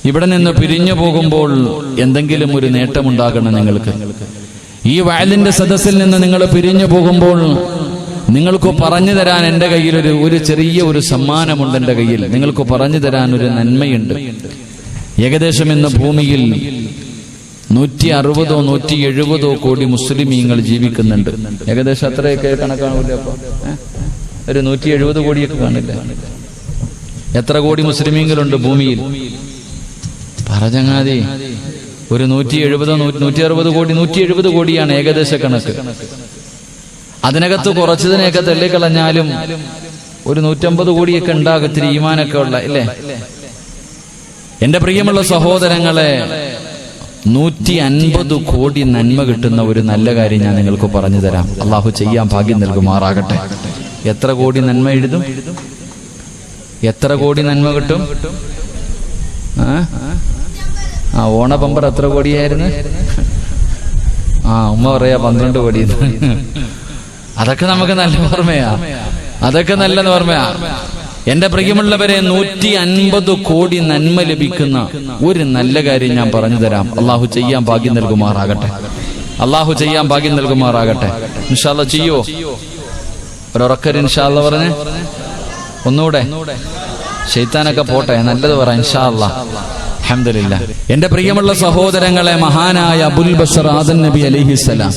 ഇവിടെ നിന്ന് പിരിഞ്ഞു പോകുമ്പോൾ എന്തെങ്കിലും ഒരു നേട്ടമുണ്ടാകണം നിങ്ങൾക്ക്. ഈ വയലിന്റെ സദസ്സിൽ നിന്ന് നിങ്ങൾ പിരിഞ്ഞു പോകുമ്പോൾ നിങ്ങൾക്ക് പറഞ്ഞു തരാൻ എൻ്റെ കയ്യിൽ ഒരു ചെറിയ ഒരു സമ്മാനമുണ്ട്. എൻ്റെ കയ്യിൽ നിങ്ങൾക്ക് പറഞ്ഞു തരാൻ ഒരു നന്മയുണ്ട്. ഏകദേശം ഇന്ന് ഭൂമിയിൽ 160 170 കോടി മുസ്ലിമീങ്ങൾ ജീവിക്കുന്നുണ്ട്. ഏകദേശം അത്രയൊക്കെ കണക്കാണൂല്ലേ? അപ്പൊ ഒരു 170 കോടിയൊക്കെ കാണില്ല. എത്ര കോടി മുസ്ലിമീങ്ങളുണ്ട് ഭൂമിയിൽ? പറഞ്ഞങ്ങാതി ഒരു 170 160 കോടി 170 കോടിയാണ് ഏകദേശ കണക്ക്. അതിനകത്ത് കുറച്ചതിനെയൊക്കെ തള്ളിക്കളഞ്ഞാലും ഒരു 150 കോടിയൊക്കെ ഉണ്ടാകത്തിരി ഈമാനൊക്കെ ഉള്ള ഇല്ലേ? എന്റെ പ്രിയമുള്ള സഹോദരങ്ങളെ, 150 കോടി നന്മ കിട്ടുന്ന ഒരു നല്ല കാര്യം ഞാൻ നിങ്ങൾക്ക് പറഞ്ഞു തരാം. അള്ളാഹു ചെയ്യാൻ ഭാഗ്യം നൽകുമാറാകട്ടെ. എത്ര കോടി നന്മ എഴുതും? എത്ര കോടി നന്മ കിട്ടും? ഓണ ബമ്പർ എത്ര കോടിയായിരുന്നു? ഉമ്മ പറയാ 12 കോടി. അതൊക്കെ നമുക്ക് നല്ല ഓർമ്മയാ, അതൊക്കെ നല്ല ഓർമ്മയാ. എന്റെ പ്രിയമുള്ളവരെ, 150 കോടി നന്മ ലഭിക്കുന്ന ഒരു നല്ല കാര്യം ഞാൻ പറഞ്ഞു തരാം. അള്ളാഹു ചെയ്യാൻ ഭാഗ്യം നൽകുമാറാകട്ടെ. അള്ളാഹു ചെയ്യാൻ ഭാഗ്യം നൽകുമാറാകട്ടെ. ഇൻഷാ അല്ലാഹ് ചെയ്യോ? ഒരൊറക്കര് ഇൻഷാ അല്ലാഹ് പറഞ്ഞേ. ഒന്നുകൂടെ ശൈത്താനൊക്കെ പോട്ടെ, നല്ലത് പറ ഇൻഷാ അല്ലാഹ്. അൽഹംദുലില്ലാഹ്. എന്റെ പ്രിയമുള്ള സഹോദരങ്ങളെ, മഹാനായ അബുൽ ബശർ ആദം നബി അലൈഹിസ്സലാം,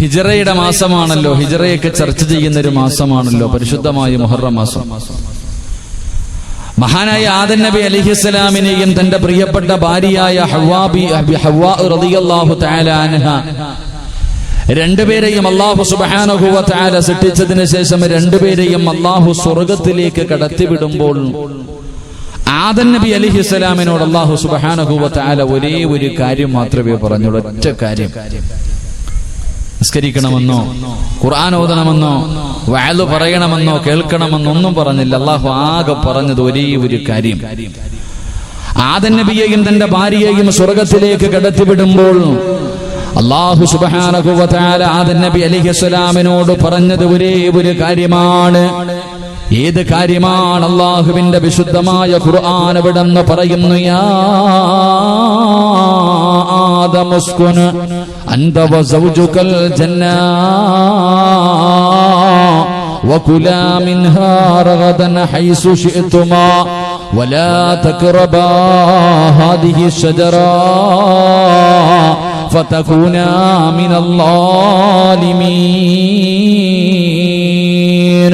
ഹിജറയുടെ മാസമാണല്ലോ, ഹിജറയൊക്കെ ചർച്ച ചെയ്യുന്ന ഒരു മാസമാണല്ലോ പരിശുദ്ധമായ മുഹറം മാസം. മഹാനായ ആദം നബി അലൈഹിസ്സലാമിനെയും തന്റെ പ്രിയപ്പെട്ട ഭാര്യയായ ഹവ്വാ റളിയല്ലാഹു തആല അൻഹ രണ്ടുപേരെയും അല്ലാഹു സുബ്ഹാനഹു വ തആല സൃഷ്ടിച്ചതിന് ശേഷം രണ്ടുപേരെയും അല്ലാഹു സ്വർഗ്ഗത്തിലേക്ക് കടത്തിവിടുമ്പോൾ ആദം നബി അലൈഹിസ്സലാമിനോട് അല്ലാഹു സുബ്ഹാനഹു വ തആല ഒരേ ഒരു കാര്യം മാത്രമേ പറഞ്ഞുള്ളൂ. ഒറ്റ കാര്യം. നിസ്കരിക്കണമെന്നോ ഖുർആൻ ഓതണമെന്നോ വഅദ് പറയണമെന്നോ കേൾക്കണമെന്നോ ഒന്നും പറഞ്ഞില്ല. അല്ലാഹു ആകെ പറഞ്ഞത് ഒരേ ഒരു കാര്യം. ആദം നബിയെയും തന്റെ ഭാര്യയെയും സ്വർഗ്ഗത്തിലേക്ക് കടത്തിവിടുമ്പോൾ അല്ലാഹു സുബ്ഹാനഹു വ തആല ആദം നബി അലൈഹിസ്സലാമിനോട് പറഞ്ഞത് ഒരേ ഒരു കാര്യമാണ്. ഏത് കാര്യമാണ്? അല്ലാഹുവിന്റെ വിശുദ്ധമായ ഖുർആൻ എവിടെന്ന് പറയുന്നു, യാ ആദം ഉസ്കുൻ അൻത വസൗജുകൽ ജന്ന വകുലാ മിൻഹാ റഗദൻ ഹൈസു ശിഅ്തുമാ വലാ തഖറബാ ഹാദിഹി ശജറ ഫതകൂനാ മിനൽ ളാലിമീൻ.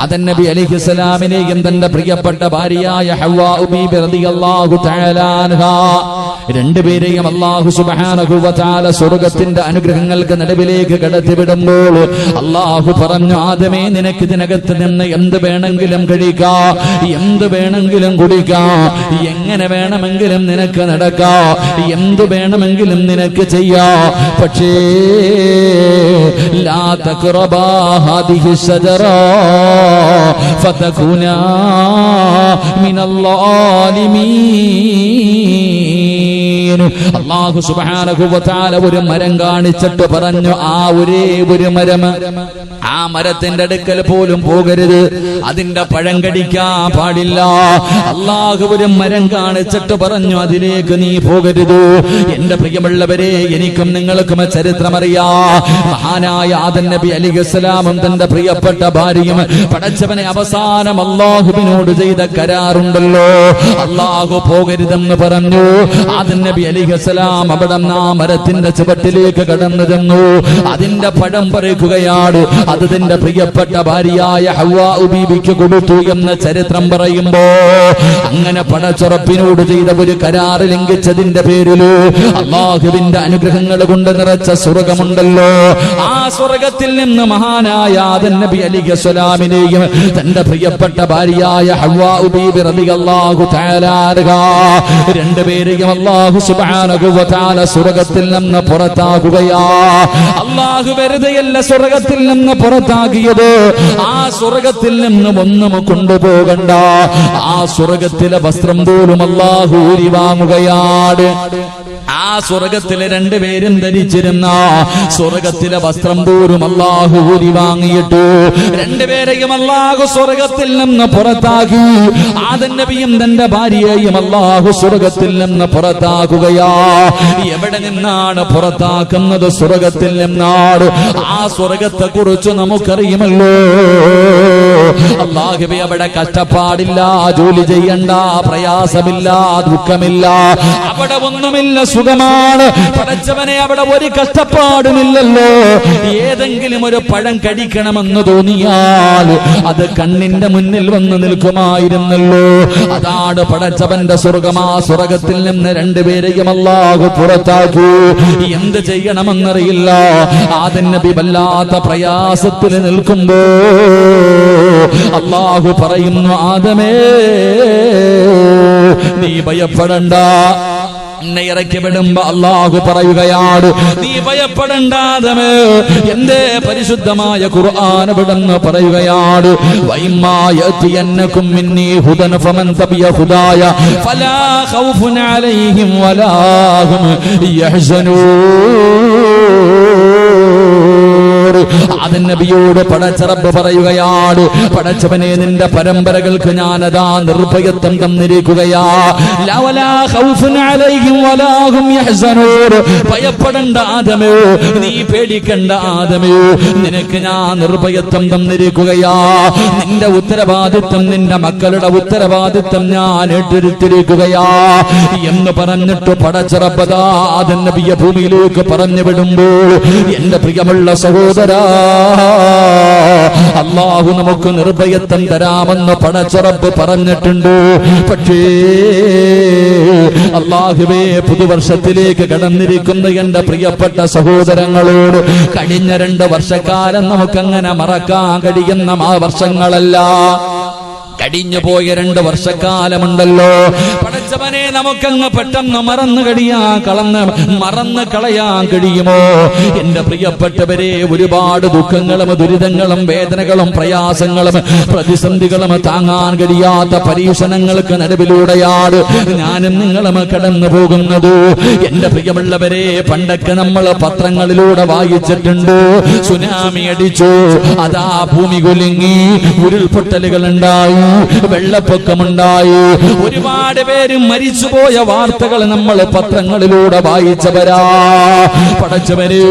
ആദം നബി അലൈഹിസ്സലാമിനെയും തന്റെ പ്രിയപ്പെട്ട ഭാര്യയായ ഹവ്വാ ബീബി റളിയല്ലാഹു തആല അൻഹാ രണ്ടുപേരെയും അല്ലാഹു സുബ്ഹാനഹു വ തആല സ്വർഗ്ഗത്തിന്റെ അനുഗ്രഹങ്ങൾക്ക് നടുവിലേക്ക് കടത്തിവിടുമ്പോൾ അല്ലാഹു പറഞ്ഞു, ആദമേ, നിനക്ക് ഇതിനകത്ത് നിന്ന് എന്ത് വേണമെങ്കിലും കഴിക്കാം, എന്ത് വേണമെങ്കിലും കുടിക്കാം, എങ്ങനെ വേണമെങ്കിലും നിനക്ക് നടക്കാം, എന്ത് വേണമെങ്കിലും നിനക്ക് ചെയ്യാം. പക്ഷേ ലാ തഖറബാ ഹാദിഹി ശജറ ഫതകൂനാ മിനൽ ളാലിമീൻ. അല്ലാഹു സുബ്ഹാനഹു വ തആല ഒരു മരം കാണിച്ചിട്ട് പറഞ്ഞു, ആ ഒരേ ഒരു മരം, ആ മരത്തിന്റെ അടുക്കൽ പോലും പോകരുത്, അതിന്റെ പഴം കടിക്കാൻ പാടില്ല. അല്ലാഹു ഒരു മരം കാണിച്ചിട്ട് പറഞ്ഞു, അതിലേക്ക് നീ പോകരുത്. എന്റെ പ്രിയമുള്ളവരെ, എനിക്കും നിങ്ങൾക്കും ചരിത്രമറിയാ. മഹാനായ ആദം നബി അലൈഹിസ്സലാമും തന്റെ പ്രിയപ്പെട്ട ഭാര്യയും പടച്ചവനെ അവസാനം അല്ലാഹുവിനോട് ചെയ്ത കരാറുണ്ടല്ലോ. അല്ലാഹു പോകരുതെന്ന് പറഞ്ഞു. ആദം നബി അലൈഹിസ്സലാം അവിടെ ആ മരത്തിന്റെ ചുവട്ടിലേക്ക് കടന്നു ചെന്നു. അതിന്റെ പഴം പറിക്കുകയാണ്. അത് തന്റെ പ്രിയപ്പെട്ട ഭാര്യയായ ഹവ്വാ ബീവിക്ക് കൊടുത്തു എന്ന ചരിത്രം പറയുമ്പോ, അങ്ങനെ പടച്ചുറപ്പിനോട് ചെയ്ത ഒരു കരാറ് ലംഘിച്ചതിന്റെ പേരില് അല്ലാഹുവിന്റെ അനുഗ്രഹങ്ങൾ കൊണ്ട് നിറച്ച സ്വർഗമുണ്ടല്ലോ. ആ സ്വർഗത്തിൽ നിന്ന് മഹാനായ ആദം നബി അലൈഹിസ്സലാമിനെയും തന്റെ പ്രിയപ്പെട്ട ഭാര്യയായ ഹവ്വാ ബീബി റളിയല്ലാഹു തആല അൻഹാ രണ്ടുപേരെയും അല്ലാഹു സുബ്ഹാനഹു വ തആല സ്വർഗ്ഗത്തിൽ നിന്ന് പുറത്താക്കുകയാ. അല്ലാഹു വെറുതെയല്ല സ്വർഗ്ഗത്തിൽ നിന്ന് പുറത്താക്കിയത്. ആ സ്വർഗ്ഗത്തിൽ നിന്ന് ഒന്നും കൊണ്ടുപോകണ്ട. ആ സ്വർഗ്ഗത്തിലെ വസ്ത്രം പോലും അല്ലാഹു ഊരി വാങ്ങുകയാണ്. ആ സ്വർഗത്തിലെ രണ്ടുപേരും ധരിച്ചിരുന്ന സ്വർഗത്തിലെ വസ്ത്രം പോലും അല്ലാഹു ഊരി വാങ്ങിയിട്ടു. രണ്ടുപേരെയും അല്ലാഹു സ്വർഗത്തിൽ നിന്ന് പുറത്താക്കി. ആദം നബിയും തന്റെ ഭാര്യയെയും അല്ലാഹു സ്വർഗത്തിൽ നിന്ന് പുറത്താക്കുകയാ. എവിടെ നിന്നാണ് പുറത്താക്കുന്നത്? സ്വർഗത്തിൽ നിന്നാണ്. ആ സ്വർഗത്തെ കുറിച്ച് നമുക്കറിയുമല്ലോ. അല്ലാഹുവേ, അവിടെ കഷ്ടപ്പാടില്ല, ജോലി ചെയ്യണ്ട, പ്രയാസമില്ല, ദുഃഖമില്ല, അവിടെ ഒന്നുമില്ല, സുഖമാണ്. പടച്ചവനെ, അവിടെ ഒരു കഷ്ടപ്പാടുമില്ലല്ലോ. ഏതെങ്കിലും ഒരു പഴം കഴിക്കണമെന്ന് തോന്നിയാൽ അത് കണ്ണിന്റെ മുന്നിൽ വന്ന് നിൽക്കുമായിരുന്നല്ലോ. അതാണ് പടച്ചവന്റെ സ്വർഗം. ആ സ്വർഗത്തിൽ നിന്ന് രണ്ടുപേരെയും അല്ലാഹു പുറത്താക്കൂ. എന്ത് ചെയ്യണമെന്നറിയില്ല. ആദം നബി വല്ലാത്ത പ്രയാസത്തിൽ നിൽക്കുമ്പോ അല്ലാഹു പറയുന്നു, ആദമേ, നീ ഭയപ്പെടണ്ട. എന്നെ ഇറക്കി വിടുമ്പോ അല്ലാഹു പറയുകയാണ്, നീ ഭയപ്പെടണ്ടാദമേ. എന്റെ പരിശുദ്ധമായ ഖുർആൻ വിടുന്ന് പറയുകയാണ്, വൈമായതിയന്നകും മിന്നീ ഹുദൻ ഫമൻ തബിയ ഹുദായ ഫലാ ഖൗഫുൻ അലൈഹിം വലാ ഹും യഹ്സനൂൻ. ആദം നബിയോട് പടച്ച റബ്ബ് പറയുകയാണ്, പടച്ചവനെ, നിന്റെ പരമ്പരകൾക്ക് ഞാനതാ നിർഭയത്വം തന്നിരിക്കുകയാ. ലവലാ ഖൗഫുൻ അലൈഹിം വലാ ഹും യഹ്സനൂൻ. ഭയപ്പെടണ്ട ആദമേ, നീ പേടിക്കണ്ട ആദമേ, നിനക്ക് ഞാൻ നിർഭയത്വം തന്നിരിക്കുകയാ. നിന്റെ ഉത്തരവാദിത്വം, നിന്റെ മക്കളുടെ ഉത്തരവാദിത്വം ഞാൻ ഏറ്റെടുത്തിരിക്കുകയാ എന്ന് പറഞ്ഞിട്ട് പടച്ച റബ്ബ് ആദം നബിയെ ഭൂമിയിലേക്ക് പറഞ്ഞു വിടുമ്പോൾ, എന്റെ പ്രിയമുള്ള സഹോദരാ, അല്ലാഹു നമുക്ക് നിർഭയത്വം തരാമെന്ന് പടച്ച റബ്ബ് പറഞ്ഞിട്ടുണ്ട്. പക്ഷേ അല്ലാഹുവേ, പുതുവർഷത്തിലേക്ക് കടന്നിരിക്കുന്ന എന്റെ പ്രിയപ്പെട്ട സഹോദരങ്ങളോട്, കഴിഞ്ഞ 2 വർഷക്കാലം നമുക്കങ്ങനെ മറക്കാൻ കഴിയുന്ന ആ വർഷങ്ങളല്ല. കഴിഞ്ഞു പോയ 2 വർഷക്കാലമുണ്ടല്ലോ, പടച്ചവനെ, നമുക്കങ്ങ് പെട്ടെന്ന് മറന്നു കളയാൻ കഴിയുമോ? എന്റെ പ്രിയപ്പെട്ടവരെ, ഒരുപാട് ദുഃഖങ്ങളും ദുരിതങ്ങളും വേദനകളും പ്രയാസങ്ങളും പ്രതിസന്ധികളും താങ്ങാൻ കഴിയാത്ത പരീക്ഷണങ്ങൾക്ക് നടുവിലൂടെയാണ് ഞാനും നിങ്ങളും കടന്നു പോകുന്നത്. എന്റെ പ്രിയമുള്ളവരെ, പണ്ടൊക്കെ നമ്മൾ പത്രങ്ങളിലൂടെ വായിച്ചിട്ടുണ്ട്, സുനാമി അടിച്ചു, അതാ ഭൂമി കുലുങ്ങി, ഉരുൾപൊട്ടലുകൾ ഉണ്ടായി, വെള്ളപ്പൊക്കമുണ്ടായി, ഒരുപാട് പേര് മരിച്ചുപോയ വാർത്തകൾ നമ്മൾ പത്രങ്ങളിലൂടെ വായിച്ചവരാ. പടച്ചവരെ,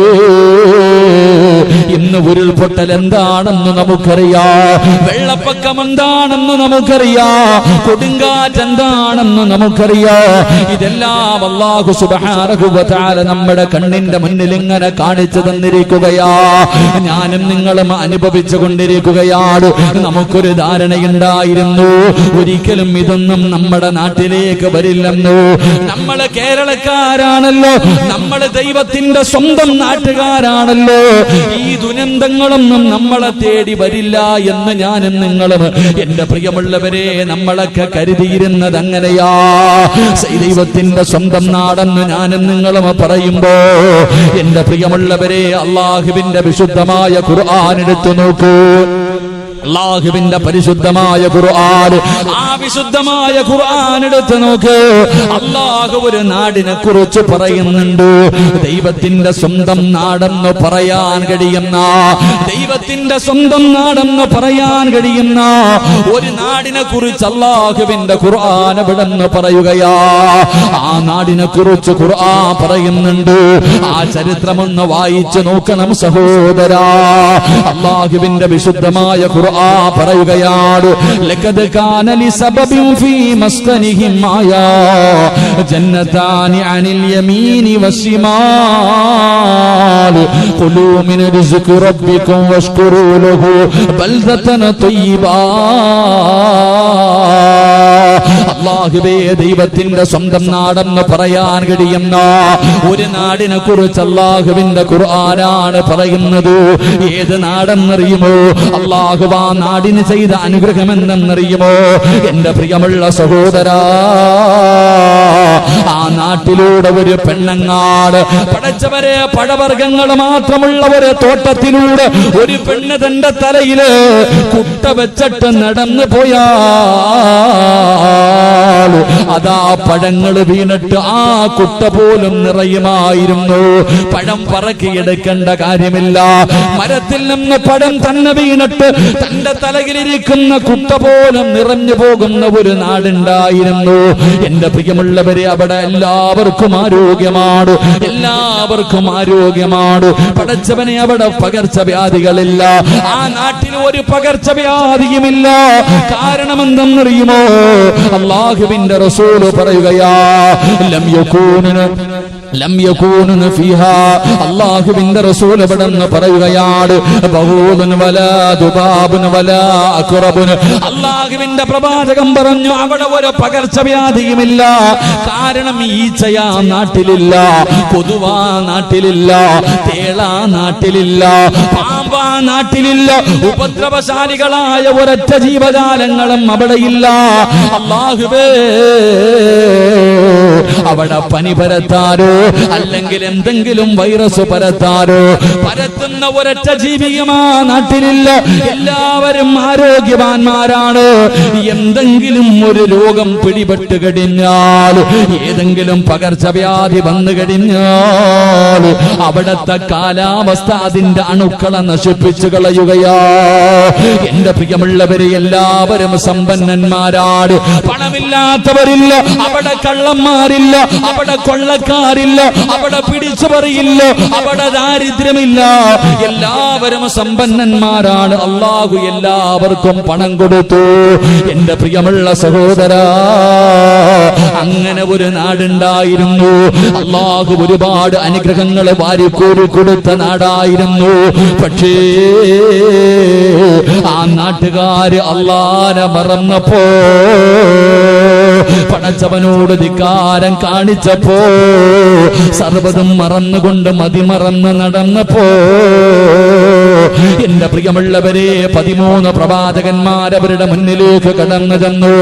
ഇന്ന് ഉരുൾപൊട്ടൽ എന്താണെന്ന് നമുക്കറിയാം, വെള്ളപ്പൊക്കം എന്താണെന്ന് നമുക്കറിയാം, കൊടുങ്കാറ്റ് എന്താണെന്ന് നമുക്കറിയാം. ഇതെല്ലാം അല്ലാഹു സുബ്ഹാനഹു വ തആല നമ്മുടെ കണ്ണിന്റെ മുന്നിൽ ഇങ്ങനെ കാണിച്ചു തന്നിരിക്കുകയാ. ഞാനും നിങ്ങളും അനുഭവിച്ചു കൊണ്ടിരിക്കുകയാണ്. നമുക്കൊരു ധാരണയുണ്ടായിരുന്നു, ഒരിക്കലും ഇതൊന്നും നമ്മുടെ നാട്ടിലേക്ക് വരില്ലെന്നു. നമ്മൾ കേരളക്കാരാണല്ലോ, നമ്മൾ ദൈവത്തിന്റെ സ്വന്തം നാട്ടുകാരാണല്ലോ. ഈ ദുരന്തങ്ങളൊന്നും നമ്മളെ തേടി വരില്ല എന്ന് ഞാനും നിങ്ങളും, എന്റെ പ്രിയമുള്ളവരെ, നമ്മളൊക്കെ കരുതിയിരുന്നത് അങ്ങനെയാ. ദൈവത്തിന്റെ സ്വന്തം നാടെന്ന് ഞാനും നിങ്ങളും പറയുമ്പോ, എന്റെ പ്രിയമുള്ളവരെ, അല്ലാഹുവിന്റെ വിശുദ്ധമായ ഖുർആൻ എടുത്തു നോക്കൂ. അല്ലാഹുവിന്റെ പരിശുദ്ധമായ ഖുർആൻ, ആ വിശുദ്ധമായ ഖുർആൻ എടുത്ത് നോക്ക്. അല്ലാഹു ഒരു നാടിനെ കുറിച്ച് പറയുന്നുണ്ട്, ദൈവത്തിന്റെ സ്വന്തം നാടെന്ന് പറയാൻ കഴിയുന്ന, ദൈവത്തിന്റെ സ്വന്തം നാടെന്ന് പറയാൻ കഴിയുന്ന ഒരു നാടിനെ കുറിച്ച് അല്ലാഹുവിന്റെ ഖുർആൻ എവിടെന്ന് പറയുകയാ. ആ നാടിനെ കുറിച്ച് ഖുർആൻ പറയുന്നുണ്ട്. ആ ചരിത്രമൊന്ന് വായിച്ചു നോക്കണം സഹോദരാ. അല്ലാഹുവിന്റെ വിശുദ്ധമായ ഖുർആൻ പറയുകയാണ്, ലഖദ് കാന ലിസബബിൻ ഫീ മസ്കനിഹിം ആയാ ജന്നതാനി അനിൽ യമീനി വശിമാൽ ഖുലൂ മിൻ റിസ്ഖി റബ്ബികും വഷ്കുറൂ ലഹു ബൽദതൻ തയ്യിബാ. അല്ലാഹുവേ, ദൈവത്തിന്റെ സ്വന്തം നാടെന്ന് പറയാൻ കഴിയുന്ന ഒരു നാടിനെ കുറിച്ച് അല്ലാഹുവിന്റെ ഖുർആനാണ് പറയുന്നത്. ഏത് നാടെന്നറിയുമോ? അല്ലാഹു ആ നാടിന് ചെയ്ത അനുഗ്രഹം എന്തെന്നറിയുമോ? എന്റെ പ്രിയമുള്ള സഹോദരാ, ആ നാട്ടിലൂടെ ഒരു പെണ്ണങ്ങാട്, പടച്ചവരെ, പഴവർഗ്ഗങ്ങൾ മാത്രമുള്ള ഒരു തോട്ടത്തിലൂടെ ഒരു പെണ്ണ് തന്റെ തലയില് കുട്ട വെച്ചിട്ട് നടന്നു പോയാൽ അതാ പഴങ്ങൾ വീണിട്ട് ആ കുട്ട പോലും നിറയുമായിരുന്നു. പഴം പറക്കിയെടുക്കേണ്ട കാര്യമില്ല. മരത്തിൽ നിന്ന് പഴം തന്നെ വീണിട്ട് തന്റെ തലയിലിരിക്കുന്ന കുട്ട പോലും നിറഞ്ഞു പോകുന്ന ഒരു നാടുണ്ടായിരുന്നു. എന്റെ പ്രിയമുള്ളവരെ, അവിടെ എല്ലാവർക്കും ആരോഗ്യമാണ്, എല്ലാവർക്കും ആരോഗ്യമാണ്. പടച്ചവനെ, അവിടെ പകർച്ചവ്യാധികളില്ല. ആ നാട്ടിൽ ഒരു പകർച്ചവ്യാധിയുമില്ല. കാരണം എന്തെന്നറിയുമോ? അല്ലാഹുവിന്റെ റസൂല് പറയുകയാ, ലം യകൂന ഫീഹാ, അല്ലാഹുവിന്റെ റസൂൽ ഇവിടെന്ന് പറയുകയാണ്, ബഹൂദുൻ വലാ ദുബാബുൻ വലാ അഖറബുൻ. അല്ലാഹുവിന്റെ പ്രവാചകൻ പറഞ്ഞു, അവിടെ ഒരു പകർച്ചവ്യാധിയുമില്ല. കാരണം ഈച്ചയാ നാട്ടിലില്ല, കൊതുവാ നാട്ടിലില്ല, തേളാ നാട്ടിലില്ല, പാമ്പാ നാട്ടിലില്ല, ഉപദ്രവശാലികളായ ഒരൊറ്റ ജീവജാലങ്ങളും അവിടെയില്ല. അല്ലാഹുവേ, അവിടെ പനി പരത്താരോ അല്ലെങ്കിൽ എന്തെങ്കിലും വൈറസ് പരത്താരോ പരത്തുന്ന ഒരൊറ്റ ജീവിയും ആ നാട്ടിലില്ല. എല്ലാവരും ആരോഗ്യവാന്മാരാണ്. എന്തെങ്കിലും ഒരു രോഗം പിടിപെട്ട് കഴിഞ്ഞാൽ, ഏതെങ്കിലും പകർച്ചവ്യാധി വന്നു കഴിഞ്ഞാൽ, അവിടത്തെ കാലാവസ്ഥ അതിന്റെ അണുക്കളെ നശിപ്പിച്ചു കളയുകയാ. എന്റെ പ്രിയമുള്ളവരെ, എല്ലാവരും സമ്പന്നന്മാരാണ്. പണമില്ലാത്തവരില്ല, അവിടെ കള്ളന്മാരില്ല, അവിടെ കൊള്ളക്കാരില്ല, അവിടെ പിടിച്ചു പറയില്ല, അവിടെ ദാരിദ്ര്യമില്ല. എല്ലാവരും സമ്പന്നന്മാരാണ്. അല്ലാഹു എല്ലാവർക്കും പണം കൊടുത്തു. എന്റെ പ്രിയമുള്ള സഹോദരാ, അങ്ങനെ ഒരു നാടുണ്ടായിരുന്നു. അല്ലാഹു ഒരുപാട് അനുഗ്രഹങ്ങൾ വാരിക്കോരി കൊടുത്ത നാടായിരുന്നു. പക്ഷേ ആ നാട്ടുകാര് അല്ലാഹനെ മറന്നപ്പോ, പടച്ചവനോട് ധിക്കാരം കാണിച്ചപ്പോ, സർവ്വതും മറന്നുകൊണ്ട് മതിമറന്ന് നടന്നപ്പോ, എന്റെ പ്രിയമുള്ളവരെ, 13 പ്രവാചകന്മാരവരുടെ മുന്നിലേക്ക് കടന്നു ചെന്നു.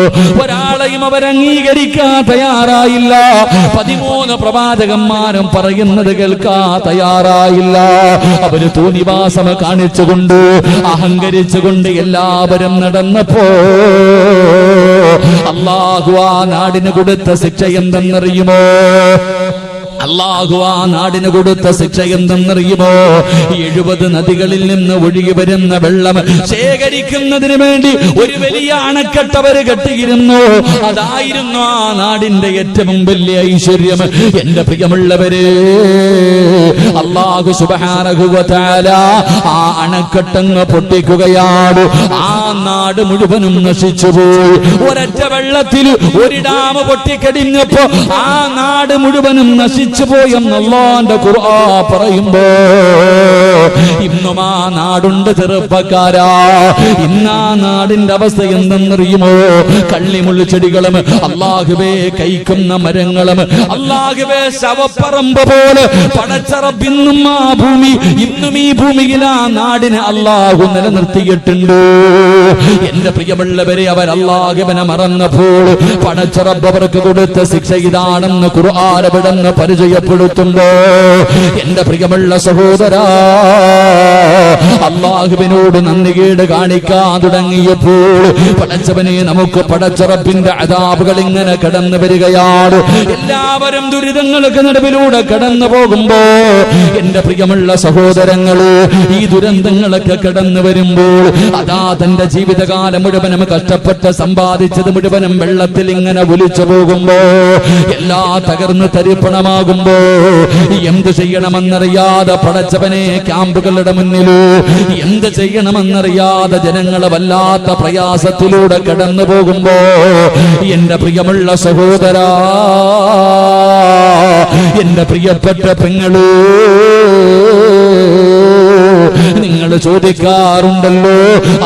ഒരാളെയും അവരംഗീകരിക്കാൻ തയ്യാറായില്ല. 13 പ്രവാചകന്മാരും പറയുന്നത് കേൾക്കാൻ തയ്യാറായില്ല. അവര് തോന്നിവാസം കാണിച്ചുകൊണ്ട്, അഹങ്കരിച്ചുകൊണ്ട് എല്ലാവരും നടന്നപ്പോ, അല്ലാഹു ആ നാടിന് കൊടുത്ത ശിക്ഷ എന്തെന്നറിയുമോ? അല്ലാഹു ആ നാടിന് കൊടുത്ത ശിക്ഷ എന്തെന്നറിയുമോ? 70 നദികളിൽ നിന്ന് ഒഴുകി വരുന്ന വെള്ളം ശേഖരിക്കുന്നതിന് വേണ്ടി ഒരു വലിയ അണക്കെട്ടവര് കെട്ടിയിരുന്നു. അതായിരുന്നു ആ നാടിന്റെ ഏറ്റവും വലിയ ഐശ്വര്യം. എന്റെ പ്രിയമുള്ളവരെ, അല്ലാഹു സുബ്ഹാനഹു വ തആല ആ അണക്കെട്ടങ്ങ് പൊട്ടിക്കുകയാണ്. ആ നാട് മുഴുവനും നശിച്ചുപോയി. ഒരൊറ്റ വെള്ളത്തിൽ ഒരു ഡാം പൊട്ടിക്കടിഞ്ഞപ്പോ ആ നാട് മുഴുവനും നശിച്ചു പോയെന്ന് അല്ലാഹുവിന്റെ ഖുർആൻ പറയുമ്പോ, ഇന്നും ആ നാടുണ്ട് ചെറുപ്പക്കാരാ. ഇന്നാ നാടിന്റെ അവസ്ഥ എന്തെന്നറിയുമോ? കള്ളിമുള്ളു ചെടികളും അല്ലാഹുവേ കൈക്കുന്ന മരങ്ങളും അല്ലാഹുവേ ശവപ്പറമ്പ് പോലെ പടച്ചറബ് ഇന്നും ആ ഭൂമി, ഇന്നും ഈ ഭൂമിയിൽ ആ നാടിനെ അല്ലാഹു നിലനിർത്തിയിട്ടുണ്ട്. എന്റെ പ്രിയമുള്ളവരെ, അവർ അല്ലാഹുവിനെ മറന്നപ്പോൾ പടച്ചറബ് അവർക്ക് കൊടുത്ത ശിക്ഷ ഇതാണെന്ന് ഖുർആൻ എവിടെന്ന് പരിചയപ്പെടുത്തുമ്പോ, എന്റെ പ്രിയമുള്ള സഹോദരാ, അല്ലാഹുവിനോട് നന്ദികേട് കാണിക്കാൻ തുടങ്ങിയപ്പോൾ പടച്ചവനെ, നമുക്ക് പടച്ചറബിന്റെ അദാബുകൾ ഇങ്ങനെ കടന്നു വരികയാണ്. എല്ലാവരും ദുരിതങ്ങൾക്ക് നടുവിലൂടെ കടന്നു പോകുമ്പോ, എന്റെ പ്രിയമുള്ള സഹോദരങ്ങള്, ഈ ദുരന്തങ്ങളൊക്കെ കടന്നു വരുമ്പോൾ, അതാ തന്റെ ജീവിതകാലം മുഴുവനും കഷ്ടപ്പെട്ട് സമ്പാദിച്ചത് മുഴുവനും വെള്ളത്തിൽ ഇങ്ങനെ ഒലിച്ചു പോകുമ്പോ, എല്ലാ തകർന്ന് തരിപ്പണമാകുമ്പോ, എന്ത് ചെയ്യണമെന്നറിയാതെ പടച്ചവനെ ക്യാമ്പുകളുടെ മുന്നിലോ, എന്ത് ചെയ്യണമെന്നറിയാതെ ജനങ്ങളെ വല്ലാത്ത പ്രയാസത്തിലൂടെ കടന്നു പോകുമ്പോ, എന്റെ പ്രിയമുള്ള സഹോദരാ, എന്റെ പ്രിയപ്പെട്ട പെങ്ങള്, നിങ്ങൾ ചോദിക്കാറുണ്ടല്ലോ,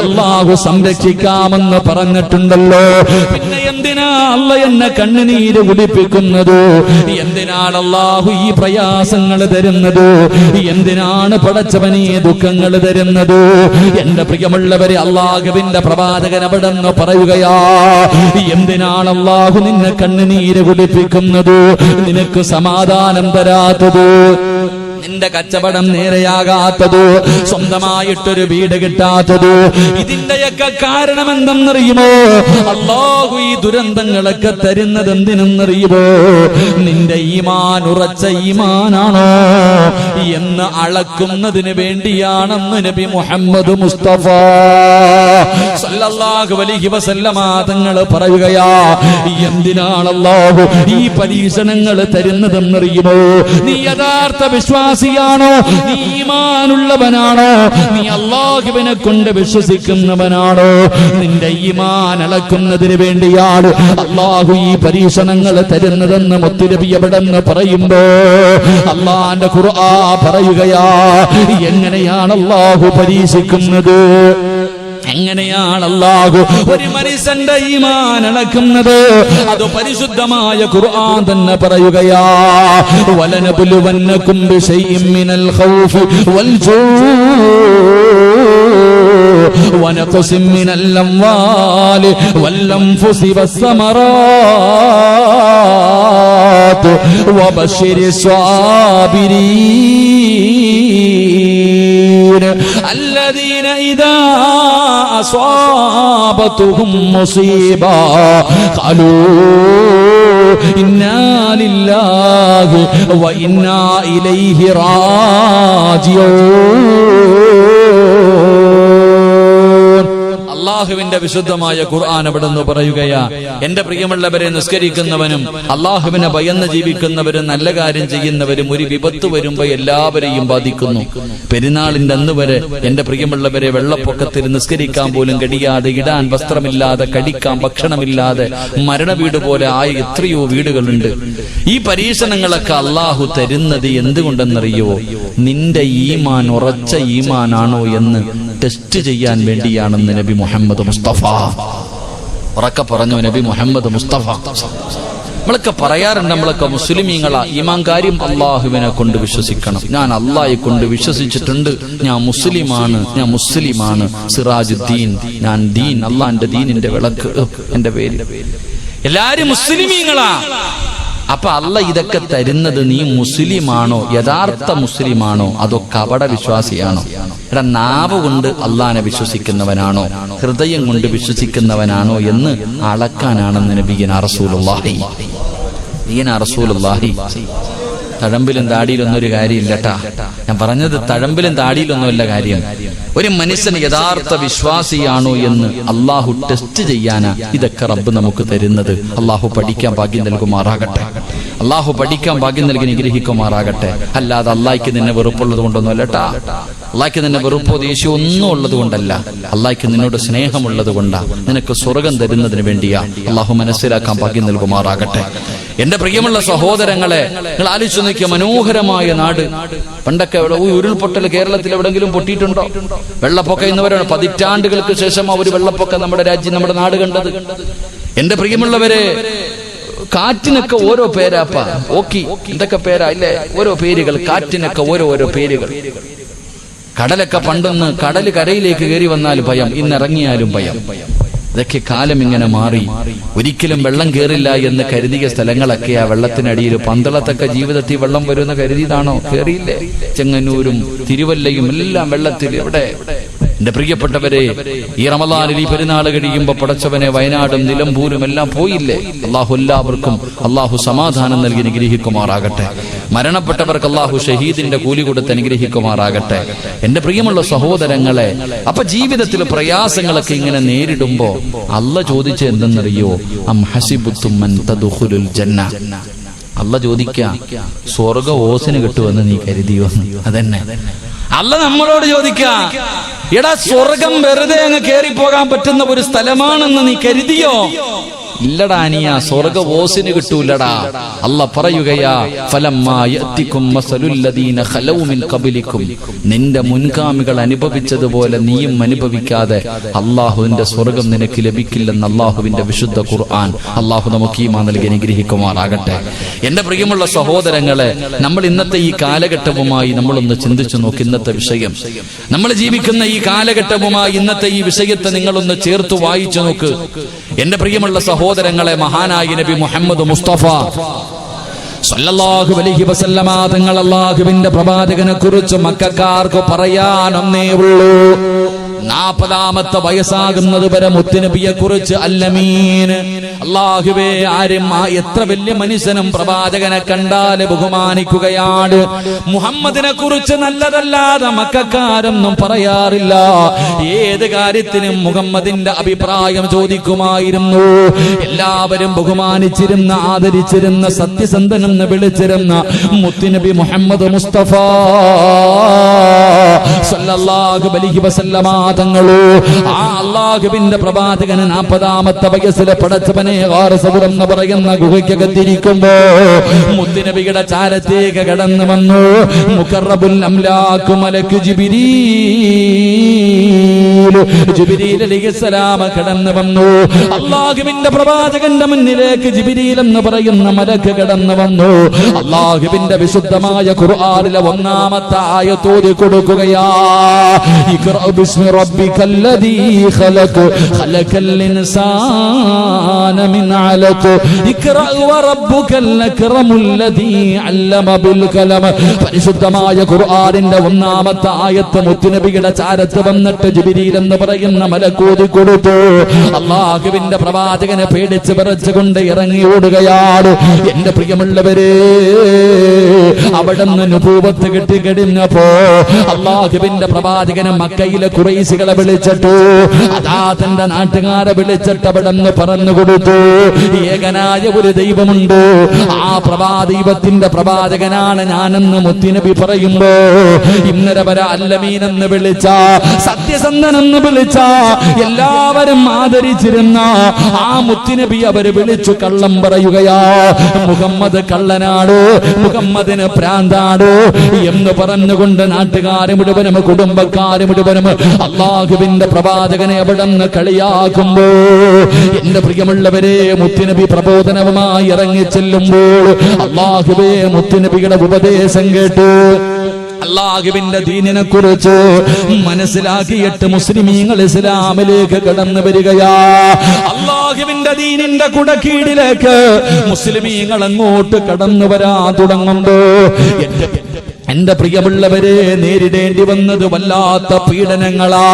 അല്ലാഹു സംരക്ഷിക്കാമെന്ന് പറഞ്ഞിട്ടുണ്ടല്ലോ, പിന്നെ എന്തിനാ അല്ല എന്നെ കണ്ണുനീര് കുടിപ്പിക്കുന്നത്? എന്തിനാണ് അല്ലാഹു ഈ പ്രയാസങ്ങൾ തരുന്നത്? എന്തിനാണ് പടച്ചവനീ ദുഃഖങ്ങൾ തരുന്നത്? എന്റെ പ്രിയമുള്ളവരെ, അല്ലാഹുവിന്റെ പ്രവാചകൻ അവിടെന്ന് പറയുകയാ, എന്തിനാണ് അല്ലാഹു നിന്നെ കണ്ണുനീര് കുടിപ്പിക്കുന്നത്? നിനക്ക് സമാധാനം തരാത്തത്? നിന്റെ കച്ചവടം നേരെയാകാത്തത്, സ്വന്തമായിട്ടൊരു വീട് കിട്ടാത്തത്, ഇതിന്റെയൊക്കെ കാരണം എന്തെന്നറിയുമോ? അല്ലാഹു ഈ ദുരന്തങ്ങളൊക്കെ തരുന്നത് എന്തിനെന്നറിയുമോ? നിന്റെ ഈമാൻ ഉറച്ച ഈമാനാണോ എന്ന് അളക്കുന്നതിന് വേണ്ടിയാണെന്ന് നബി മുഹമ്മദ് മുസ്തഫ സല്ലല്ലാഹു അലൈഹി വസല്ലമ തങ്ങൾ പറയുകയാ. എന്തിനാണ് അല്ലാഹു ഈ പരീക്ഷണങ്ങൾ തരുന്നതെന്നറിയുമോ? നീ യഥാർത്ഥ വിശ്വാസിയാണോ? നീ ഈമാനുള്ളവനാണോ? നീ അല്ലാഹുവിനെ കൊണ്ട് വിശ്വസിക്കുന്നവനാണോ? നിന്റെ ഈമാൻ അളക്കുന്നതിന് വേണ്ടിയാണ് അല്ലാഹു ഈ പരീക്ഷണങ്ങൾ തരുന്നതെന്ന് മുത്തുനബി എവിടെന്ന് പറയുമ്പോ അല്ലാഹുവിന്റെ ഖുർആൻ പറയുകയാ. എങ്ങനെയാണ് അല്ലാഹു പരീക്ഷിക്കുന്നത്? എങ്ങനെയാണ് അല്ലാഹു ഒരു മനുഷ്യന്റെ ഈമാൻ അളക്കുന്നത്? അത് പരിശുദ്ധമായ ഖുർആൻ തന്നെ പറയുകയാ. വലനബുലുവന്നകും ബിശൈഇൻ മിനൽ ഖൗഫി വൽ ജൂഇ വനഖസിൻ മിനൽ അംവാലി വൽ അൻഫുസി വസ്സമറാത്ത് വബശ്ശിരിസ് സ്വാബിരീൻ الذين إذا أصابتهم مصيبة قالوا إنا لله وإنا إليه راجعون. അല്ലാഹുവിന്റെ വിശുദ്ധമായ ഖുർആൻ എവിടെന്ന് പറയുകയാ. എന്റെ പ്രിയമുള്ളവരെ, നിസ്കരിക്കുന്നവനും അല്ലാഹുവിനെ ഭയന്ന് ജീവിക്കുന്നവരും നല്ല കാര്യം ചെയ്യുന്നവരും ഒരു വിപത്ത് വരുമ്പോ എല്ലാവരെയും ബാധിക്കുന്നു. പെരുന്നാളിന്റെ അന്ന് വരെ എന്റെ പ്രിയമുള്ളവരെ, വെള്ളപ്പൊക്കത്തിൽ നിസ്കരിക്കാൻ പോലും കഴിയാതെ, ഇടാൻ വസ്ത്രമില്ലാതെ, കഴിക്കാൻ ഭക്ഷണമില്ലാതെ മരണവീട് പോലെ ആയ എത്രയോ വീടുകളുണ്ട്. ഈ പരീക്ഷണങ്ങളൊക്കെ അല്ലാഹു തരുന്നത് എന്തുകൊണ്ടെന്നറിയോ? നിന്റെ ഈമാൻ ഉറച്ച ഈമാനാണോ എന്ന് ടെസ്റ്റ് ചെയ്യാൻ വേണ്ടിയാണെന്ന് നബി മുഹമ്മദ് മുസ്തഫ ഉറക്കെ പറഞ്ഞു. നബി മുഹമ്മദ് മുസ്തഫ. നമ്മളൊക്കെ പറയാറുണ്ട്, നമ്മളൊക്കെ മുസ്ലിമീങ്ങളാ. ഈമാൻ കാര്യം അള്ളാഹുവിനെ കൊണ്ട് വിശ്വസിക്കണം. ഞാൻ അള്ളാഹെ കൊണ്ട് വിശ്വസിച്ചിട്ടുണ്ട്, ഞാൻ മുസ്ലിമാണ്, സിറാജുദ്ദീൻ, ഞാൻ ദീൻ, അള്ളാന്റെ ദീനിന്റെ വിളക്ക് എന്റെ പേര്. എല്ലാരും മുസ്ലിമീങ്ങളാ. അപ്പൊ അല്ല ഇതൊക്കെ തരുന്നത് നീ മുസ്ലിമാണോ, യഥാർത്ഥ മുസ്ലിമാണോ, അതോ കപട വിശ്വാസിയാണോ? എടാ, നാവ് കൊണ്ട് അള്ളാനെ വിശ്വസിക്കുന്നവനാണോ, ഹൃദയം കൊണ്ട് വിശ്വസിക്കുന്നവനാണോ എന്ന് അളക്കാനാണെന്ന് നബിയനാ റസൂലുള്ളാഹി. തഴമ്പിലും താടിയിലൊന്നും ഒരു കാര്യമില്ലട്ടാ. ഞാൻ പറഞ്ഞത് തഴമ്പിലും താടിയിലൊന്നുമല്ല കാര്യം. ഒരു മനുഷ്യന് യഥാർത്ഥ വിശ്വാസിയാണോ എന്ന് അള്ളാഹു ടെസ്റ്റ് ചെയ്യാനാ ഇതൊക്കെ റബ്ബ് നമുക്ക് തരുന്നത്. അള്ളാഹു പഠിക്കാൻ ഭാഗ്യം നൽകുമാറാകട്ടെ. അള്ളാഹു പഠിക്കാൻ ഭാഗ്യം നൽകി നിഗ്രഹിക്കുമാറാകട്ടെ. അല്ലാതെ അള്ളാഹിക്ക് നിന്നെ വെറുപ്പുള്ളത് കൊണ്ടൊന്നും അല്ലട്ടാ. അള്ളാഹിക്ക് നിന്നെ വെറുപ്പോ ദേഷ്യം ഒന്നും ഉള്ളത് കൊണ്ടല്ല. അള്ളാഹിക്ക് നിന്നോട് സ്നേഹമുള്ളത് കൊണ്ടാ, നിനക്ക് സ്വർഗം തരുന്നതിന് വേണ്ടിയാ. അള്ളാഹു മനസ്സിലാക്കാൻ ഭാഗ്യം നൽകുമാറാകട്ടെ. എന്റെ പ്രിയമുള്ള സഹോദരങ്ങളെ, നിങ്ങൾ ആലോചിച്ചു നോക്കിയ മനോഹരമായ നാട്. പണ്ടൊക്കെ എവിടെ ഉരുൾപൊട്ടൽ കേരളത്തിൽ എവിടെങ്കിലും പൊട്ടിയിട്ടുണ്ടോ? വെള്ളപ്പൊക്കം എന്നവരാണ് പതിറ്റാണ്ടുകൾക്ക് ശേഷം ഒരു വെള്ളപ്പൊക്കം നമ്മുടെ രാജ്യം, നമ്മുടെ നാട് കണ്ടത്. എന്റെ പ്രിയമുള്ളവരെ, കാറ്റിനൊക്കെ ഓരോ പേരാപ്പ. ഓക്കി എന്തൊക്കെ പേരാ ഇല്ലേ? ഓരോ പേരുകൾ. കാറ്റിനൊക്കെ ഓരോരോ പേരുകൾ. കടലൊക്കെ പണ്ടൊന്ന് കടല് കരയിലേക്ക് കയറി വന്നാൽ ഭയം, ഇന്നിറങ്ങിയാലും ഭയം. ഇതൊക്കെ കാലം ഇങ്ങനെ മാറി. ഒരിക്കലും വെള്ളം കയറില്ല എന്ന് കരുതിയ സ്ഥലങ്ങളൊക്കെയാ വെള്ളത്തിനടിയിൽ. പന്തളത്തൊക്കെ ജീവിതത്തിൽ വെള്ളം വരുമെന്ന് കരുതിയതാണോ? കയറിയില്ലേ? ചെങ്ങന്നൂരും തിരുവല്ലയും എല്ലാം വെള്ളത്തിൽ. എവിടെ? എന്റെ പ്രിയപ്പെട്ടവരെ, ഈ റമദാനിൽ ഈ പെരുന്നാൾ കഴിയുമ്പോ പടച്ചവനെ വയനാടും നിലമ്പൂരും എല്ലാം പോയില്ലേ? അള്ളാഹു എല്ലാവർക്കും അള്ളാഹു സമാധാനം നൽകി അനുഗ്രഹിക്കുമാറാകട്ടെ. മരണപ്പെട്ടവർക്ക് അള്ളാഹു ഷഹീദിന്റെ കൂലി കൊടുത്ത് അനുഗ്രഹിക്കുമാറാകട്ടെ. എന്റെ പ്രിയമുള്ള സഹോദരങ്ങളെ, അപ്പൊ ജീവിതത്തിൽ പ്രയാസങ്ങളൊക്കെ ഇങ്ങനെ നേരിടുമ്പോ അല്ല ചോദിച്ച എന്തെന്നറിയോ? അം ഹസിബുത്തും മൻ തദ്ഖുലുൽ ജന്ന. അല്ല ചോദിക്ക, സ്വർഗ ഓസിന് കിട്ടുമെന്ന് നീ കരുതിയോ? അതന്നെ അല്ല നമ്മളോട് ചോദിക്ക. എടാ, സ്വർഗം വെറുതെ അങ്ങ് കേറി പോകാൻ പറ്റുന്ന ഒരു സ്ഥലമാണെന്ന് നീ കരുതിയോ? ഇല്ലടാ അനിയ, സ്വർഗ ഓസിന് കിട്ടൂലടാ. അല്ല പറയുകയാ, ഫലമ്മാ യഅതികും മസലുല്ലദീന ഖലൗ മിൻ ഖബലികും. നിന്റെ മുൻഗാമികൾ അനുഭവിച്ചതുപോലെ നീയും അനുഭവിക്കാതെ അല്ലാഹുവിന്റെ സ്വർഗം നിനക്ക് ലഭിക്കില്ലെന്ന് അല്ലാഹുവിന്റെ വിശുദ്ധ ഖുർആൻ. അല്ലാഹു നമുക്ക് ഈമാൻ നൽകി അനുഗ്രഹിക്കുമാറാകട്ടെ. എന്റെ പ്രിയമുള്ള സഹോദരങ്ങളെ, നമ്മൾ ഇന്നത്തെ ഈ കാലഘട്ടവുമായി നമ്മളൊന്ന് ചിന്തിച്ചു നോക്ക്. ഇന്നത്തെ വിഷയം, നമ്മൾ ജീവിക്കുന്ന ഈ കാലഘട്ടവുമായി ഇന്നത്തെ ഈ വിഷയത്തെ നിങ്ങളൊന്ന് ചേർത്ത് വായിച്ചു നോക്ക്. എന്റെ പ്രിയമുള്ള സഹോദരങ്ങളെ, മഹാനായ നബി മുഹമ്മദ് മുസ്തഫ സല്ലല്ലാഹു അലൈഹി വസല്ലമ തങ്ങൾ അല്ലാഹുവിന്റെ പ്രവാചകനെ കുറിച്ച് മക്കക്കാർക്ക് പറയാനൊന്നേ ഉള്ളൂ. 40ാമത്തെ വയസ്സാകുന്നത് വരെ മുത്തുനബിയെ കുറിച്ച് അല്ലമീൻ, അല്ലാഹുവേ ആരും എത്ര വലിയ മനുഷ്യനും പ്രവാചകനെ കണ്ടാൽ ബഹുമാനിക്കുകയാണ്. മുഹമ്മദിനെ കുറിച്ച് നല്ലതല്ലാതെ മക്കക്കാരൊന്നും പറയാറില്ല. ഏത് കാര്യത്തിനും മുഹമ്മദിന്റെ അഭിപ്രായം ചോദിക്കുമായിരുന്നു. എല്ലാവരും ബഹുമാനിച്ചിരുന്ന, ആദരിച്ചിരുന്ന, സത്യസന്ധനെന്ന് വിളിച്ചിരുന്ന മുത്തുനബി മുഹമ്മദ് മുസ്തഫ സല്ലല്ലാഹു അലൈഹി വസല്ലമ തങ്ങളോ ആ അല്ലാഹുവിന്റെ പ്രവാചകൻ 40ാമത്തെ വയസ്സിലെ പടച്ചവനെ ഗാറസബുർ എന്ന് പറയുന്ന ഗുഹയ്ക്കകത്തിരിക്കുമ്പോ മുത്തുനബിയുടെ ചാരത്തേക്ക് കടന്നു വന്നു മുഖറബുൽ അംലാഖ് മലക്ക് ജിബ്രീൽ അലൈഹിസ്സലാം കടന്നു വന്നു. അല്ലാഹുവിന്റെ പ്രവാചകന്റെ മുന്നിലേക്ക് ജിബ്രീൽ എന്ന് പറയുന്ന മലക്ക് കടന്നു വന്നു. അല്ലാഹുവിന്റെ വിശുദ്ധമായ ഖുർആനിലെ 1ാമത്തെ ആയത്ത് ഓതി കൊടുക്കുകയാ. ഇഖ്റഅ ബിസ്മി റബ്ബിക്കൽ ലദീ ഖലഖ് ഖലഖൽ ഇൻസാന മിൻ അലഖ് ഇഖ്റഅ വറബ്ബുക്കൽ അക്റമുൽ ലദീ അല്ലമ ബിൽ ഖലം. പരിശുദ്ധമായ ഖുർആനിന്റെ 1ാമത്തെ ആയത്ത് മുത്തുനബിയുടെ ചാരത്ത് വന്നിട്ട് ജിബ്രീൽ എന്ന് പറയുന്ന മലക്ക് ഓതി കൊടുത്തു. അല്ലാഹുവിന്റെ പ്രവാചകനെ പേടിച്ച് വിറച്ചുകൊണ്ട് ഇറങ്ങി ഓടുകയാണ്. എന്റെ പ്രിയമുള്ളവരെ, അവിടുന്ന് നുബൂവത്ത് കിട്ടിക്കഴിഞ്ഞപ്പോ അല്ലാഹുവിന്റെ പ്രവാചകനെ മക്കയിലെ ഖുറൈശികളെ വിളിച്ചിട്ടു, അതാ തന്റെ നാട്ടുകാരെ വിളിച്ചിട്ട് അവിടുന്ന് പറഞ്ഞു കൊടുത്തു, ഏകനായ ഒരു ദൈവമുണ്ട്, ആ ദൈവത്തിന്റെ പ്രവാചകനാണ് ഞാനെന്ന് മുത്തുനബി പറയുമ്പോ ഇന്നലെ വരെ അല്ലമീൻ എന്ന് വിളിച്ച, സത്യസന്ധനെന്ന് വിളിച്ച, എല്ലാവരും ആദരിച്ചിരുന്ന ആ മുത്തുനബി അവര് വിളിച്ചു കള്ളം പറയുകയാ. മുഹമ്മദ് കള്ളനാടോ, മുഹമ്മദിന് പ്രാന്താടോ എന്ന് പറഞ്ഞുകൊണ്ട് നാട്ടുകാരെ മുഴുവനും കുടുംബക്കാരെ മുഴുവനും അല്ലാഹുവിന്റെ പ്രവാചകനെ അവിടുന്ന് കളിയാക്കുമ്പോ എന്റെ പ്രിയമുള്ളവരെ, മുത്തുനബി പ്രബോധനവുമായി ഇറങ്ങി ചെല്ലുമ്പോൾ അല്ലാഹുവേ മുത്തുനബിയുടെ ഉപദേശം കേട്ടു അല്ലാഹുവിന്റെ ദീനിനെ കുറിച്ച് മനസ്സിലാക്കിയിട്ട് മുസ്ലിമീങ്ങൾ ഇസ്ലാമിലേക്ക് കടന്നു വരികയാ. അല്ലാഹുവിന്റെ ദീനിന്റെ കുടക്കീഴിലേക്ക് മുസ്ലിമീങ്ങൾ അങ്ങോട്ട് കടന്നു വരാൻ തുടങ്ങുമ്പോ എന്റെ പ്രിയമുള്ളവരെ, നേരിടേണ്ടി വന്നത് വല്ലാത്ത പീഡനങ്ങളാ.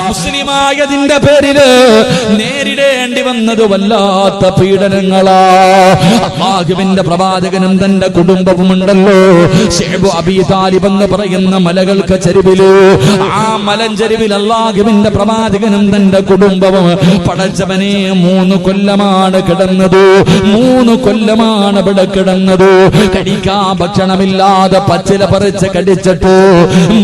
മുസ്ലിമായതിന്റെ പേരില് നേരിടേണ്ടി വന്നത് വല്ലാത്ത പീഡനങ്ങളാ. അല്ലാഹുവിന്റെ പ്രവാചകനും തന്റെ കുടുംബവുമുണ്ടല്ലോ. ശൈബ് അബീ താലിബ് എന്ന് പറയുന്ന മലകൾക്ക് ചരിവില്, ആ മലഞ്ചരിവിൽ അല്ലാഹുവിന്റെ പ്രവാചകനും തന്റെ കുടുംബവും പടച്ചവനെ 3 കൊല്ലമാണ് കിടന്നത്. 3 കൊല്ലമാണ് ഇവിടെ കിടന്നത്. കഴിക്കാൻ ഭക്ഷണമില്ലാതെ പച്ചില പറിച്ച് കടിച്ചിട്ട്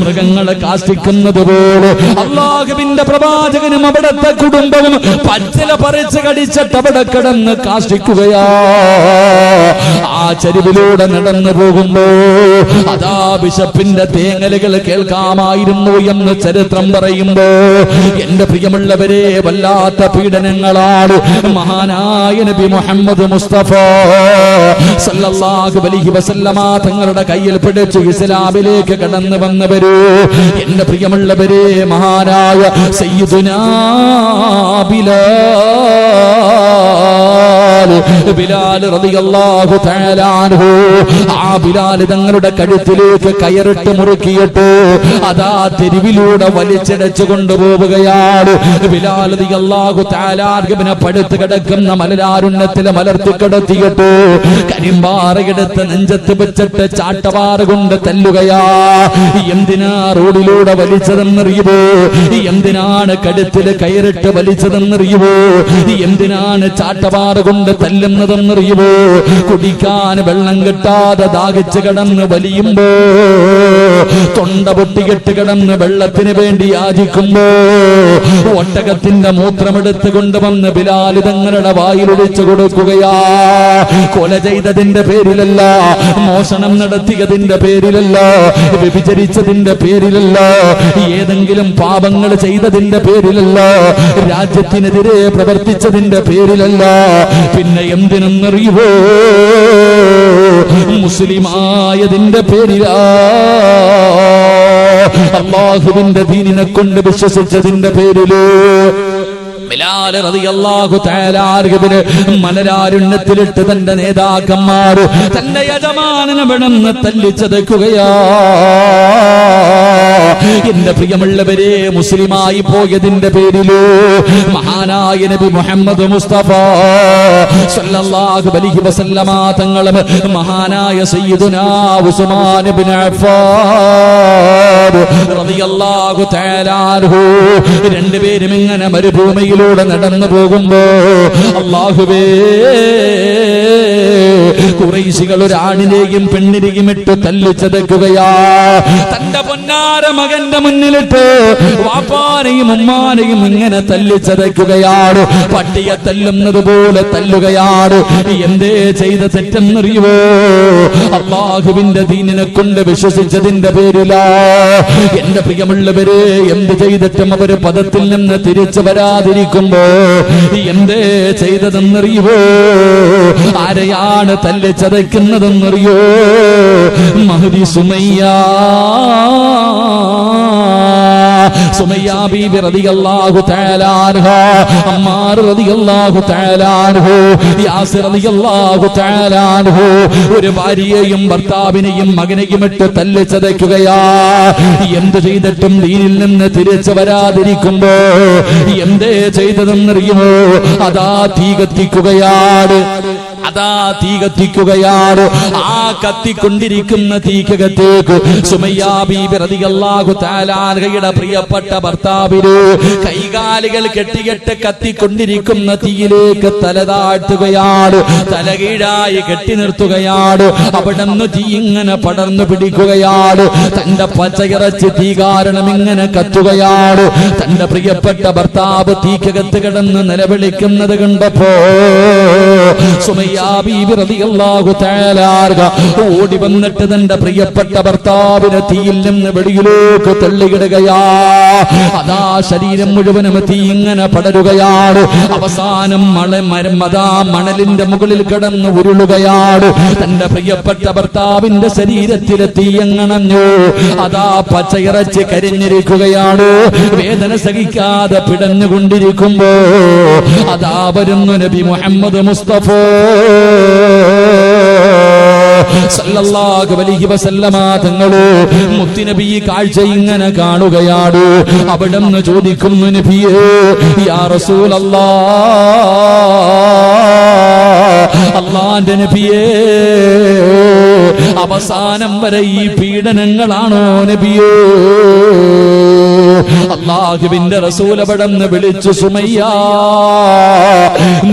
മൃഗങ്ങളെ കാഷ്ടിക്കുന്നത് പോലെ അല്ലാഹുവിന്റെ പ്രവാചകനും അവിടുത്തെ കുടുംബവും പച്ചില പറിച്ച് കടിച്ചിട്ട് അവിടെ കിടന്ന് കാഷ്ടിക്കുകയാ. ആ ചരിവിലൂടെ നടന്നു പോകുമ്പോ അതാ ബിഷപ്പിന്റെ തേങ്ങലുകൾ കേൾക്കാമായിരുന്നു എന്ന് ചരിത്രം പറയുമ്പോ എന്റെ പ്രിയമുള്ളവരെ, വല്ലാത്ത പീഡനങ്ങളാണ് മഹാനായ നബി മുഹമ്മദ് മുസ്തഫ സല്ലല്ലാഹു അലൈഹി വസല്ലമ തങ്ങളുടെ കയ്യിൽ പിടിച്ചു ഇസ്ലാമിലേക്ക് കടന്നു വന്നവര്. എന്റെ പ്രിയമുള്ളവരെ, മഹാനായ സയ്യിദുനാ ബിലാൽ റളിയല്ലാഹു തആല അൻഹു, ആ ബിലാൽ തങ്ങളുടെ കഴുത്തിലേക്ക് കയറിട്ട് മുറുക്കിയിട്ട് അതാ തെരുവിലൂടെ വലിച്ചടച്ചു കൊണ്ടുപോവുകയാണ്. ബിലാൽ റളിയല്ലാഹു തആല അൻഹുവിനെ പടുത്ത് കിടക്കുന്ന മലരാരുണ്യത്തിൽ മലർത്തി കിടത്തിയിട്ട് കരിമ്പാറയെടുത്ത് നെഞ്ചത്ത് വെച്ചിട്ട് ചാട്ടവാറ കൊണ്ട് തല്ലുകയാ. എന്തിനാ റോഡിലൂടെ വലിച്ചതെന്നറിയുമോ? എന്തിനാണ് കഴുത്തിൽ കയറിട്ട് വലിച്ചതെന്നറിയുമോ? എന്തിനാണ് ചാട്ടവാറ കൊണ്ട് തല്ലുന്നതെന്നറിയുമോ? കുടിക്കാൻ വെള്ളം കിട്ടാതെ ദാഹിച്ച് കിടന്ന് വലിയുമ്പോ, തൊണ്ട പൊട്ടികെട്ട് കിടന്ന് വെള്ളത്തിന് വേണ്ടി യാചിക്കുമ്പോ ഒട്ടകത്തിന്റെ മൂത്രമെടുത്ത് കൊണ്ടുവന്ന് ബിലാൽ തങ്ങളുടെ വായിലൊഴിച്ചു കൊടുക്കുകയാ. കൊല ചെയ്തതിന്റെ പേരിലല്ല, മോഷണം നടത്തിയതിന്റെ പേരിലല്ല, വ്യഭിചരിച്ചതിന്റെ പേരിലല്ല, ഏതെങ്കിലും പാപങ്ങൾ ചെയ്തതിന്റെ പേരിലല്ല, രാജ്യത്തിനെതിരെ പ്രവർത്തിച്ചതിന്റെ പേരിലല്ല, പിന്നെ എന്തിനെന്നറിയുവോ? മുസ്ലിമായതിന്റെ പേരിലാ. അല്ലാഹുവിന്റെ ദീനിനെ കൊണ്ട് വിശ്വസിച്ചതിന്റെ പേരില് ബിലാൽ റളിയല്ലാഹു തആല അൻഹുവിനെ മലരാരുണ്യത്തിലിട്ട് തന്റെ നേതാക്കന്മാർ തന്റെ യജമാനനെ വിടന്ന് തല്ലിച്ചതയ്ക്കുകയാ. എന്റെ പ്രിയമുള്ളവരെ, മുസ്ലിമായി പോയതിന്റെ പേരിലോ മഹാനായ നബി മുഹമ്മദ് മുസ്തഫ സല്ലല്ലാഹു അലൈഹി വസല്ലമ തങ്ങളും മഹാനായ സയ്യിദുനാ ഉസ്മാൻ ഇബ്നു അഫ്ഫാൻ റളിയല്ലാഹു തആല അൻഹു രണ്ടുപേരും ഇങ്ങനെ മരുഭൂമിയിലൂടെ നടന്നു പോകുമ്പോ അല്ലാഹുവേ, ഖുറൈശികൾ ഒരു ആണിനെയും പെണ്ണിനെയും ഇട്ട് തല്ലിച്ചതയ്ക്കുകയാ. തന്റെ പൊന്നാര മകന്റെ മുന്നിലിട്ട് വാപ്പാനെയും ഉമ്മാനെയും ഇങ്ങനെ തല്ലിച്ചതയ്ക്കുകയാണ്. പട്ടിയെ തല്ലുന്നത് പോലെ തല്ലുകയാണ്. എന്തേ ചെയ്ത തെറ്റെന്നറിയുവോ? അല്ലാഹുവിന്റെ ദീനിനെ കൊണ്ട് വിശ്വസിച്ചതിന്റെ പേരിലാ. എന്റെ പ്രിയമുള്ളവരെ, എന്ത് ചെയ്തിട്ടും അവര് പദത്തിൽ നിന്ന് തിരിച്ചു വരാതിരിക്കുമ്പോ എന്തേ ചെയ്തതെന്നറിയുവോ? ആരെയാണ് തല്ലിച്ചതയ്ക്കുന്നതെന്നറിയോ? മഹദി സുമയ്യ ബീബി റളിയല്ലാഹു തആല അൻഹാ, അമ്മാർ റളിയല്ലാഹു തആല അൻഹു, യാസിർ റളിയല്ലാഹു തആല അൻഹു ഒരു ഭാര്യയെയും ഭർത്താവിനെയും മകനെയും ഇട്ട് തല്ലിച്ചതയ്ക്കുകയാ. എന്ത് ചെയ്തിട്ടും ദീനിൽ നിന്ന് തിരിച്ചു വരാതിരിക്കുമ്പോ എന്തേ ചെയ്തതെന്നറിയുമോ? അതാ തീ കത്തിക്കുകയാണ്. ആ കത്തിക്കൊണ്ടിരിക്കുന്ന തീക്കകത്തേക്ക് സുമയ്യ ബീബി റളിയല്ലാഹു തആല അൻഹയുടെ പ്രിയപ്പെട്ട ഭർത്താവിന് കൈകാലുകൾ കെട്ടികെട്ട് കത്തിക്കൊണ്ടിരിക്കുന്ന തീയിലേക്ക് തല താഴ്ത്തുകയാണ്. തല കീഴായി കെട്ടി നിർത്തുകയാണ്. അവിടെ നിന്ന് തീ ഇങ്ങനെ പടർന്നു പിടിക്കുകയാണ്. തന്റെ പച്ചയിറച്ചി തീ കാരണം ഇങ്ങനെ കത്തുകയാണ്. തന്റെ പ്രിയപ്പെട്ട ഭർത്താവ് തീക്കകത്ത് കിടന്ന് നിലവിളിക്കുന്നത് കണ്ടപ്പോ സുമയ്യ ബീബി റളിയല്ലാഹു തആല അൻഹ ഓടി വന്നിട്ട് തന്റെ പ്രിയപ്പെട്ട ഭർത്താവിനെ തീയിൽ നിന്ന് വെളിയിലേക്ക് തള്ളിയിടുകയാ. അതാ ശരീരം മുഴുവനും തീ ഇങ്ങനെ പടരുകയാണ്. അവസാനം മണലിന്റെ മുകളിൽ കിടന്ന് ഉരുളുകയാണ്. തന്റെ പ്രിയപ്പെട്ട ഭർത്താവിന്റെ ശരീരത്തിലെ തീ എങ്ങണഞ്ഞു. അതാ പച്ചയിറച്ചി കരിഞ്ഞിരിക്കുകയാണ്. വേദന സഹിക്കാതെ പിടഞ്ഞുകൊണ്ടിരിക്കുമ്പോ അതാ വരുന്നു നബി മുഹമ്മദ് മുസ്തഫ സല്ലല്ലാഹു അലൈഹി വസല്ലമ തങ്ങളെ. മുത്തുനബി കാഴ്ച ഇങ്ങനെ കാണുകയാണ്. അവിടുന്ന് ചോദിക്കുന്നു, നബിയേ, യാ റസൂലല്ലാഹ്, അല്ലാഹുവിന്റെ നബിയേ, അവസാനം വരെ ഈ പീഡനങ്ങളാണോ നബിയേ? അല്ലാഹുവിന്റെ റസൂൽ അവിടുന്ന് വിളിച്ചു, സുമയ്യ,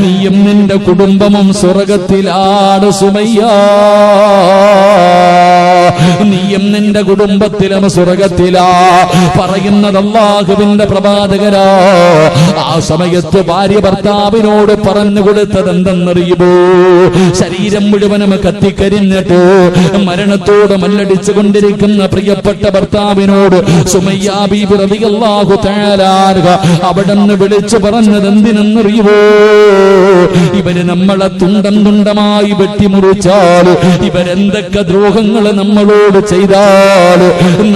നീയും നിന്റെ കുടുംബവും സ്വർഗത്തിലാണ്. സുമയ്യ, നീയും നിന്റെ കുടുംബത്തിലും സ്വർഗത്തിലാ. പറയുന്നത് അല്ലാഹുവിന്റെ പ്രവാചകരാ. ആ സമയത്ത് ഭാര്യ ഭർത്താവിനോട് പറഞ്ഞു കൊടുത്തത് എന്തെന്നറിയുമോ? ശരീരം മുഴുവനും കത്തിക്കരിഞ്ഞിട്ട് മരണത്തോട് മല്ലടിച്ചു കൊണ്ടിരിക്കുന്ന പ്രിയപ്പെട്ട ഭർത്താവിനോട് സുമയ്യ ബീബി റളിയല്ലാഹു തആല അൻഹ അവിടുന്ന് വിളിച്ചു പറഞ്ഞത് എന്തിനെന്നറിയുമോ? ഇവര് നമ്മളെ തുണ്ടം തുണ്ടമായി വെട്ടിമുറിച്ചാൽ, ഇവരെന്തൊക്കെ ദ്രോഹങ്ങൾ നമ്മളോട് ചെയ്താൽ,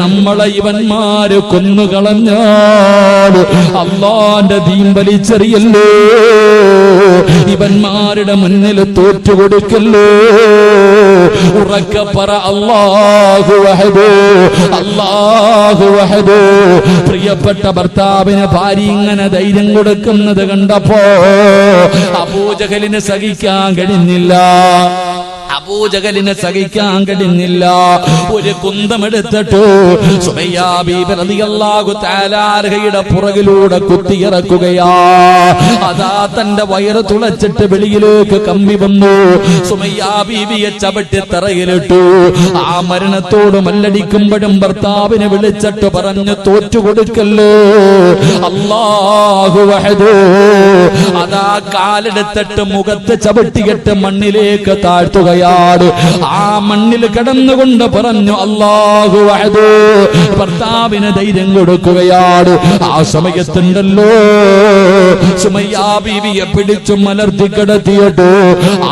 നമ്മളെ ഇവന്മാര് കൊന്നുകളഞ്ഞാൽ അല്ലാഹുവിന്റെ ദീൻ വലിച്ചെറിയല്ലേ, ഇവന്മാരുടെ മുന്നിൽ തോറ്റുകൊടുക്കല്ലേ. ഉറക്കെ പറ, അല്ലാഹു വഹദ്, അല്ലാഹു വഹദ്. പ്രിയപ്പെട്ട ഭർത്താവിന് ഭാര്യ ഇങ്ങനെ ധൈര്യം കൊടുക്കുന്നത് കണ്ടപ്പോ അബൂജഹലിന് സഹിക്കാൻ കഴിഞ്ഞില്ല. അബൂജഹലിനെ സഹിക്കാൻ കഴിഞ്ഞില്ല. ഒരു കുന്തമെടുത്തിട്ട് സുമയ്യ ബീബി റളിയല്ലാഹു തആല അൻഹയുടെ പുറകിലൂടെ കുത്തിയിറക്കുകയാ. അതാ തന്റെ വയറ് തുളച്ചിട്ട് വെളിയിലേക്ക് കമ്പി വന്നു. സുമയ്യ ബീബിയെ ചവിട്ടി തറയിലിട്ടു. ആ മരണത്തോട് മല്ലടിക്കുമ്പോഴും ഭർത്താവിനെ വിളിച്ചിട്ട് പറഞ്ഞു, തോറ്റുകൊടുക്കല്ലേ, അല്ലാഹു വഹദ്. അതാ കാലെടുത്തിട്ട് മുഖത്ത് ചവിട്ടിയിട്ട് മണ്ണിലേക്ക് താഴ്ത്തുക. കിടക്കുകയാണ്. ആ മണ്ണിൽ കിടന്നുകൊണ്ട് പറഞ്ഞു അല്ലാഹു വഹദു. ഭർത്താവിന് ധൈര്യം കൊടുക്കുകയാണ്. ആ സമയത്തുണ്ടല്ലോ സുമയ്യ ബീവിയെ പിടിച്ചു മലർത്തി കിടത്തിയിട്ട്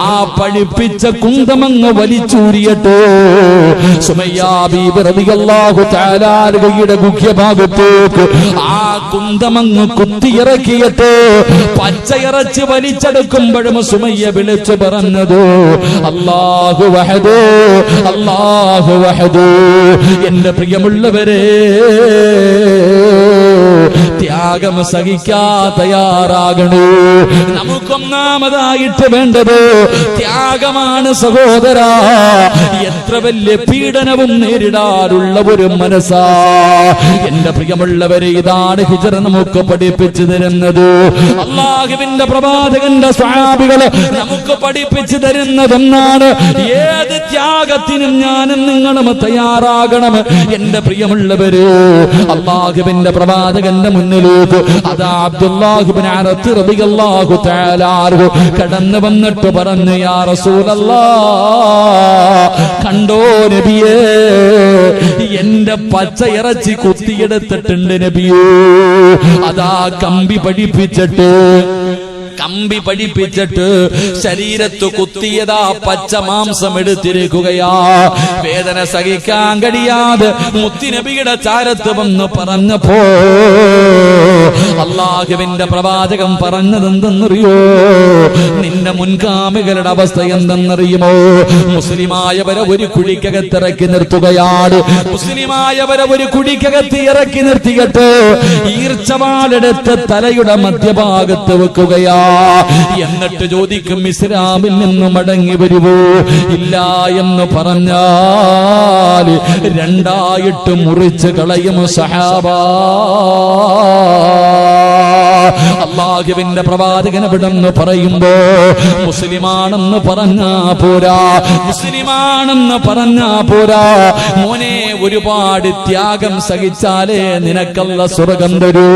ആ പഴിപ്പിച്ച കുന്തമങ്ങ് വലിച്ചൂരിയിട്ട് സുമയ്യ ബീവി റളിയല്ലാഹു തആല അൻഹയുടെ മുഖ്യഭാഗത്തേക്ക് ആ കുന്തമങ്ങ് കുത്തിയിറക്കിയിട്ട് പച്ചയിറച്ചി വലിച്ചെടുക്കുമ്പോഴും സുമയ്യ വിളിച്ചു പറഞ്ഞത് അല്ലാഹു വഹദു അല്ലാഹു വഹദു. എന്റെ പ്രിയമുള്ളവരെ, ത്യാഗം സഹിക്കാൻ തയ്യാറാകണേ. നമുക്കൊന്നാമതായിട്ട് വേണ്ടത് ത്യാഗമാണ് സഹോദരാ. എത്ര വലിയ പീഡനവും നേരിടാനുള്ള ഒരു മനസ്സാ. എന്റെ പ്രിയമുള്ളവരെ, ഇതാണ് ഹിജ്റ നമുക്ക് പഠിപ്പിച്ചു തരുന്നത്. അല്ലാഹുവിന്റെ പ്രവാചകന്റെ സ്വഹാബികള് നമുക്ക് പഠിപ്പിച്ചു തരുന്നതെന്നാണ്. ഏത് ത്യാഗത്തിനും ഞാനും നിങ്ങളും തയ്യാറാകണം. എന്റെ പ്രിയമുള്ളവര്, അല്ലാഹുവിന്റെ പ്രവാചകന്റെ മുന്നിലേക്ക് അതാ അബ്ദുല്ലാഹ് ഇബ്നു അറത്ത് റളിയല്ലാഹു തആല അൻഹു കടന്നു വന്നിട്ട് പറഞ്ഞു, യാ റസൂലല്ലാഹ്, കണ്ടോ നബിയേ, എന്റെ പച്ച ഇറച്ചി കുത്തിയെടുത്തിട്ടുണ്ട് നബിയേ. അതാ കമ്പി പഠിപ്പിച്ചിട്ട് ശരീരത്ത് കുത്തിയതാ പച്ച മാംസം എടുത്തിരിക്കുകയാ. വേദന സഹിക്കാൻ കഴിയാതെ മുത്തുനബിയുടെ ചാരത്ത് വന്ന് പറഞ്ഞപ്പോ അല്ലാഹുവിന്റെ പ്രവാചകൻ പറഞ്ഞത് എന്തെന്നറിയോ? നിന്റെ മുൻഗാമികളുടെ അവസ്ഥ എന്തെന്നറിയുമോ? മുസ്ലിമായവരെ ഒരു കുഴിക്കകത്തിറക്കി നിർത്തുകയാണ്. മുസ്ലിമായവരെ ഒരു കുഴിക്കകത്ത് ഇറക്കി നിർത്തിയിട്ട് ഈർച്ചവാളെടുത്ത് തലയുടെ മധ്യഭാഗത്ത് വെക്കുകയാ. എന്നിട്ട് ചോദിക്കും, ഇസ്ലാമിൽ നിന്ന് മടങ്ങി വരുവോ? ഇല്ല എന്ന് പറഞ്ഞാൽ രണ്ടായിട്ട് മുറിച്ച് കളയും സഹാബാ. അല്ലാഹുവിന്റെ പ്രവാചകൻ ഇവിടെന്ന് പറയുമ്പോ മുസ്ലിമാണെന്ന് പറഞ്ഞാ പോരാ, മുസ്ലിമാണെന്ന് പറഞ്ഞാ പോരാ മോനെ. ഒരുപാട് ത്യാഗം സഹിച്ചാലേ നിനക്കല്ല സ്വർഗം തരൂ.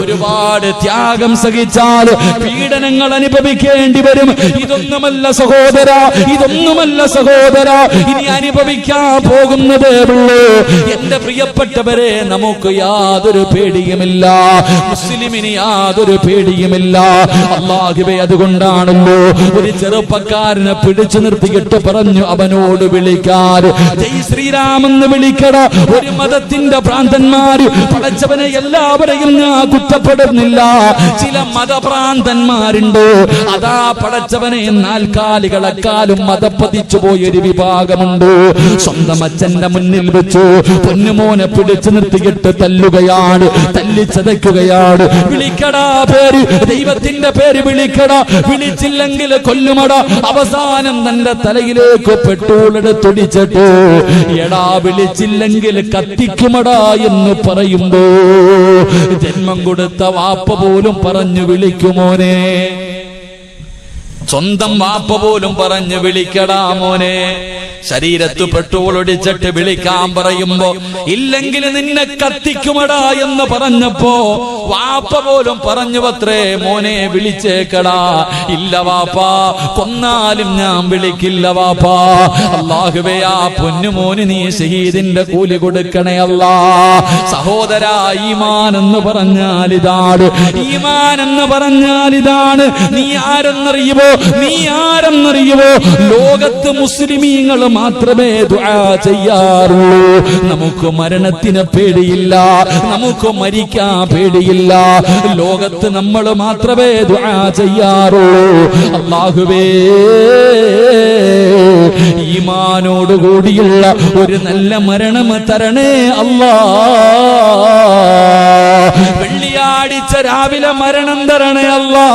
ഒരുപാട് ത്യാഗം സഹിച്ചാൽ പീഡനങ്ങൾ അനുഭവിക്കേണ്ടി വരും. ഇതൊന്നുമല്ല സഹോദര, ഇതൊന്നുമല്ല സഹോദര, ഇനി അനുഭവിക്കാൻ പോകുന്നതേ ഉള്ളൂ. എന്റെ പ്രിയപ്പെട്ടവരെ, നമുക്ക് യാതൊരു പേടിയുമില്ല, മുസ്ലിമിന് യാതൊരു പേടിയുമില്ല. അല്ലാഹുവേ, അതുകൊണ്ടാണല്ലോ ഒരു ചെറുപ്പക്കാരനെ പിടിച്ചു നിർത്തിയിട്ട് പറഞ്ഞു അവനോട് വിളിക്കാൻ, ജയ് ശ്രീരാമെന്ന് വിളിക്കട. ഒരു മതത്തിന്റെ ഭ്രാന്തന്മാര്, പടച്ചവനെ എല്ലാവരെയും ഞാൻ കുറ്റപ്പെടുന്നില്ല, ചില മതഭ്രാന്തന്മാരുണ്ട്. അതാ പടച്ചവനെ നാൽക്കാലികളെക്കാളും മതപ്പതിച്ചു പോയൊരു വിഭാഗമുണ്ട്. സ്വന്തം അച്ഛന്റെ മുന്നിൽ വെച്ചു പൊന്നുമോനെ പിടിച്ചു നിർത്തിയിട്ട് തല്ലുകയാണ്, തല്ലിച്ചതയ്ക്കുകയാണ്. വിളിക്കടാ പേര്, ദൈവത്തിന്റെ പേര് വിളിക്കടാ, വിളിച്ചില്ലെങ്കിൽ കൊല്ലുമട. അവസാനം തന്റെ തലയിലേക്ക് പെട്രോളെടുത്തൊടിച്ചിട്ട് എടാ വിളിച്ചില്ലെങ്കിൽ കത്തിക്കുമടാ എന്ന് പറയുമ്പോ ജന്മം കൊടുത്ത വാപ്പ പോലും പറഞ്ഞു വിളിക്കുമോനെ. സ്വന്തം വാപ്പ പോലും പറഞ്ഞു വിളിക്കടാ മോനെ. ശരീരത്ത് പെട്രോൾ ഒടിച്ചിട്ട് വിളിക്കാൻ പറയുമ്പോ ഇല്ലെങ്കിൽ നിന്നെ കത്തിക്കുമടാ എന്ന് പറഞ്ഞപ്പോ വാപ്പ പോലും പറഞ്ഞു അത്രേ, മോനെ വിളിച്ചേക്കടാ. ഇല്ല വാപ്പാ, കൊന്നാലും ഞാൻ വിളിക്കില്ല വാപ്പാ. അല്ലാഹുവേ, ആ പൊന്നുമോന് നീ ഷഹീദിന്റെ കൂലി കൊടുക്കണേ അല്ലാ. സഹോദരാ, ഈമാൻ എന്ന് പറഞ്ഞാൽ ഇതാണ്, ഈമാൻ എന്ന് പറഞ്ഞാൽ ഇതാണ്. നീ ആരെന്നറിയുമോ? നീ ആരെന്നറിയുമോ? ലോകത്ത് മുസ്ലിമീങ്ങൾ മാത്രമേ ദുആ ചെയ്യാറുള്ളൂ. നമുക്ക് മരണത്തിന് പേടിയില്ല, നമുക്ക് മരിക്കാൻ പേടിയില്ല. ലോകത്ത് നമ്മൾ മാത്രമേ ദുആ ചെയ്യാറുള്ളൂ. അല്ലാഹുവേ, ഈമാനോട് കൂടിയുള്ള ഒരു നല്ല മരണം തരണേ അല്ലാ. വെള്ളിയാഴ്ച രാവിലെ മരണം തരണേ അല്ലാ.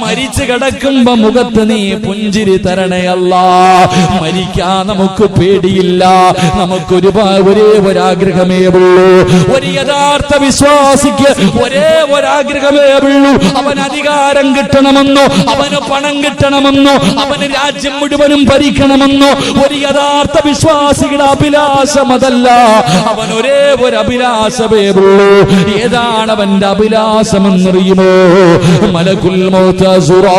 മരിച്ചു കിടക്കുമ്പോ മുഖത്ത് നീ പുഞ്ചിരി തരണേ അല്ലാ. മരിക്കാൻ നമുക്ക് പേടിയില്ല, നമുക്കൊരു ഒരേ ഒരാഗ്രഹമേ ഉള്ളൂ. ഒരു യഥാർത്ഥ വിശ്വാസിക്ക് ഒരേ ഒരാഗ്രഹമേ ഉള്ളൂ. അവൻ അധികാരം കിട്ടണമെന്നോ, അവന് പണം കിട്ടണമെന്നോ, അവന് രാജ്യം മുഴുവനും ഭരിക്കണമെന്നോ ഒരു യഥാർത്ഥ വിശ്വാസിയുടെ അഭിലാഷം അതല്ല. അവൻ ഒരേ ഒരു അഭിലാഷമേ ഉള്ളൂ. ഏതാണ് അവന്റെ അഭിലാഷമെന്നറിയുമോ? മലക്കുൽ മൗത്ത് അസ്റായീൽ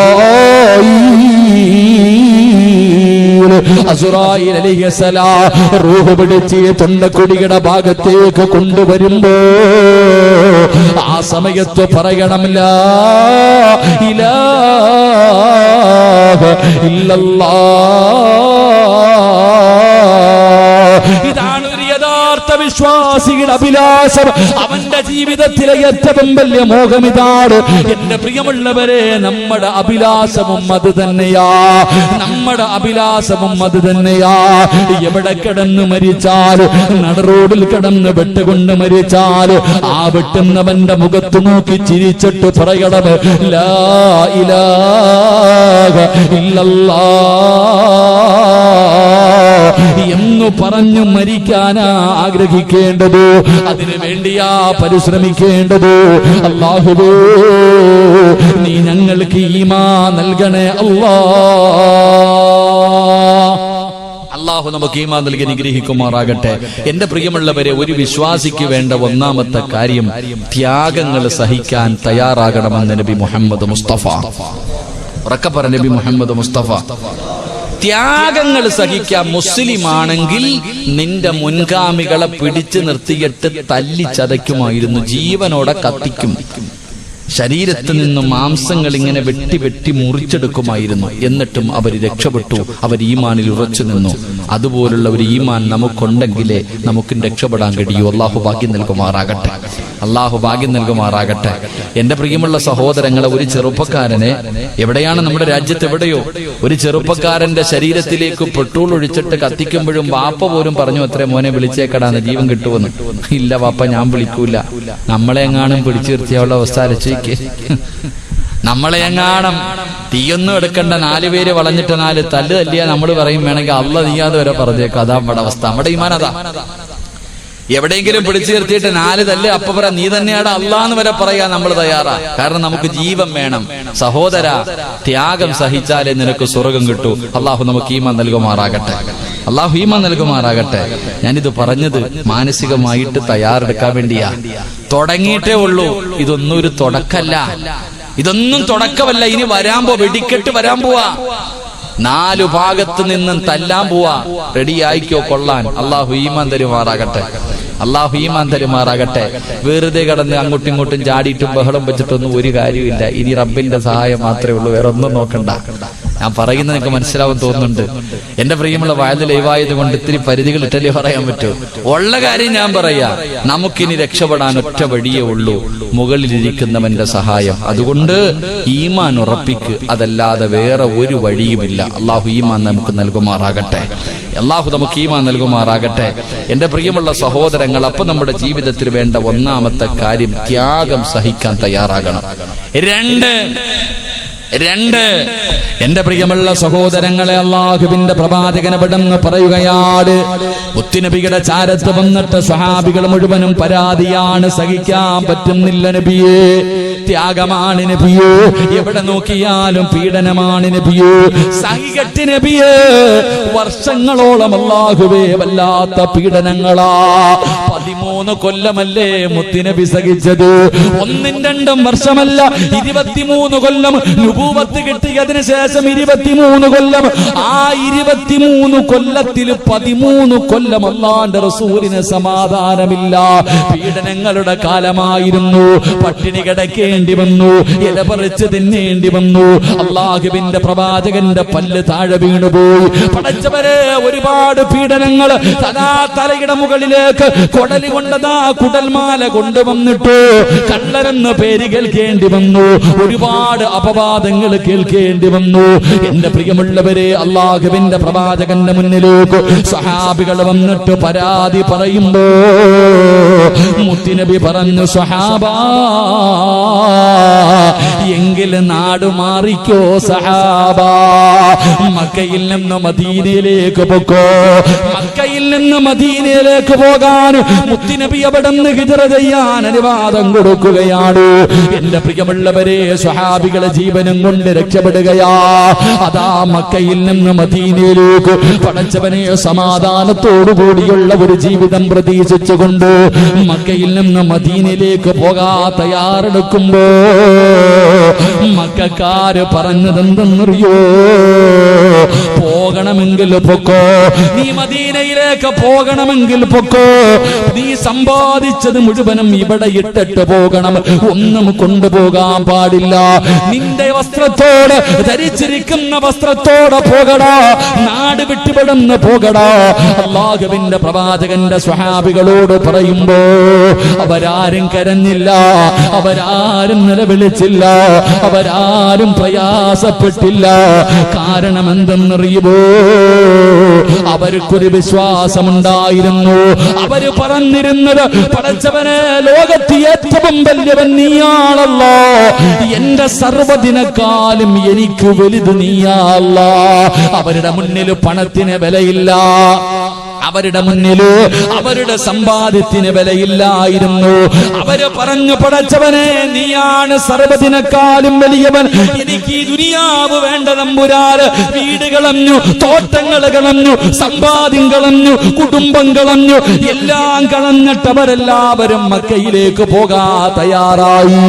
അസ്റായീൽ അലൈഹിസ്സലാം റൂഹ് പിടിച്ച് തൊണ്ടക്കുടിയുടെ ഭാഗത്തേക്ക് കൊണ്ടുവരുമ്പോ ആ സമയത്ത് പറയണം ലാ ഇലാഹ ഇല്ലല്ലാഹ്. ഇതാണ് ഒരു യഥാർത്ഥ വിശ്വാസിയുടെ അഭിലാഷം. അവന്റെ ജീവിതത്തിലെ ഏറ്റവും വലിയ മോഹം ഇതാണ്. എന്റെ പ്രിയമുള്ളവരെ, നമ്മുടെ അഭിലാഷവും അത് തന്നെയാ. നമ്മുടെ അഭിലാഷവും അത് തന്നെയാ. എവിടെ കിടന്ന് മരിച്ചാൽ, നടറോഡിൽ കിടന്ന് വെട്ടുകൊണ്ട് മരിച്ചാൽ, ആ വെട്ടുന്നവന്റെ മുഖത്ത് നോക്കി ചിരിച്ചിട്ട് പറയണം ലാ ഇലാഹ ഇല്ലല്ലാഹ് എന്ന് പറഞ്ഞു മരിക്കാനാ ആഗ്രഹിക്കേണ്ടത്. അതിനു വേണ്ടിയാ പരിശ്രമിക്കേണ്ടത്. അല്ലാഹുവേ, നീ ഞങ്ങൾക്ക് ഈമാൻ നൽകണേ അല്ലാഹു നമുക്ക് ഈമാൻ നൽകി അനുഗ്രഹിക്കുമാറാകട്ടെ. എന്റെ പ്രിയമുള്ളവരെ, ഒരു വിശ്വാസിക്ക് വേണ്ട ഒന്നാമത്തെ കാര്യം ത്യാഗങ്ങൾ സഹിക്കാൻ തയ്യാറാകണമെന്ന് നബി മുഹമ്മദ് മുസ്തഫ. ഉറക്കെ പറ, നബി മുഹമ്മദ് മുസ്തഫ. ത്യാഗങ്ങൾ സഹിക്കാൻ മുസ്ലിമാണെങ്കിൽ നിന്റെ മുൻഗാമികളെ പിടിച്ചു നിർത്തിയിട്ട് തല്ലി ചതയ്ക്കുമായിരുന്നു, ജീവനോടെ കത്തിക്കും. ശരീരത്തിൽ നിന്നും മാംസങ്ങൾ ഇങ്ങനെ വെട്ടി വെട്ടി മുറിച്ചെടുക്കുമായിരുന്നു. എന്നിട്ടും അവർ രക്ഷപ്പെട്ടു. അവർ ഈമാനിൽ ഉറച്ചു നിന്നു. അതുപോലുള്ള ഒരു ഈമാൻ നമുക്കുണ്ടെങ്കിലേ നമുക്ക് രക്ഷപ്പെടാൻ കഴിയൂ. അള്ളാഹു ഭാഗ്യം നൽകുമാറാകട്ടെ. അള്ളാഹു ഭാഗ്യം നൽകുമാറാകട്ടെ. എന്റെ പ്രിയമുള്ള സഹോദരങ്ങളെ, ഒരു ചെറുപ്പക്കാരനെ, എവിടെയാണ് നമ്മുടെ രാജ്യത്ത് എവിടെയോ ഒരു ചെറുപ്പക്കാരന്റെ ശരീരത്തിലേക്ക് പെട്രോൾ ഒഴിച്ചിട്ട് കത്തിക്കുമ്പോഴും വാപ്പ പോലും പറഞ്ഞു അത്രേ, മോനെ വിളിച്ചേക്കടാന്ന്, ജീവൻ കിട്ടുമെന്ന്. ഇല്ല വാപ്പ, ഞാൻ വിളിക്കൂല. നമ്മളെ എങ്ങാനും പിടിച്ചു നിർത്തിയുള്ള അവസ്ഥ ആലോചിക്ക്. നമ്മളെ എങ്ങാനും തീയൊന്നും എടുക്കണ്ട, 4 പേര് വളഞ്ഞിട്ട് 4 തല്ല് തല്ലിയാ നമ്മൾ പറയും വേണമെങ്കിൽ അള്ള നീയാതെ വരെ പറഞ്ഞേക്കും. അതാ നമ്മുടെ അവസ്ഥ. നമ്മുടെ ഈമാൻ അതാ. എവിടെയെങ്കിലും പിടിച്ചു നിർത്തിയിട്ട് 4 തല്ല് അപ്പ പറ നീ തന്നെയാണ് അള്ളാന്ന് വരെ പറയാൻ നമ്മൾ തയ്യാറാ. കാരണം നമുക്ക് ജീവൻ വേണം. സഹോദര, ത്യാഗം സഹിച്ചാലേ നിനക്ക് സ്വർഗം കിട്ടൂ. അള്ളാഹു നമുക്ക് ഈമാൻ നൽകുമാറാകട്ടെ. അള്ളാഹു ഈമാൻ നൽകുമാറാകട്ടെ. ഞാനിത് പറഞ്ഞത് മാനസികമായിട്ട് തയ്യാറെടുക്കാൻ വേണ്ടിയാ. തുടങ്ങിയിട്ടേ ഉള്ളൂ. ഇതൊന്നും ഒരു തുടക്കല്ല. ഇതൊന്നും തുടക്കമല്ല. ഇനി വെടിക്കെട്ട് വരാൻ പോവാ. 4 ഭാഗത്ത് നിന്നും തല്ലാൻ പോവാ. റെഡി ആയിക്കോ കൊള്ളാൻ. അള്ളാഹു ഈമാൻ തരുമാറാകട്ടെ. അള്ളാഹു ഈമാൻ തരുമാറാകട്ടെ. വെറുതെ കടന്ന് അങ്ങോട്ടും ഇങ്ങോട്ടും ചാടിയിട്ടും ബഹളം വെച്ചിട്ടൊന്നും ഒരു കാര്യമില്ല. ഇനി റബ്ബിന്റെ സഹായം മാത്രമേ ഉള്ളൂ. വേറെ ഒന്നും നോക്കണ്ട. ഞാൻ പറയുന്നത് നിങ്ങൾക്ക് മനസ്സിലാവും തോന്നുന്നുണ്ട്. എന്റെ പ്രിയമുള്ള വയലിൽ ലൈവായത് കൊണ്ട് ഇത്തിരി പരിധികൾ ഇട്ടല്ലേ പറയാൻ പറ്റൂ. ഉള്ള കാര്യം ഞാൻ പറയാ. നമുക്കിനി രക്ഷപ്പെടാൻ ഒറ്റ വഴിയേ ഉള്ളൂ, മുകളിലിരിക്കുന്നവന്റെ സഹായം. അതുകൊണ്ട് ഈമാൻ ഉറപ്പിക്ക്. അതല്ലാതെ വേറെ ഒരു വഴിയുമില്ല. അള്ളാഹു ഈമാൻ നമുക്ക് നൽകുമാറാകട്ടെ. അള്ളാഹു നമുക്ക് ഈമാൻ നൽകുമാറാകട്ടെ. എന്റെ പ്രിയമുള്ള സഹോദരങ്ങൾ, അപ്പൊ നമ്മുടെ ജീവിതത്തിൽ വേണ്ട ഒന്നാമത്തെ കാര്യം ത്യാഗം സഹിക്കാൻ തയ്യാറാകണം. 2 എന്റെ പ്രിയമുള്ള സഹോദരങ്ങളെ, അള്ളാഹുവിന്റെ പ്രവാചകൻ പെട്ടെന്ന് പറയുകയാണ്, മുത്തുനബിയുടെ ചാരത്ത് വന്നിട്ട് സ്വഹാബികൾ മുഴുവനും പരാതിയാണ്, സഹിക്കാൻ പറ്റുന്നില്ല നബിയേ, ത്യാഗമാണ് നബിയേ, എവിടെ നോക്കിയാലും പീഡനമാണ് നബിയേ, സഹികെട്ട് നബിയേ, വർഷങ്ങളോളം അല്ലാഹുവേ വല്ലാത്ത പീഡനങ്ങളാ. 13 കൊല്ലമല്ലേ മുത്തുനബി സഹിച്ചത്. 1-2 വർഷമല്ല, 23 കൊല്ലം നുബൂവത്ത് കിട്ടിയതിന് ശേഷം 23 കൊല്ലം. ആ 23 കൊല്ലത്തിൽ 13 കൊല്ലം അല്ലാഹുവിന്റെ റസൂലിന് സമാധാനമില്ല. പീഡനങ്ങളുടെ കാലമായിരുന്നു. പട്ടിണി കിടക്കേണ്ടി വന്നു, ഇല പറിച്ച് തിന്നേണ്ടി വന്നു. അല്ലാഹുവിന്റെ പ്രവാചകന്റെ പല്ല് താഴെ വീണുപോയി. പടച്ചവരെ, ഒരുപാട് പീഡനങ്ങൾ. തലയുടെ മുകളിലേക്ക് കൊടലി കൊണ്ടതാ കുടൽമാല കൊണ്ടുവന്നിട്ടു. കള്ളരെന്ന് പേര് കേൾക്കേണ്ടി വന്നു. ഒരുപാട് അപവാദങ്ങൾ കേൾക്കേണ്ടി വന്നു. എന്റെ പ്രിയമുള്ളവരെ, അല്ലാഹുവിന്റെ പ്രവാചകന്റെ മുന്നിലേക്ക് സ്വഹാബികൾ വന്നിട്ട് പരാതി പറയുമ്പോ മുത്തുനബി പറഞ്ഞു, സ്വഹാബാ, എങ്കിൽ നാട് മാറിക്കോ സഹാബാ, മക്കയിൽ നിന്ന് മദീനയിലേക്ക് പോക്കോ. മക്കയിൽ നിന്ന് മദീനയിലേക്ക് പോകാൻ മുത്തുനബി അവിടെ നിന്ന് ഹിജ്റ ചെയ്യാൻ അനുവാദം കൊടുക്കുകയാണ്. എന്റെ പ്രിയമുള്ളവരെ, സ്വഹാബികളെ ജീവനും കൊണ്ട് രക്ഷപ്പെടുകയാ. അതാ മക്കയിൽ നിന്ന് മദീനയിലേക്ക് പടച്ചവനെ സമാധാനത്തോടു കൂടിയുള്ള ഒരു ജീവിതം പ്രതീക്ഷിച്ചുകൊണ്ട് മക്കയിൽ നിന്ന് മദീനയിലേക്ക് പോകാൻ തയ്യാറെടുക്കുമ്പോ മക്കക്കാര് പറഞ്ഞതെന്തെന്നറിയോ? പോകണമെങ്കിൽ പൊക്കോ, നീ മദീനയിലേക്ക് പോകണമെങ്കിൽ പൊക്കോ, നീ സമ്പാദിച്ചത് മുഴുവനും ഇവിടെ ഇട്ടിട്ട് പോകണം, ഒന്നും കൊണ്ടുപോകാൻ പാടില്ല. നിന്റെ വസ്ത്രത്തോട്, ധരിച്ചിരിക്കുന്ന വസ്ത്രത്തോടെ പോകടാ, നാട് വിട്ടുപെടുന്ന് പോകടാ. അല്ലാഹുവിന്റെ പ്രവാചകന്റെ സ്വഹാബികളോട് പറയുമ്പോ അവരാരും കരഞ്ഞില്ല, അവരാരും നിലവിളിച്ചില്ല, അവരാരും പ്രയാസപ്പെട്ടില്ല. കാരണം എന്തെന്നറിയുമോ? അവർക്കൊരു വിശ്വാസമുണ്ടായിരുന്നു. അവര് പറഞ്ഞിരുന്നത്, പടച്ചവനെ, ലോകത്ത് ഏറ്റവും വലിയവൻ നീയാണല്ലോ, എന്റെ സർവ്വതിനെക്കാളും എനിക്ക് വലുത് നീയാണല്ലോ. അവരുടെ മുന്നിൽ പണത്തിന് വിലയില്ല, അവരുടെ മുന്നില് അവരുടെ സമ്പാദ്യത്തിന് വിലയില്ലായിരുന്നു. അവര് പറഞ്ഞു, പടച്ചവനെ, നീയാണ് സർവ്വതിനെക്കാളും വലിയവൻ, എനിക്ക് ഈ ദുനിയാവ് വേണ്ട തമ്പുരാന്. വീട് കളഞ്ഞു, തോട്ടങ്ങൾ കളഞ്ഞു, സമ്പാദ്യം കളഞ്ഞു, കുടുംബം കളഞ്ഞു, എല്ലാം കളഞ്ഞിട്ട് അവരെല്ലാവരും മക്കയിലേക്ക് പോകാൻ തയ്യാറായി.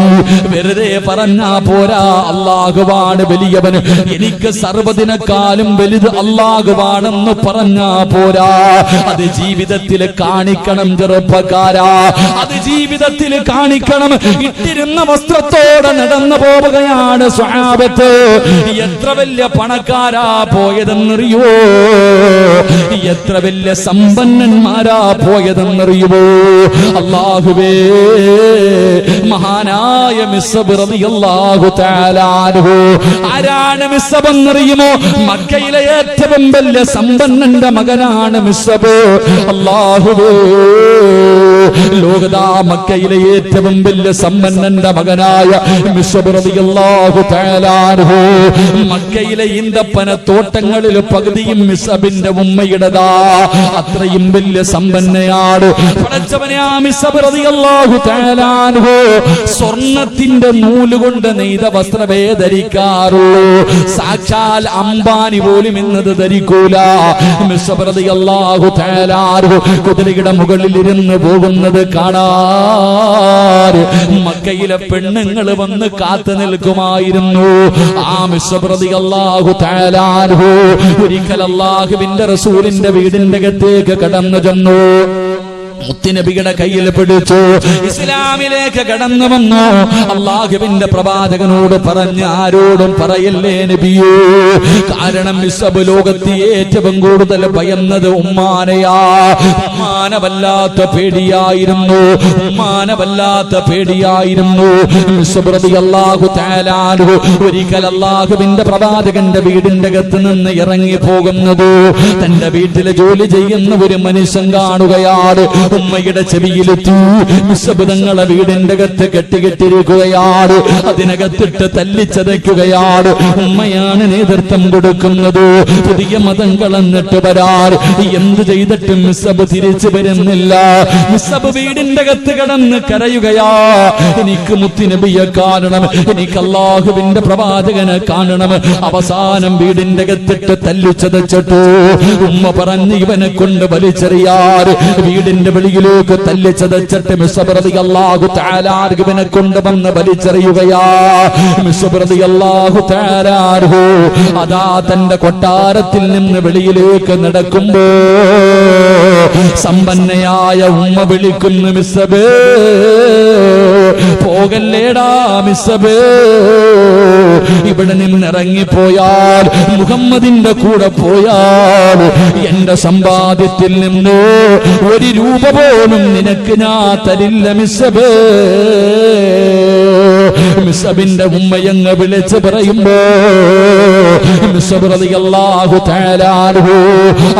വെറുതെ പറഞ്ഞാ പോരാ, അല്ലാഹുവാണ് വലിയവൻ, എനിക്ക് സർവ്വതിനെക്കാളും വലുത് അല്ലാഹുവാണെന്ന് പറഞ്ഞാ പോരാ. അത് ജീവിതത്തിൽ കാണിക്കണം ചെറുപ്പക്കാരാ, അത് ജീവിതത്തിൽ കാണിക്കണം. ഇട്ടിരുന്ന വസ്ത്രത്തോടെ നടന്നു പോവുകയാണ് സ്വഹാബത്ത്. എത്ര വലിയ പണക്കാരാ പോയതെന്നറിയോ? എത്ര വലിയ സമ്പന്നന്മാരാ പോയതെന്നറിയുമോ? അല്ലാഹുവേ, മഹാനായ മിസ്അബ് റളിയല്ലാഹു തആല അൻഹു. ആരാണ് മിസ്അബ് എന്നറിയുമോ? മക്കയിലെ ഏറ്റവും വലിയ സമ്പന്നന്റെ മകനാണ് മിസ്അബ്. അല്ലാഹുവേ, ലോകതാ മക്കയിലെ ഏറ്റവും വലിയ സമ്പന്നന്റെ മകനായ മിസ്അബ് റളിയല്ലാഹു തആല അൻഹു. മക്കയിലെ ഈന്തപ്പന തോട്ടങ്ങളിൽ പകുതിയും മിസ്അബിന്റെ ഉമ്മയുടേതാ. അത്രയും വലിയ സമ്പന്നയാണ് പടച്ചവനെ ആ മിസ്അബ് റളിയല്ലാഹു തആല അൻഹു. സ്വർണത്തിന്റെ നൂലുകൊണ്ട് നെയ്ത വസ്ത്രമേ ധരിക്കാറുള്ളൂ. സാക്ഷാൽ അംബാനി പോലും ഇന്നത് ധരിക്കൂല. മിസ്അബ് റളിയല്ലാഹു തആല അൻഹു കുതിരയുടെ മുകളിൽ ഇരുന്ന് പോകുന്നത് കാണാൻ മക്കയിലെ പെണ്ണുങ്ങൾ വന്ന് കാത്തു നിൽക്കുമായിരുന്നു. ആ മിസ്അബ് റളിയല്ലാഹു തആല അൻഹു ഒരിക്കൽ അല്ലാഹുവിന്റെ റസൂലിന്റെ വീടിന്റെ അകത്തേക്ക് കടന്നു ചെന്നു. മുത്തുനബിയുടെ കയ്യിൽ പിടിച്ചു ഇസ്ലാമിലേക്ക് കടന്നു വന്നു. അല്ലാഹുവിന്റെ പ്രവാചകനോട് പറഞ്ഞ്, ആരോടും പറയല്ലേ നബിയേ, കാരണം മിസ്അബ് ലോകത്ത് ഏറ്റവും കൂടുതൽ ഭയന്നത് ഉമ്മാനെയാ. ഉമ്മാനെ വല്ലാത്ത പേടിയായിരുന്നു, ഉമ്മാനെ വല്ലാത്ത പേടിയായിരുന്നു. മിസ്അബ് റളിയല്ലാഹു തആല അൻഹു ഒരിക്കൽ അല്ലാഹുവിന്റെ പ്രവാചകന്റെ വീടിന്റെ അകത്ത് നിന്ന് ഇറങ്ങി പോകുന്നത് തന്റെ വീട്ടിൽ ജോലി ചെയ്യുന്ന ഒരു മനുഷ്യൻ കാണുകയാണ്. ഉമ്മയുടെ ചെവിയിലെത്തി. മിസ്അബ് തങ്ങളെ വീടിന്റെ അകത്ത് കെട്ടിയിരിക്കുകയാണ്. അതിനകത്തിട്ട് തല്ലിച്ചതയ്ക്കുകയാണ്. ഉമ്മയാണ് നേതൃത്വം കൊടുക്കുന്നത്. പുതിയ മതം കളഞ്ഞിട്ട് വരാൻ എന്ത് ചെയ്തിട്ടും മിസ്അബ് തിരിച്ചു വരുന്നില്ല. മിസ്അബ് വീടിന്റെ അകത്ത് കിടന്ന് കരയുകയാ, എനിക്ക് മുത്തുനബിയെ കാണണം, എനിക്ക് അല്ലാഹുവിന്റെ പ്രവാചകനെ കാണണം. അവസാനം വീടിന്റെ അകത്തിട്ട് തല്ലിച്ചതച്ചിട്ടു. ഉമ്മ പറഞ്ഞ് ഇവനെ കൊണ്ട് വലിച്ചെറിയാർ. വീടിന്റെ വെളിയിലേക്ക് തല്ലിച്ചതച്ചിട്ട് മിസ്അബ് റളിയല്ലാഹു തആല അൻഹുവിനെ കൊണ്ടുവന്ന് വലിച്ചെറിയുകയാ. മിസ്അബ് റളിയല്ലാഹു തആല അൻഹു അതാ തന്റെ കൊട്ടാരത്തിൽ നിന്ന് വെളിയിലേക്ക് നടക്കുമ്പോ സമ്പന്നയായ ഉമ്മ വിളിക്കുന്നു, മിസ്അബ്, പോകല്ലേടാ മിസ്അബ്, ഇവിടെ നിന്ന് ഇറങ്ങിപ്പോയാൽ, മുഹമ്മദിന്റെ കൂടെ പോയാൽ എന്റെ സമ്പാദ്യത്തിൽ നിന്ന് ഒരു രൂപ പോലും നിനക്ക് ഞാൻ തരില്ല മിസ്അബ്. മിസ്അബിന്റെ ഉമ്മയങ്ങ് വിളിച്ച് പറയുമ്പോ മിസ്അബ് റളിയല്ലാഹു തആല അൻഹു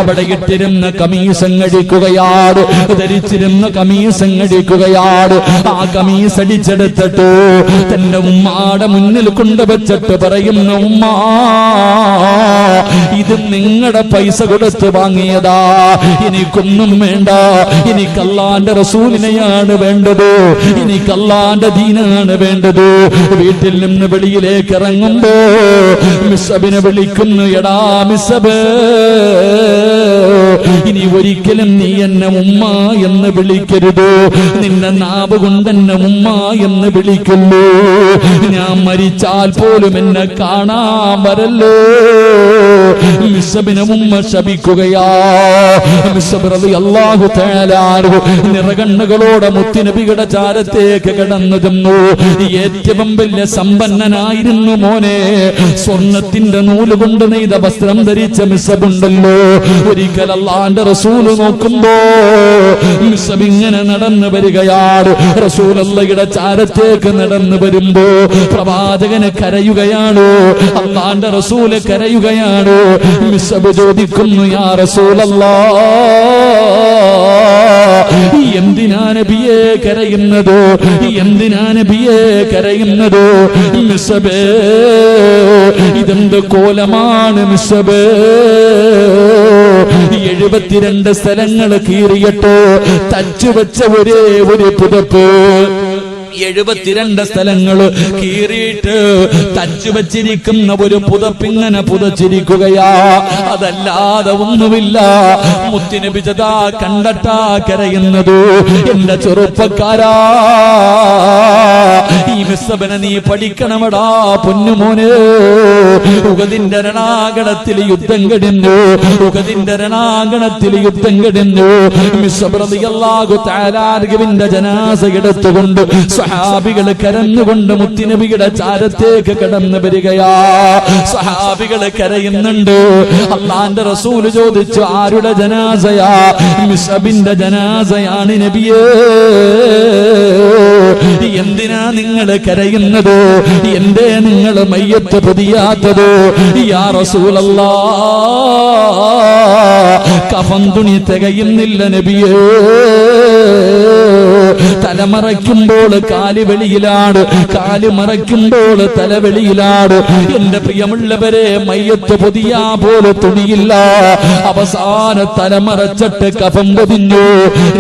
അവിടെ ഇട്ടിരുന്ന കമീസങ്ങടിക്കുകയാണ്, ധരിച്ചിരുന്ന കമീസങ്ങടിക്കുകയാണ്. ആ കമീസ് അടിച്ചെടുത്തിട്ട് തന്റെ ഉമ്മാടെ മുന്നിൽ കൊണ്ടുവച്ചിട്ട് പറയുന്ന, ഉമ്മ, ഇത് നിങ്ങളുടെ പൈസ കൊടുത്ത് വാങ്ങിയതാ, എനിക്കൊന്നും വേണ്ട, എനിക്ക് അല്ലാഹുവിന്റെ റസൂലിനെയാണ് വേണ്ടത്, എനിക്ക് അല്ലാഹുവിന്റെ ദീനാണ് വേണ്ടത്. വീട്ടിൽ നിന്ന് വെളിയിലേക്ക് ഇറങ്ങുമ്പോ മിസ്അബിനെ വിളിക്കുന്നു, എടാ മിസ്അബ്, ഇനി ഒരിക്കലും നീ എന്നെ ഉമ്മ എന്ന് വിളിക്കരുത്. നിന്റെ നാവ് കൊണ്ട് എന്നെ ഉമ്മ എന്ന് വിളിക്കുള്ളൂ. ഞാൻ മരിച്ചാൽ പോലും എന്നെ കാണാൻ വരല്ലോ. മിസ്ബിനെ ഉമ്മ ശപിക്കുകയാ. മിസ്ബ് റളിയല്ലാഹു തആല അൻഹു നിറകണ്ണുകളോടെ മുത്തുനബിയുടെ ചാരത്തേക്ക് കടന്നു ചെന്നു. ഏറ്റവും വലിയ സമ്പന്നനായിരുന്നു മോനെ. സ്വർണത്തിന്റെ നൂല് കൊണ്ട് നെയ്ത വസ്ത്രം ധരിച്ച മിസ്ബുണ്ടല്ലോ. ഒരിക്കൽ അല്ലാഹുവിന്റെ റസൂൽ നോക്കുമ്പോ മിസ്ബ് ഇങ്ങനെ നടന്നു വരികയാണ്. റസൂലുള്ളാഹിയുടെ ചാരത്തേക്ക് നടന്നു വരുമ്പോ പ്രവാചകന് കരയുകയാണ്. അല്ലാഹുവിന്റെ റസൂൽ കരയുകയാണ്. മിസ്ബ് ചോദിക്കുന്നു, യാ റസൂലല്ലാഹ്, എന്തിനാ നബിയെ കരയുന്നത്? എന്തിനാ നബിയെ കരയുന്നത്? മിസ്ബേ, ഇതെന്ത് കോലമാണ് മിസ്ബേ? 72 സ്ഥലങ്ങൾ കീറിയിട്ട് തച്ചുവെച്ച ഒരേ ഒരു പുതപ്പ്. 72 സ്ഥലങ്ങൾ കീറിയിട്ട് തച്ചു വച്ചിരിക്കുന്ന ഒരു പുതപ്പിങ്ങനെ പുതച്ചിരിക്കുകയാ. അതല്ലാതെ ഒന്നുമില്ല. മുത്തുനബി ജദാ കണ്ടട്ടാ കരയുന്നത്. എന്റെ ചെറുപ്പക്കാരാ, ഈ മിസ്ബിനെ നീ പഠിക്കണമടാ പൊന്നുമോനെ. ഉഹദിന്റെ രണാങ്കണത്തിൽ യുദ്ധം കഴിഞ്ഞു. ഉഹദിന്റെ രണാങ്കണത്തിൽ യുദ്ധം കഴിഞ്ഞു. മിസ്ബ് റളിയല്ലാഹു തആല അൻഹുവിന്റെ ജനാസ എടുത്തുകൊണ്ട് സഹാബികൾ കരഞ്ഞുകൊണ്ട് മുത്തുനബിയുടെ ചാരത്തേക്ക് കടന്നു വരികയാ. സഹാബികൾ കരയുന്നുണ്ട്. അല്ലാഹുവിന്റെ റസൂൽ ചോദിച്ചു, ആരുടെ ജനാസയാ? മിസ്ബിന്റെ ജനാസയാണ് നബിയേ. എന്തിനാ നിങ്ങൾ കരയുന്നത്? എന്തേ നിങ്ങൾ മയ്യത്ത് പൊതിയാത്തത്? യാ റസൂലല്ലാഹ്, കഫൻ തുണി തികയുന്നില്ല നബിയേ. തലമറയ്ക്കുമ്പോൾ കാല് വെളിയിലാണ്, കാല് മറയ്ക്കുമ്പോൾ തലവെളിയിലാണ്. എന്റെ പ്രിയമുള്ളവരെ, മയ്യത്ത് പൊതിയാ പോലെ തുണിയില്ല. അവസാന തലമറച്ചിട്ട് കഫം പൊതിഞ്ഞു.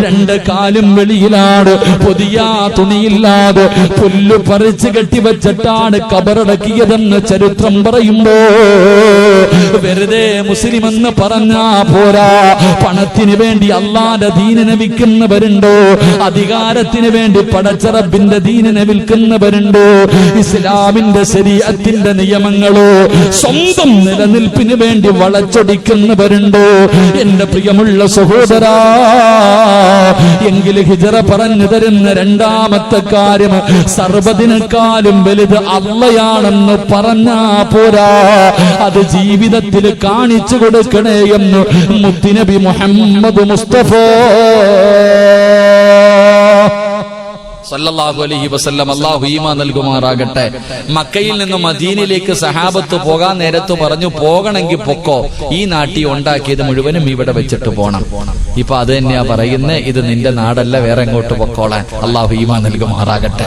2 കാലും വെളിയിലാണ്. പൊതിയാ തുണിയില്ലാതെ പുല്ല് പറിച്ച് കെട്ടിവെച്ചിട്ടാണ് കബറടക്കിയതെന്ന് ചരിത്രം പറയുമ്പോ വെറുതെ മുസ്ലിം എന്ന് പറഞ്ഞാ പോരാ. പണത്തിന് വേണ്ടി അല്ലാഹുവിന്റെ ദീനിനെ വിൽക്കുന്നവരുണ്ടോ? അധികാരത്തിന് വേണ്ടി പടച്ച റബ്ബിന്റെ ദീനിനെ വിൽക്കുന്നവരുണ്ടോ? ഇസ്ലാമിന്റെ ശരീഅത്തിന്റെ നിയമങ്ങളോ സ്വന്തം നിലനിൽപ്പിന് വേണ്ടി വളച്ചൊടിക്കുന്നവരുണ്ടോ? എന്റെ പ്രിയമുള്ള സഹോദരാ, എങ്കിൽ ഹിജറ പറഞ്ഞു തരുന്ന രണ്ടാമത്തെ കാര്യം, സർവ്വതിനേക്കാളും വലുത് അള്ളയാണെന്ന് പറഞ്ഞാ പോരാ, അത് ജീവിതത്തിൽ കാണിച്ചു കൊടുക്കണേ എന്ന് മുത്തുനബി മുഹമ്മദ് മുസ്തഫ സല്ലല്ലാഹു അലൈഹി വസല്ലം. അല്ലാഹു ഈമാൻ നൽകുമാറാകട്ടെ. മക്കയിൽ നിന്ന് മദീനയിലേക്ക് സഹാബത്ത് പോകാൻ നേരത്ത് പറഞ്ഞു, പോകണമെങ്കിൽ പൊക്കോ, ഈ നാട്ടി ഉണ്ടാക്കിയത് മുഴുവനും ഇവിടെ വെച്ചിട്ട് പോണം. ഇപ്പൊ അത് തന്നെയാ പറയുന്നത്, ഇത് നിന്റെ നാടല്ല, വേറെ എങ്ങോട്ട് പൊക്കോളാൻ. അല്ലാഹു ഈമാൻ നൽകുമാറാകട്ടെ.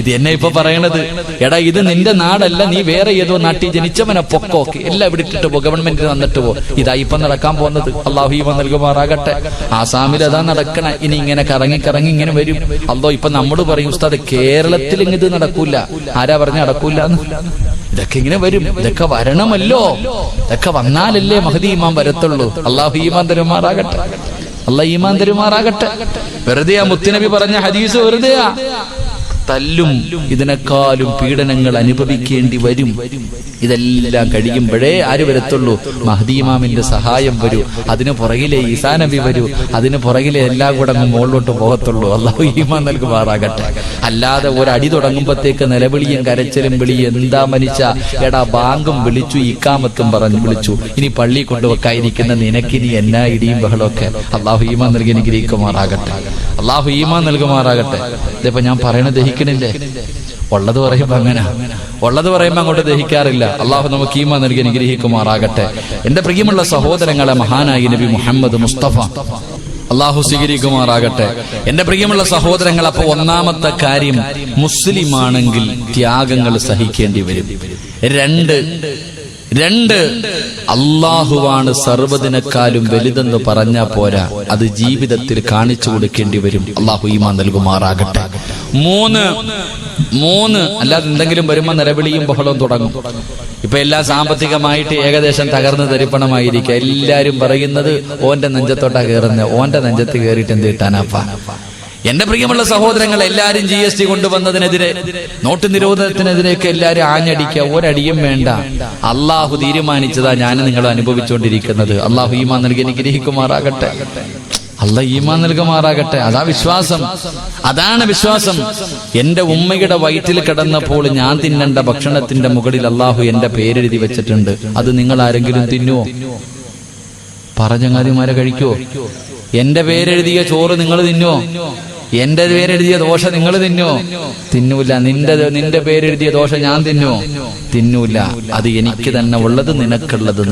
ഇത് എന്നെ ഇപ്പൊ പറയണത്, എടാ ഇത് നിന്റെ നാടല്ല, നീ വേറെ ഏതോ നാട്ടിൽ ജനിച്ചവനെ പൊക്കോ, എല്ലാം ഇവിടെ ഇട്ടിട്ട് പോ, ഗവൺമെന്റ് തന്നിട്ട് പോ. ഇതാ ഇപ്പൊ നടക്കാൻ പോകുന്നത്. അല്ലാഹു ഈമാൻ നൽകുമാറാകട്ടെ. ആസാമിൽ അതാ നടക്കണ. ഇനി ഇങ്ങനെ കറങ്ങി കറങ്ങി ഇങ്ങനെ വരും. അല്ലോ ഇപ്പൊ നമ്മൾ പറയും, ഉസ്താദ് കേരളത്തിൽ ഇത് നടക്കൂല. ആരാ പറഞ്ഞ നടക്കൂല? ഇതൊക്കെ ഇങ്ങനെ വരും. ഇതൊക്കെ വരണമല്ലോ. ഇതൊക്കെ വന്നാലല്ലേ മഹദി ഈമാൻ വരത്തുള്ളൂ. അല്ലാഹു ഈമാൻ തരുമാറാകട്ടെ. അല്ലാഹു ഈമാൻ തരുമാറാകട്ടെ. വെറുതെയാ മുത്തുനബി പറഞ്ഞ ഹദീസ്, വെറുതെയാ. തല്ലും ഇതിനേക്കാളും പീഡനങ്ങൾ അനുഭവിക്കേണ്ടി വരും. ഇതെല്ലാം കഴിയുമ്പോഴേ ആര് വരത്തുള്ളൂ? മഹ്ദി ഇമാമിന്റെ സഹായം വരൂ. അതിന് പുറകിലെ ഈസാ നബി വരൂ. അതിന് പുറകിലെ എല്ലാം കൂടെ അങ്ങ് മുകളിലോട്ട് പോകത്തുള്ളൂ. അല്ലാഹു ഈമാൻ നൽകുമാറാകട്ടെ. അല്ലാതെ ഒരടി തുടങ്ങുമ്പോഴത്തേക്ക് നിലവിളിയും കരച്ചിലും വിളിയും, എന്താ മനുഷ്യ, എടാ ബാങ്കും വിളിച്ചു, ഇക്കാമത്തും പറഞ്ഞു വിളിച്ചു, ഇനി പള്ളി കൊണ്ടുവെക്കാതിരിക്കുന്ന നിനക്കിനി എന്നാ ഇടിയും ബഹളമൊക്കെ. അല്ലാഹു ഈമാൻ നൽകി അനുഗ്രഹിക്കുമാറാകട്ടെ. അല്ലാഹു ഈമാൻ നൽകുമാറാകട്ടെ. ഇതിപ്പോ ഞാൻ പറയണത് ദഹിക്കണില്ലേ? ഉള്ളത് പറയുമ്പോ അങ്ങനെ, ഉള്ളത് പറയുമ്പോ അങ്ങോട്ട് ദഹിക്കാറില്ല. അള്ളാഹു നമുക്ക് ഈമാൻ നൽകി അനുഗ്രഹിക്കുമാറാകട്ടെ. എന്റെ പ്രിയമുള്ള സഹോദരങ്ങളെ, മഹാനായി നബി മുഹമ്മദ് മുസ്തഫ അള്ളാഹു സ്വീകരിക്കുമാറാകട്ടെ. എന്റെ പ്രിയമുള്ള സഹോദരങ്ങൾ, അപ്പൊ ഒന്നാമത്തെ കാര്യം, മുസ്ലിമാണെങ്കിൽ ത്യാഗങ്ങൾ സഹിക്കേണ്ടി വരും. രണ്ട് അള്ളാഹുവാണ് സർവ്വതിനേക്കാളും വലുതെന്ന് പറഞ്ഞാ പോരാ, അത് ജീവിതത്തിൽ കാണിച്ചു കൊടുക്കേണ്ടി വരും. അള്ളാഹു ഈമാൻ നൽകുമാറാകട്ടെ. 3 3 അല്ലാതെ എന്തെങ്കിലും വരുമ്പോൾ നിലവിളിയും ബഹളവും തുടങ്ങും. ഇപ്പൊ എല്ലാം സാമ്പത്തികമായിട്ട് ഏകദേശം തകർന്ന് തരിപ്പണമായിരിക്കുക. എല്ലാരും പറയുന്നത് ഓന്റെ നെഞ്ചത്തോട്ടാ കയറുന്നത്. ഓന്റെ നെഞ്ചത്ത് കയറിയിട്ട് എന്ത് കിട്ടാനാപ്പാ? എന്റെ പ്രിയമുള്ള സഹോദരങ്ങൾ, എല്ലാരും GST കൊണ്ടുവന്നതിനെതിരെ, നോട്ട് നിരോധനത്തിനെതിരെയൊക്കെ എല്ലാരും ആഞ്ഞടിക്കുക. ഒരടിയും വേണ്ട. അള്ളാഹു തീരുമാനിച്ചതാ ഞാൻ നിങ്ങൾ അനുഭവിച്ചുകൊണ്ടിരിക്കുന്നത്. അള്ളാഹു ഈമാൻ നൽകി അനുഗ്രഹിക്കുമാറാകട്ടെ. അള്ളാഹ് ഈമാൻ നൽകുമാറാകട്ടെ. അതാ വിശ്വാസം, അതാണ് വിശ്വാസം. എന്റെ ഉമ്മയുടെ വയറ്റിൽ കിടന്നപ്പോൾ ഞാൻ തിന്നേണ്ട ഭക്ഷണത്തിന്റെ മുകളിൽ അള്ളാഹു എന്റെ പേരെഴുതി വെച്ചിട്ടുണ്ട്. അത് നിങ്ങൾ ആരെങ്കിലും തിന്നുവോ? പറഞ്ഞങ്ങാതിമാരെ കഴിക്കുവോ? എന്റെ പേരെഴുതിയ ചോറ് നിങ്ങൾ തിന്നുവോ? എന്റെ പേരെഴുതിയ ദോശ നിങ്ങൾ തിന്നോ? തിന്നൂല. നിന്റെ പേരെഴുതിയ ദോശ ഞാൻ തിന്നോ? തിന്നൂല. അത് എനിക്ക് തന്നെ ഉള്ളത്, നിനക്കുള്ളത്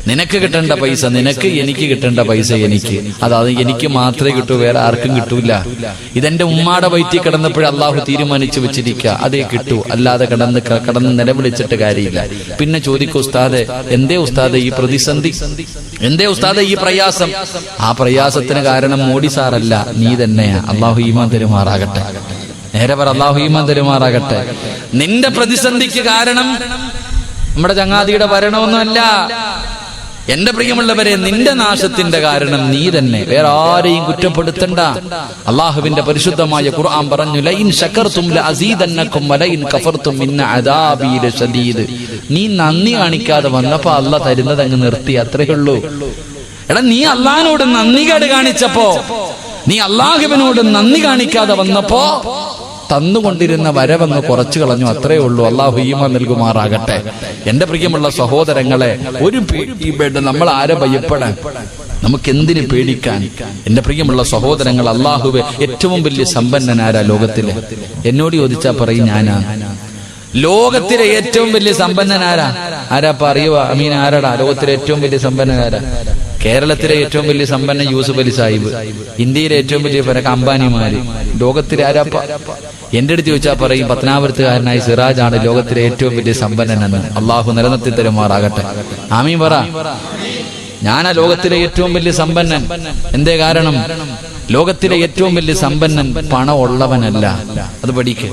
നിനക്ക് കിട്ടേണ്ട പൈസ നിനക്ക്, എനിക്ക് കിട്ടേണ്ട പൈസ എനിക്ക്. അത് എനിക്ക് മാത്രമേ കിട്ടൂ, വേറെ ആർക്കും കിട്ടൂല. ഇതെന്റെ ഉമ്മാടെ വയറ്റിൽ കിടന്നപ്പോഴേ അള്ളാഹു തീരുമാനിച്ചു വെച്ചിരിക്കുക, അതേ കിട്ടൂ. അല്ലാതെ കിടന്ന് നിലവിളിച്ചിട്ട് കാര്യമില്ല. പിന്നെ ചോദിക്കൂ, ഉസ്താദെ എന്തേ ഉസ്താദെ ഈ പ്രതിസന്ധി, എന്തേ ഉസ്താദെ ഈ പ്രയാസം? ആ പ്രയാസത്തിന് കാരണം മോഡി സാറല്ല, നീ തന്നെയാ. അള്ളാഹു ഈമാൻ തരുമാറാകട്ടെ. നേരെ പറ, അള്ളാഹു ഈമാൻ തരുമാറാകട്ടെ. നിന്റെ പ്രതിസന്ധിക്ക് കാരണം നമ്മുടെ ചങ്ങാതിയുടെ ഭരണമൊന്നുമല്ല. എന്റെ പ്രിയമുള്ളവരെ, നിന്റെ നാശത്തിന്റെ കാരണം നീ തന്നെ, വേറെ ആരെയും കുറ്റപ്പെടുത്തണ്ട. അള്ളാഹുവിന്റെ പരിശുദ്ധമായ ഖുർആൻ പറഞ്ഞു, ലഇൻ ശകർതും ലഅസീദന്നകും വലഇൻ കഫർതും ഇന്ന അദാബി ലശദീദ്. നീ നന്ദി കാണിക്കാതെ വന്നപ്പോ അള്ളാഹ് തരുന്നത് അങ്ങ് നിർത്തി, അത്രേ ഉള്ളൂ. എടാ, നീ അള്ളാഹിനോട് നന്ദികേട് കാണിച്ചപ്പോ, നീ അള്ളാഹുവിനോട് നന്ദി കാണിക്കാതെ വന്നപ്പോ തന്നുകൊണ്ടിരുന്ന വരവങ്ങ് കുറച്ചു കളഞ്ഞു, അത്രേ ഉള്ളൂ. അള്ളാഹു ഈമാൻ നൽകുമാറാകട്ടെ. എന്റെ പ്രിയമുള്ള സഹോദരങ്ങളെ, ഒരു പേടിയും വേണ്ട. നമ്മൾ ആരെ ഭയപ്പെടാൻ? നമുക്ക് എന്തിനു പേടിക്കാൻ? എന്റെ പ്രിയമുള്ള സഹോദരങ്ങൾ, അള്ളാഹുവെ ഏറ്റവും വലിയ സമ്പന്നനാരാ ലോകത്തിലെ? എന്നോട് ചോദിച്ചാ പറയും ഞാനാ. ലോകത്തിലെ ഏറ്റവും വലിയ സമ്പന്നനാരാ? ആരാപ്പ അറിയുക? അമീൻ, ആരാടാ ലോകത്തിലെ ഏറ്റവും വലിയ സമ്പന്നനാരാ? കേരളത്തിലെ ഏറ്റവും വലിയ സമ്പന്ന യൂസുഫ് അലി സാഹിബ്, ഇന്ത്യയിലെ ഏറ്റവും വലിയ അംബാനിമാര്. ലോകത്തിലെ ആരാപ്പ? എന്റെ അടുത്ത് ചോദിച്ചാൽ പറയും പത്തനാപുരത്തുകാരനായ സിറാജാണ് ലോകത്തിലെ ഏറ്റവും വലിയ സമ്പന്നനെന്ന്. അള്ളാഹു നിലനിർത്തി തരുമാറാകട്ടെ. ആമീൻ പറ. ഞാനാ ലോകത്തിലെ ഏറ്റവും വലിയ സമ്പന്നൻ. എന്തേ കാരണം? ലോകത്തിലെ ഏറ്റവും വലിയ സമ്പന്നൻ പണം ഉള്ളവനല്ല. അത് പഠിക്ക്.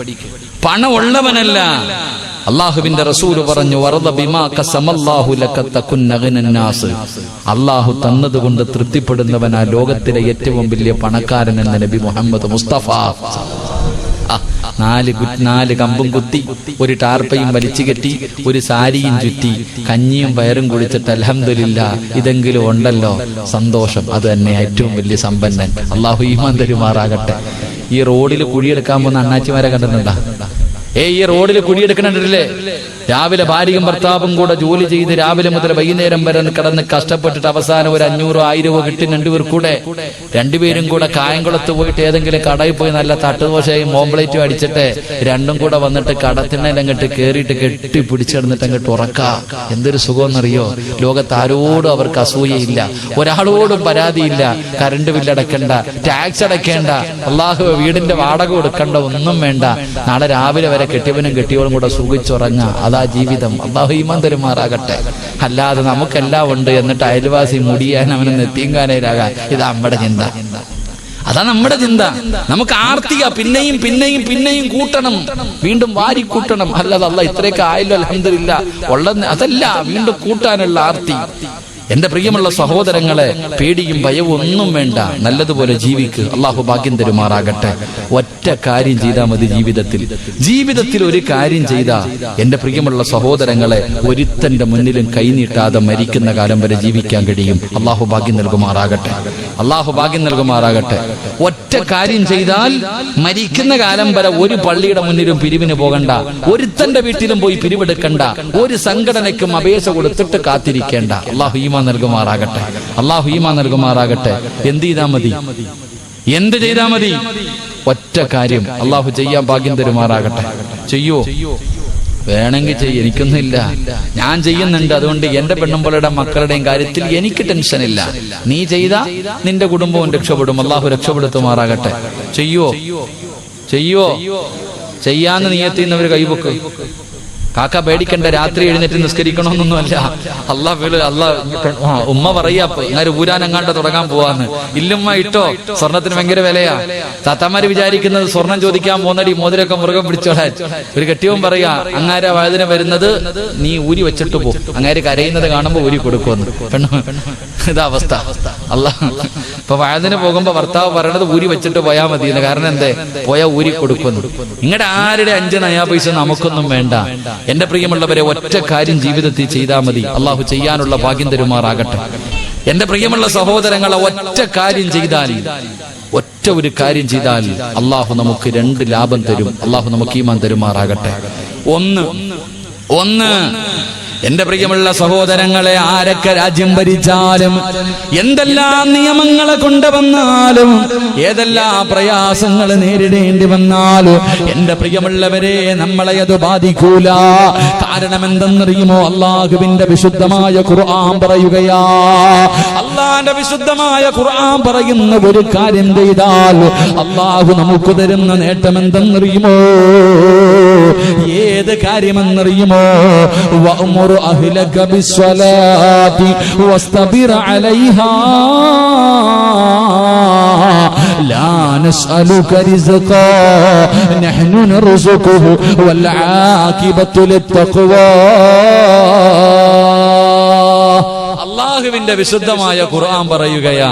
പണം ഉള്ളവനല്ല. അള്ളാഹുവിന്റെ റസൂല് പറഞ്ഞു, വറദ ബിമാ ഖസമല്ലാഹു ലക തകുന്ന ഗിനന്നാസ്. അള്ളാഹു തന്നതുകൊണ്ട് തൃപ്തിപ്പെടുന്നവനാ ലോകത്തിലെ ഏറ്റവും വലിയ പണക്കാരൻ എന്ന നബി മുഹമ്മദ് മുസ്തഫ. 4 കമ്പും കുത്തി, ഒരു ടാർപ്പയും വലിച്ചു കെട്ടി, ഒരു സാരിയും ചുറ്റി, കഞ്ഞിയും പയറും കുടിച്ചിട്ട് അൽഹംദുലില്ലാ ഇതെങ്കിലും ഉണ്ടല്ലോ, സന്തോഷം. അത് തന്നെ ഏറ്റവും വലിയ സമ്പന്നൻ. അള്ളാഹു ഈമാൻ തരുമാറാകട്ടെ. ഈ റോഡിൽ കുഴിയെടുക്കാൻ പോകുന്ന അണ്ണാച്ചിമാരെ കണ്ടിട്ടുണ്ടാ? ഈ റോഡിൽ കുഴിയെടുക്കണില്ലേ? രാവിലെ ഭാര്യയും ഭർത്താവും കൂടെ ജോലി ചെയ്ത് രാവിലെ മുതൽ വൈകുന്നേരം വരെ കിടന്ന് കഷ്ടപ്പെട്ടിട്ട് അവസാനം ഒരു 500 1000 കിട്ടി രണ്ടുപേരും കൂടെ കായംകുളത്ത് പോയിട്ട് ഏതെങ്കിലും കടയിൽ പോയി നല്ല തട്ടുദോശയും ഓംപ്ലേറ്റും അടിച്ചിട്ട് രണ്ടും കൂടെ വന്നിട്ട് കടത്തിനങ്ങട്ട് കേറിയിട്ട് കെട്ടി പിടിച്ചെടുന്നിട്ട് അങ്ങോട്ട് ഉറക്കാം. എന്തൊരു സുഖമെന്നറിയോ? ലോകത്ത് ആരോടും അവർക്ക് അസൂയയില്ല, ഒരാളോടും പരാതിയില്ല. കറണ്ട് ബില്ല് അടക്കണ്ട, ടാക്സ് അടയ്ക്കേണ്ട, അള്ളാഹു വീടിന്റെ വാടക കൊടുക്കണ്ട, ഒന്നും വേണ്ട. നാളെ രാവിലെ വരെ കെട്ടിയവനും കെട്ടിയവനും കൂടെ സുഖിച്ചുറങ്ങാം. അതാ ജീവിതം. അള്ളാഹു ഈമാൻ തരുമാറാകട്ടെ. അല്ലാതെ നമുക്കെല്ലാം ഉണ്ട് എന്നിട്ട് അയൽവാസി മുടിയാൻ അവന് നെത്തിയങ്കാനയിലാകാൻ, ഇത് നമ്മുടെ ചിന്ത. അതാ നമ്മുടെ ചിന്ത. നമുക്ക് ആർത്തിയ പിന്നെയും പിന്നെയും പിന്നെയും കൂട്ടണം, വീണ്ടും വാരി കൂട്ടണം. അല്ലാതെ അള്ളാഹ് ഇത്രയൊക്കെ ആയല്ലോ അൽഹംദുലില്ലാ ഉള്ളത്, അതല്ല, വീണ്ടും കൂട്ടാനുള്ള ആർത്തി. എന്റെ പ്രിയമുള്ള സഹോദരങ്ങളെ, പേടിയും ഭയവും ഒന്നും വേണ്ട. നല്ലതുപോലെ ജീവിക്ക്. അള്ളാഹു ഭാഗ്യം തരുമാറാകട്ടെ. ഒറ്റ കാര്യം ചെയ്താൽ മതി ജീവിതത്തിൽ ഒരു കാര്യം ചെയ്താ എന്റെ പ്രിയമുള്ള സഹോദരങ്ങളെ, ഒരുത്തന്റെ മുന്നിലും കൈനീട്ടാതെ മരിക്കുന്ന കാലം വരെ ജീവിക്കാൻ കഴിയും. അള്ളാഹു ഭാഗ്യം നൽകുമാറാകട്ടെ. അള്ളാഹു ഭാഗ്യം നൽകുമാറാകട്ടെ. ഒറ്റ കാര്യം ചെയ്താൽ മരിക്കുന്ന കാലം വരെ ഒരു പള്ളിയുടെ മുന്നിലും പിരിവിന് പോകണ്ട, ഒരുത്തന്റെ വീട്ടിലും പോയി പിരിവെടുക്കണ്ട, ഒരു സംഘടനയ്ക്കും അപേക്ഷ കൊടുത്തിട്ട് കാത്തിരിക്കേണ്ട. അള്ളാഹു ഈമാൻ നൽകുമാറാകട്ടെ. അള്ളാഹു ഈമാൻ നൽകുമാറാകട്ടെ. എന്ത് ചെയ്താ മതി? ഒറ്റ കാര്യം. അള്ളാഹു ചെയ്യാൻ ഭാഗ്യം തരുമാറാകട്ടെ. ചെയ്യോ? വേണമെങ്കിൽ ചെയ്യും, എനിക്കൊന്നുമില്ല, ഞാൻ ചെയ്യുന്നുണ്ട്. അതുകൊണ്ട് എന്റെ പെണ്ണുമ്പോളുടെ മക്കളുടെയും കാര്യത്തിൽ എനിക്ക് ടെൻഷനില്ല. നീ ചെയ്താ നിന്റെ കുടുംബവും രക്ഷപ്പെടും. അള്ളാഹു രക്ഷപ്പെടുത്തുമാറാകട്ടെ. ചെയ്യോ? ചെയ്യാന്ന് നിയത്തിന്നവർ കൈവക്ക്. കാക്ക പേടിക്കണ്ട, രാത്രി എഴുന്നേറ്റ് നിസ്കരിക്കണമെന്നൊന്നുമല്ല. ഉമ്മ പറയാ അങ്ങനെ ഊരാനെങ്ങാണ്ട് തുടങ്ങാൻ പോവാന്ന്. ഇല്ലുമ്മ ഇട്ടോ, സ്വർണത്തിന് ഭയങ്കര വിലയാ. താത്താമാര് വിചാരിക്കുന്നത് സ്വർണം ചോദിക്കാൻ പോന്നടി മോതിരൊക്കെ മുറുകെ പിടിച്ചോളാൻ. ഒരു കെട്ടിയവും പറയാ അങ്ങാര വഴുതിന് വരുന്നത് നീ ഊരി വെച്ചിട്ട് പോ, അങ്ങാര് കരയുന്നത് കാണുമ്പോ ഊരി കൊടുക്കുമെന്ന്. പെണ്ണു ഇതാ അവസ്ഥ. ഇപ്പൊ വഴുതിന് പോകുമ്പോ ഭർത്താവ് പറയണത് ഊരി വെച്ചിട്ട് പോയാൽ മതി. കാരണം എന്തേ, പോയാ ഊരി കൊടുക്കുന്നു. നിങ്ങളുടെ ആരുടെ 5 നയാ പൈസ നമുക്കൊന്നും വേണ്ട. എന്റെ പ്രിയമുള്ളവരെ, ഒറ്റ കാര്യം ജീവിതത്തിൽ ചെയ്താൽ മതി. അള്ളാഹു ചെയ്യാനുള്ള ഭാഗ്യം തരുമാറാകട്ടെ. എന്റെ പ്രിയമുള്ള സഹോദരങ്ങളെ, ഒറ്റ കാര്യം ചെയ്താൽ, ഒറ്റ ഒരു കാര്യം ചെയ്താൽ അള്ളാഹു നമുക്ക് 2 ലാഭം തരും. അള്ളാഹു നമുക്ക് ഈമാൻ തരുമാറാകട്ടെ. ഒന്ന് എന്റെ പ്രിയമുള്ള സഹോദരങ്ങളെ, ആരൊക്കെ രാജ്യം ഭരിച്ചാലും, എന്തെല്ലാം നിയമങ്ങളെ കൊണ്ടുവന്നാലും, ഏതെല്ലാം പ്രയാസങ്ങൾ നേരിടേണ്ടി വന്നാലും, എന്റെ പ്രിയമുള്ളവരെ നമ്മളെ അത് ബാധിക്കൂല. കാരണം എന്തെന്നറിയുമോ? അള്ളാഹുവിന്റെ വിശുദ്ധമായ ഖുർആൻ പറയുകയാ. അള്ളാന്റെ വിശുദ്ധമായ ഖുർആൻ പറയുന്ന ഒരു കാര്യം ചെയ്താൽ അള്ളാഹു നമുക്ക് തരുന്ന നേട്ടം എന്തെന്നറിയുമോ? ഏത് കാര്യമെന്നറിയുമോ? أهلك بالصلاة واصطبر عليها لا نسألك رزقا نحن نرزقه والعاقبة للتقوى. അള്ളാഹുവിന്റെ വിശുദ്ധമായ ഖുർആൻ പറയുകയാ,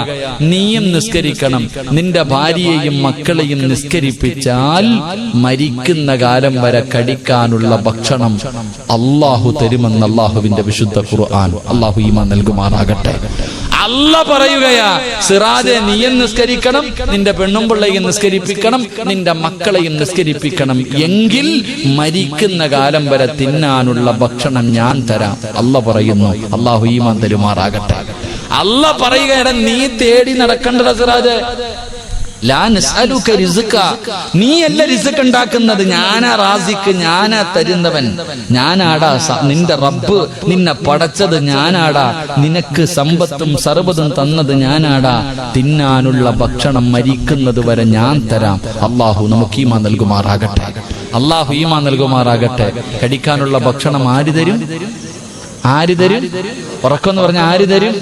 നീയും നിസ്കരിക്കണം, നിന്റെ ഭാര്യയെയും മക്കളെയും നിസ്കരിപ്പിച്ചാൽ മരിക്കുന്ന കാലം വരെ കടിക്കാനുള്ള ഭക്ഷണം അള്ളാഹു തരുമെന്ന് അള്ളാഹുവിന്റെ വിശുദ്ധ ഖുർആൻ. അള്ളാഹു ഈമാൻ നൽകുമാറാകട്ടെ. അല്ലാഹ് പറയുകയാ, സിറാജെ നീയും നിസ്കരിക്കണം, നിന്റെ പെണ്ണും പിള്ളയും നിസ്കരിപ്പിക്കണം, നിന്റെ മക്കളെയും നിസ്കരിപ്പിക്കണം, എങ്കിൽ മരിക്കുന്ന കാലം വരെ തിന്നാനുള്ള ഭക്ഷണം ഞാൻ തരാം. അല്ലാഹ് പറയുന്നു. അള്ളാഹു ഈമാൻ തരുമാറാകട്ടെ. അല്ലാഹ് പറയുകയാണ്, നീ തേടി നടക്കേണ്ടത് സിറാജെ. നീയല്ല റിസ്ക് ഉണ്ടാക്കുന്നത്, ഞാനാ റാസിക്ക്, ഞാനാ തരുന്നവൻ, ഞാനാടാ നിന്റെ റബ്ബ്. നിന്നെ പടച്ചത് ഞാനാടാ, നിനക്ക് സമ്പത്തും സർവ്വതും തന്നത് ഞാനാടാ. തിന്നാനുള്ള ഭക്ഷണം മരിക്കുന്നത് വരെ ഞാൻ തരാം. അള്ളാഹു നമുക്ക് ഈമാൻ നൽകുമാറാകട്ടെ. അള്ളാഹു ഈമാൻ നൽകുമാറാകട്ടെ. കടിക്കാനുള്ള ഭക്ഷണം ആര് തരും? ആര് തരും? ഉറക്കെന്ന് പറഞ്ഞ ആര് തരും?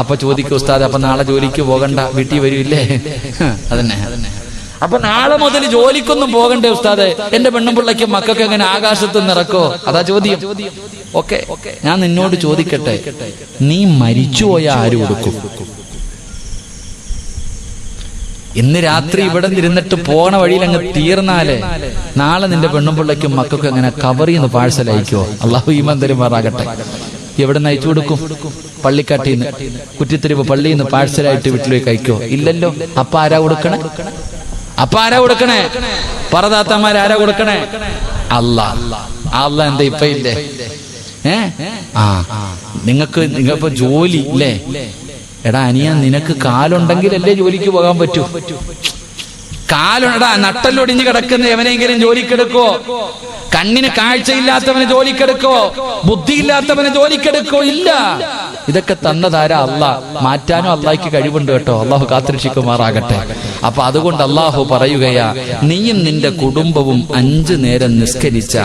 അപ്പൊ ചോദിക്കും, ഉസ്താദ് അപ്പൊ നാളെ ജോലിക്ക് പോകണ്ട, വീട്ടിൽ വരൂല്ലേ? അതന്നെ. അപ്പൊ നാളെ മുതൽ ജോലിക്കൊന്നും പോകണ്ടേ ഉസ്താദ്? എന്റെ പെണ്ണും പിള്ളയ്ക്കും മക്കൾക്ക് എങ്ങനെ ആകാശത്ത് നിറക്കോ? അതാ ചോദ്യം. ഓക്കെ, ഞാൻ നിന്നോട് ചോദിക്കട്ടെ, നീ മരിച്ചുപോയ ആര് കൊടുക്കും? ഇന്ന് രാത്രി ഇവിടെ ഇരുന്നിട്ട് പോണ വഴിയിൽ അങ്ങ് തീർന്നാലേ നാളെ നിന്റെ പെണ്ണും പിള്ളയ്ക്കും മക്കൾക്കും എങ്ങനെ കവറിൽ നിന്ന് പാഴ്സൽ അയക്കുവോ? അള്ളാഹു ഈമാൻ തരുമാറാകട്ടെ. എവിടെ നിന്ന് അയച്ചു കൊടുക്കും? പള്ളിക്കാട്ടിന്ന്, കുറ്റിത്തെരുവ് പള്ളിയിൽ നിന്ന് പാഴ്സലായിട്ട് വീട്ടിലേക്ക് അയക്കോ? ഇല്ലല്ലോ. അപ്പൊ ആരാ കൊടുക്കണേ? പറദാത്തമാരാരാ കൊടുക്കണേ? അല്ലാഹ് എന്താ ഇപ്പൊ ഇല്ലേ? നിങ്ങൾക്കിപ്പോ ജോലി ഇല്ലേ? എടാ അനിയ, നിനക്ക് കാലുണ്ടെങ്കിലല്ലേ ജോലിക്ക് പോകാൻ പറ്റൂ. കാലുണ്ടാ നട്ടല്ലൊടിഞ്ഞ് കിടക്കുന്ന എവനെങ്കിലും ജോലിക്കെടുക്കോ? കണ്ണിന് കാഴ്ചയില്ലാത്തവനെ ജോലിക്കെടുക്കോ? ബുദ്ധിയില്ലാത്തവനെ ജോലിക്കെടുക്കോ? ഇല്ല. ഇതൊക്കെ തന്നതാരാ? അള്ളാഹ്. മാറ്റാനും അള്ളാഹ്ക്ക് കഴിവുണ്ട് കേട്ടോ. അള്ളാഹു കാത്തിരക്ഷിക്കുമാറാകട്ടെ. അപ്പൊ അതുകൊണ്ട് അള്ളാഹു പറയുകയാ, നീയും നിന്റെ കുടുംബവും 5 നേരം നിസ്കരിച്ച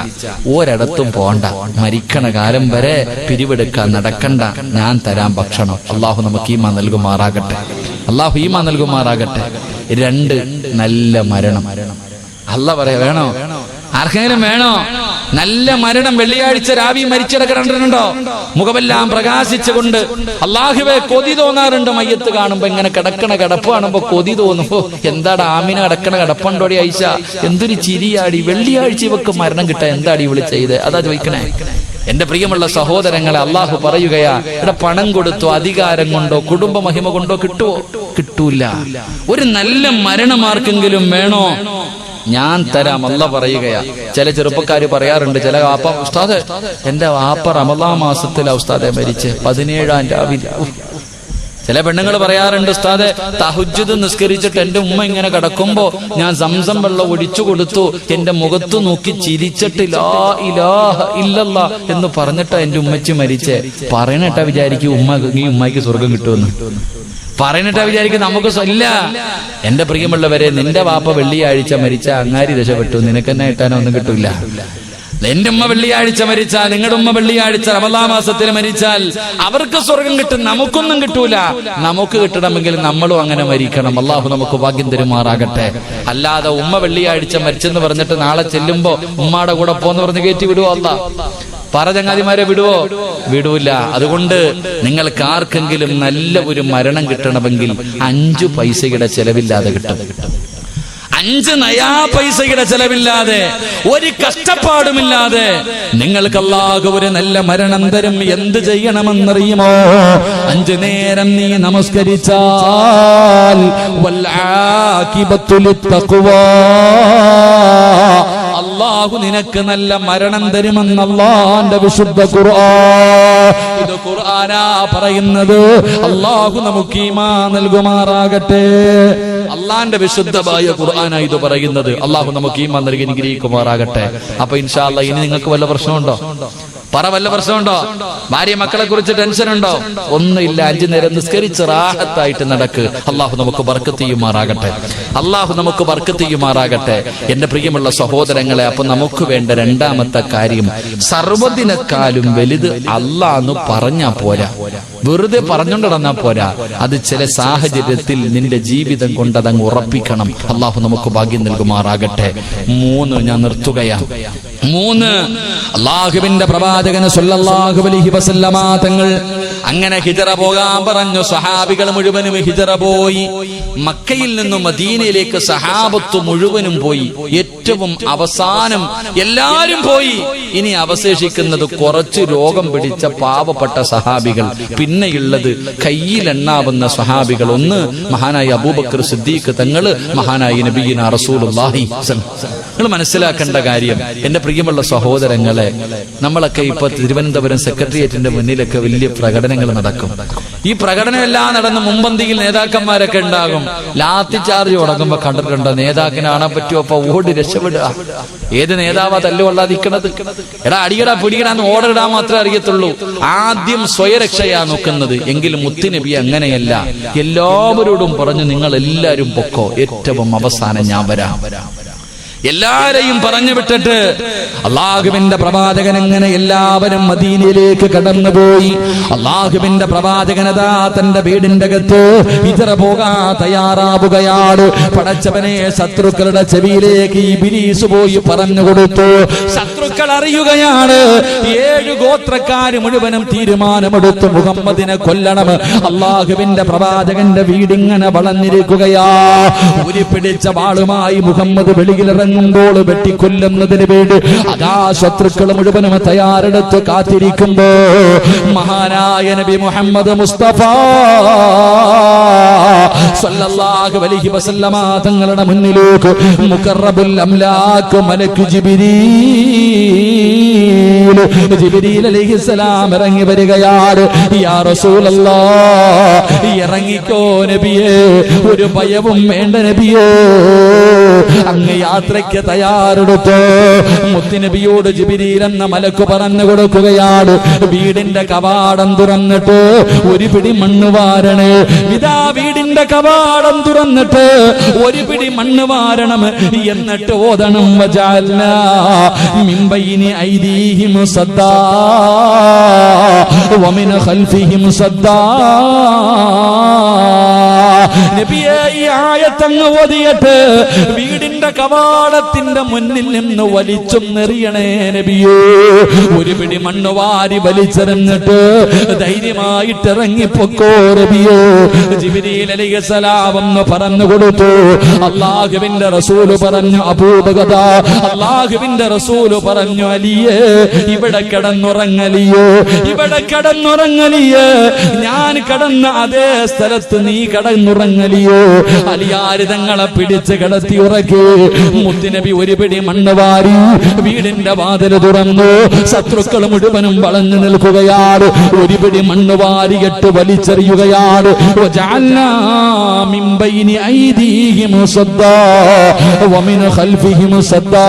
ഒരിടത്തും പോണ്ട, മരിക്കണ കാലം വരെ പിരിവെടുക്കാൻ നടക്കണ്ട, ഞാൻ തരാം ഭക്ഷണം. അള്ളാഹു നമുക്ക് ഈമാൻ നൽകുമാറാകട്ടെ. അള്ളാഹു ഈമാൻ നൽകുമാറാകട്ടെ. 2 നല്ല മരണം. അള്ളാഹ് പറയാ, വേണോ? ആർക്കെങ്കിലും വേണോ? നല്ല മരണം. വെള്ളിയാഴ്ച രാവി മരിച്ചിടക്കിടണ്ടോ? മുഖമെല്ലാം പ്രകാശിച്ചുകൊണ്ട് അള്ളാഹുവേ കൊതി തോന്നാറുണ്ട്. മയ്യത്ത് കാണുമ്പോ, ഇങ്ങനെ കിടക്കണ കിടപ്പ് കാണുമ്പോ കൊതി തോന്നുമ്പോ, എന്താടാ ആമിന കിടക്കണ കിടപ്പുണ്ടോടി ഐഷ, എന്തൊരു ചിരിയാടി, വെള്ളിയാഴ്ച ഇവക്ക് മരണം കിട്ടാൻ എന്താടി ഇവള് ചെയ്ത്? അതാ ചോദിക്കണേ. എന്റെ പ്രിയമുള്ള സഹോദരങ്ങളെ, അള്ളാഹു പറയുകയാ, ഇവിടെ പണം കൊടുത്തോ, അധികാരം കൊണ്ടോ, കുടുംബ മഹിമ കൊണ്ടോ കിട്ടുവോ? കിട്ടൂല. ഒരു നല്ല മരണമാർക്കെങ്കിലും വേണോ? ഞാൻ തരാം. അല്ലാഹ് പറയുകയാ. ചില ചെറുപ്പക്കാര് പറയാറുണ്ട്, ചില വാപ്പ, ഉസ്താദ് എന്റെ വാപ്പ റമളാൻ മാസത്തിലാ ഉസ്താദെ മരിച്ച്, 17-ാം രാവിലെ. ചില പെണ്ണുങ്ങൾ പറയാറുണ്ട്, ഉസ്താദെ തഹജ്ജുദ് നിസ്കരിച്ചിട്ട് എന്റെ ഉമ്മ ഇങ്ങനെ കിടക്കുമ്പോ ഞാൻ സംസം വെള്ളം ഒഴിച്ചു കൊടുത്തു, എന്റെ മുഖത്ത് നോക്കി ചിരിച്ചിട്ട് ലാ ഇലാഹ ഇല്ലല്ലാഹ് എന്ന് പറഞ്ഞിട്ടാ എന്റെ ഉമ്മച്ചി മരിച്ചേ. പറയണട്ടാ വിചാരിക്കും ഈ ഉമ്മയ്ക്ക് സ്വർഗം കിട്ടുമെന്ന്. പറയുന്നിട്ടാ വിചാരിക്കും നമുക്ക് ഇല്ല. എന്റെ പ്രിയമുള്ളവരെ, നിന്റെ വാപ്പ വെള്ളിയാഴ്ച മരിച്ച അങ്ങാരി രക്ഷപ്പെട്ടു, നിനക്കെന്നെ കിട്ടാനോ ഒന്നും കിട്ടൂല. എന്റെ ഉമ്മ വെള്ളിയാഴ്ച മരിച്ചാൽ, നിങ്ങളുടെ ഉമ്മ വെള്ളിയാഴ്ച റമദാൻ മാസത്തിൽ മരിച്ചാൽ അവർക്ക് സ്വർഗം കിട്ടും, നമുക്കൊന്നും കിട്ടൂല. നമുക്ക് കിട്ടണമെങ്കിൽ നമ്മളും അങ്ങനെ മരിക്കണം. അള്ളാഹു നമുക്ക് ഭാഗ്യം തരുമാറാകട്ടെ. അല്ലാതെ ഉമ്മ വെള്ളിയാഴ്ച മരിച്ചെന്ന് പറഞ്ഞിട്ട് നാളെ ചെല്ലുമ്പോ ഉമ്മയുടെ കൂടെ പോന്ന് പറഞ്ഞ് കയറ്റി വിടുവോ? പറ ചങ്ങാതിമാരെ, വിടുവോ? വിടൂല. അതുകൊണ്ട് നിങ്ങൾക്ക് ആർക്കെങ്കിലും നല്ല ഒരു മരണം കിട്ടണമെങ്കിൽ 5 പൈസയുടെ ചെലവില്ലാതെ കിട്ടും. 5 നയാ പൈസയുടെ ചെലവില്ലാതെ, ഒരു കഷ്ടപ്പാടുമില്ലാതെ നിങ്ങൾക്ക് അല്ലാഹു ഒരു നല്ല മരണം തരും. എന്ത് ചെയ്യണമെന്നറിയുമോ? 5 നേരം നീ നമസ്കരിച്ചാൽ വൽആഖിബത്തു ലിത്തഖ്വാ, അല്ലാഹു നിനക്ക് നല്ല മരണം തരുമെന്ന് അല്ലാഹുവിന്റെ വിശുദ്ധ ഖുർആൻ. ഇത് ഖുർആനാ പറയുന്നത്. അല്ലാഹു നമുക്ക് ഈമാൻ നൽകുമാറാകട്ടെ. അള്ളാന്റെ വിശുദ്ധമായ ഖുർആനാ ഇത് പറയുന്നത്. അള്ളാഹു നമുക്ക് ഈമാൻ നൽകി അനുഗ്രഹിക്കുമാറാകട്ടെ. അപ്പൊ ഇൻഷാ അല്ലാഹ് ഇനി നിങ്ങൾക്ക് വല്ല പ്രശ്നമുണ്ടോ? പറ, വല്ല പ്രശ്നമുണ്ടോ? ഭാര്യ മക്കളെ കുറിച്ച് ടെൻഷൻ ഉണ്ടോ? ഒന്നുമില്ല. 5 നേരം നിസ്കരിച്ച് റാഹത്തായിട്ട് നടക്ക്. അള്ളാഹു നമുക്ക് ബർക്കത്ത് ചെയ്യുമാറാകട്ടെ. അള്ളാഹു നമുക്ക് ബർക്കത്ത് ചെയ്യുമാറാകട്ടെ. എന്റെ പ്രിയമുള്ള സഹോദരങ്ങളെ, അപ്പൊ നമുക്ക് വേണ്ട രണ്ടാമത്തെ കാര്യം, സർവ്വതിനെക്കാളും വലുത് അല്ലാഹ് പറഞ്ഞാ പോരാ, വെറുതെ പറഞ്ഞുകൊണ്ട് നടന്നാ പോരാ. അത് ചില സാഹചര്യത്തിൽ നിന്റെ ജീവിതം കൊണ്ട് അതങ്ങ് ഉറപ്പിക്കണം. അള്ളാഹു നമുക്ക് ഭാഗ്യം നൽകുമാറാകട്ടെ. 3 ഞാൻ നിർത്തുകയാണ്. 3 അല്ലാഹുവിന്റെ പ്രവാചകന് സ്വല്ലല്ലാഹു അലൈഹി വസല്ലമ തങ്ങൾ അങ്ങനെ ഹിജറ പോകാൻ പറഞ്ഞു. സഹാബികൾ മുഴുവനും ഹിജറ പോയി. മക്കയിൽ നിന്നും മദീനയിലേക്ക് സഹാബത്ത് മുഴുവനും പോയി. ഏറ്റവും അവസാനം എല്ലാരും പോയി. ഇനി അവശേഷിക്കുന്നത് കുറച്ച് രോഗം പിടിച്ച പാവപ്പെട്ട സഹാബികൾ. പിന്നെയുള്ളത് കയ്യിലെണ്ണാവുന്ന സഹാബികൾ. ഒന്ന് മഹാനായ അബൂബക്കർ സിദ്ദീഖ് തങ്ങള്, മഹാനായ നബിയിന റസൂലുള്ളാഹി. നിങ്ങൾ മനസ്സിലാക്കേണ്ട കാര്യം, എന്റെ പ്രിയമുള്ള സഹോദരങ്ങളെ, നമ്മളൊക്കെ ഇപ്പൊ തിരുവനന്തപുരം സെക്രട്ടേറിയറ്റിന്റെ മുന്നിലൊക്കെ വലിയ പ്രകടനങ്ങൾ നടക്കും. ഈ പ്രകടനമെല്ലാം നടന്ന് മുമ്പന്തിയിൽ നേതാക്കന്മാരൊക്കെ ഉണ്ടാകും. ലാത്തി ചാർജ് തുടങ്ങുമ്പോ കണ്ടിട്ടുണ്ടോ? നേതാക്കിനെ കാണാൻ പറ്റുമോ? അപ്പൊ ഓടി രക്ഷപ്പെടുക. ഏത് നേതാവാ തല്ലുകൊള്ളാതിരിക്കണത്? എടാ അടിയടാ പിടികടാന്ന് ഓർഡർ ഇടാൻ മാത്രമേ അറിയത്തുള്ളൂ. ആദ്യം സ്വയരക്ഷയാ നോക്കുന്നത്. എങ്കിലും മുത്തുനബി അങ്ങനെയല്ല. എല്ലാവരോടും പറഞ്ഞു, നിങ്ങൾ എല്ലാവരും പൊക്കോ, ഏറ്റവും അവസാനം ഞാൻ വരാം. എല്ലാരെയും പറഞ്ഞു വിട്ടിട്ട് അള്ളാഹുവിന്റെ പ്രവാചകൻ അങ്ങനെ എല്ലാവരും മദീനയിലേക്ക് കടന്നുപോയി. അള്ളാഹുവിന്റെ പ്രവാചകനതാ തന്റെ വീടിന്റെ അകത്ത് ഹിജറ പോകാൻ തയ്യാറാവുകയാണ്. പടച്ചവനെ, ശത്രുക്കളുടെ ചെവിയിലേക്ക് ഇബ്ലീസ് പോയി പറഞ്ഞു കൊടുത്തു. ശത്രുക്കൾ അറിയുകയാണ്. 7 ഗോത്രക്കാര് മുഴുവനും തീരുമാനമെടുത്തു, മുഹമ്മദിനെ കൊല്ലണം. അള്ളാഹുവിന്റെ പ്രവാചകന്റെ വീടിങ്ങനെ വളഞ്ഞിരിക്കുകയാ. ഉരി പിടിച്ച വാളുമായി മുഹമ്മദ് വെളിയിലിറങ്ങി വെട്ടിക്കൊല്ലുന്നതിന് വേണ്ടി അതാ ശത്രുക്കൾ മുഴുവനും തയ്യാറെടുത്ത് കാത്തിരിക്കുമ്പോ മഹാനായ നബി മുഹമ്മദ് മുസ്തഫ സല്ലല്ലാഹു അലൈഹി വസല്ലമ തങ്ങളുടെ മുന്നിലേക്ക് മുഖറബുൽ അംലാക്ക് മലക്ക് ജിബ്രീൽ അലൈഹിസ്സലാം ഇറങ്ങി വരികയാണ്. യാ റസൂലല്ലാഹ്, ഇറങ്ങിക്കോ നബിയേ, ഒരു ഭയവും വേണ്ട നബിയേ, അങ്ങ് യാത്രയ്ക്ക് തയ്യാറെടുത്തോ. മുത്തുനബിയോട് ജിബ്രീൽ എന്ന മലക്ക് പറഞ്ഞു കൊടുക്കുകയാണ്, വീടിന്റെ കവാടം തുറന്നിട്ട് ഒരു പിടി മണ്ണ് വാരണേ. ഇതാ വീടിന്റെ കവാടം തുറന്നിട്ട് ഒരു പിടി മണ്ണ് വാരണം. എന്നിട്ട് ഓതണം, വജഅൽനാ മിൻ ബൈനി ഐദീഹിം സദ്ദാ വമിൻ ഖൽഫിഹിം സദ്ദാ. നബിയേ, ഈ ആയത്തങ്ങ് ഓതിയിട്ട് വീടിന്റെ കവാടത്തിന്റെ മുന്നിൽ നിന്ന് വലിച്ചൊന്നെറിയണേ നബിയേ. ഒരു പിടി മണ്ണ് വാരി വലിച്ചെറിഞ്ഞിട്ട് ധൈര്യമായിട്ട് ഇറങ്ങിപ്പൊക്കോ നബിയേ. ജിബ്രീൽ അലൈഹിസ്സലാം എന്ന് പറഞ്ഞു കൊടുത്തു. അല്ലാഹുവിന്റെ റസൂല് പറഞ്ഞു, അബൂബക്കർ, അല്ലാഹുവിന്റെ റസൂല് പറഞ്ഞു, അലിയേ, ഇവിടെ കിടന്നുറങ്ങലിയോ, ഇവിടെ കിടന്നുറങ്ങലിയേ, ഞാൻ കിടന്ന അതേ സ്ഥലത്ത് നീ കിടന്നുറങ്ങലിയോ. അലിയാര് തങ്ങളെ പിടിച്ച് കിടത്തി ഉറക്കി. മുത്തുനബി ഒരു പിടി മണ്ണ് വാരി വീടിന്റെ വാതിൽ തുറന്നു. ശത്രുക്കൾ മുഴുവനും വളഞ്ഞു നിൽക്കുകയാണ്. ഒരു പിടി മണ്ണ് വാരിയിട്ട് വലിച്ചെറിയുകയാണ്. വജഅൽനാ മിൻ ബൈനി ഐദീഹിം സദ്ദാ വമിൻ ഖൽഫിഹിം സദ്ദാ.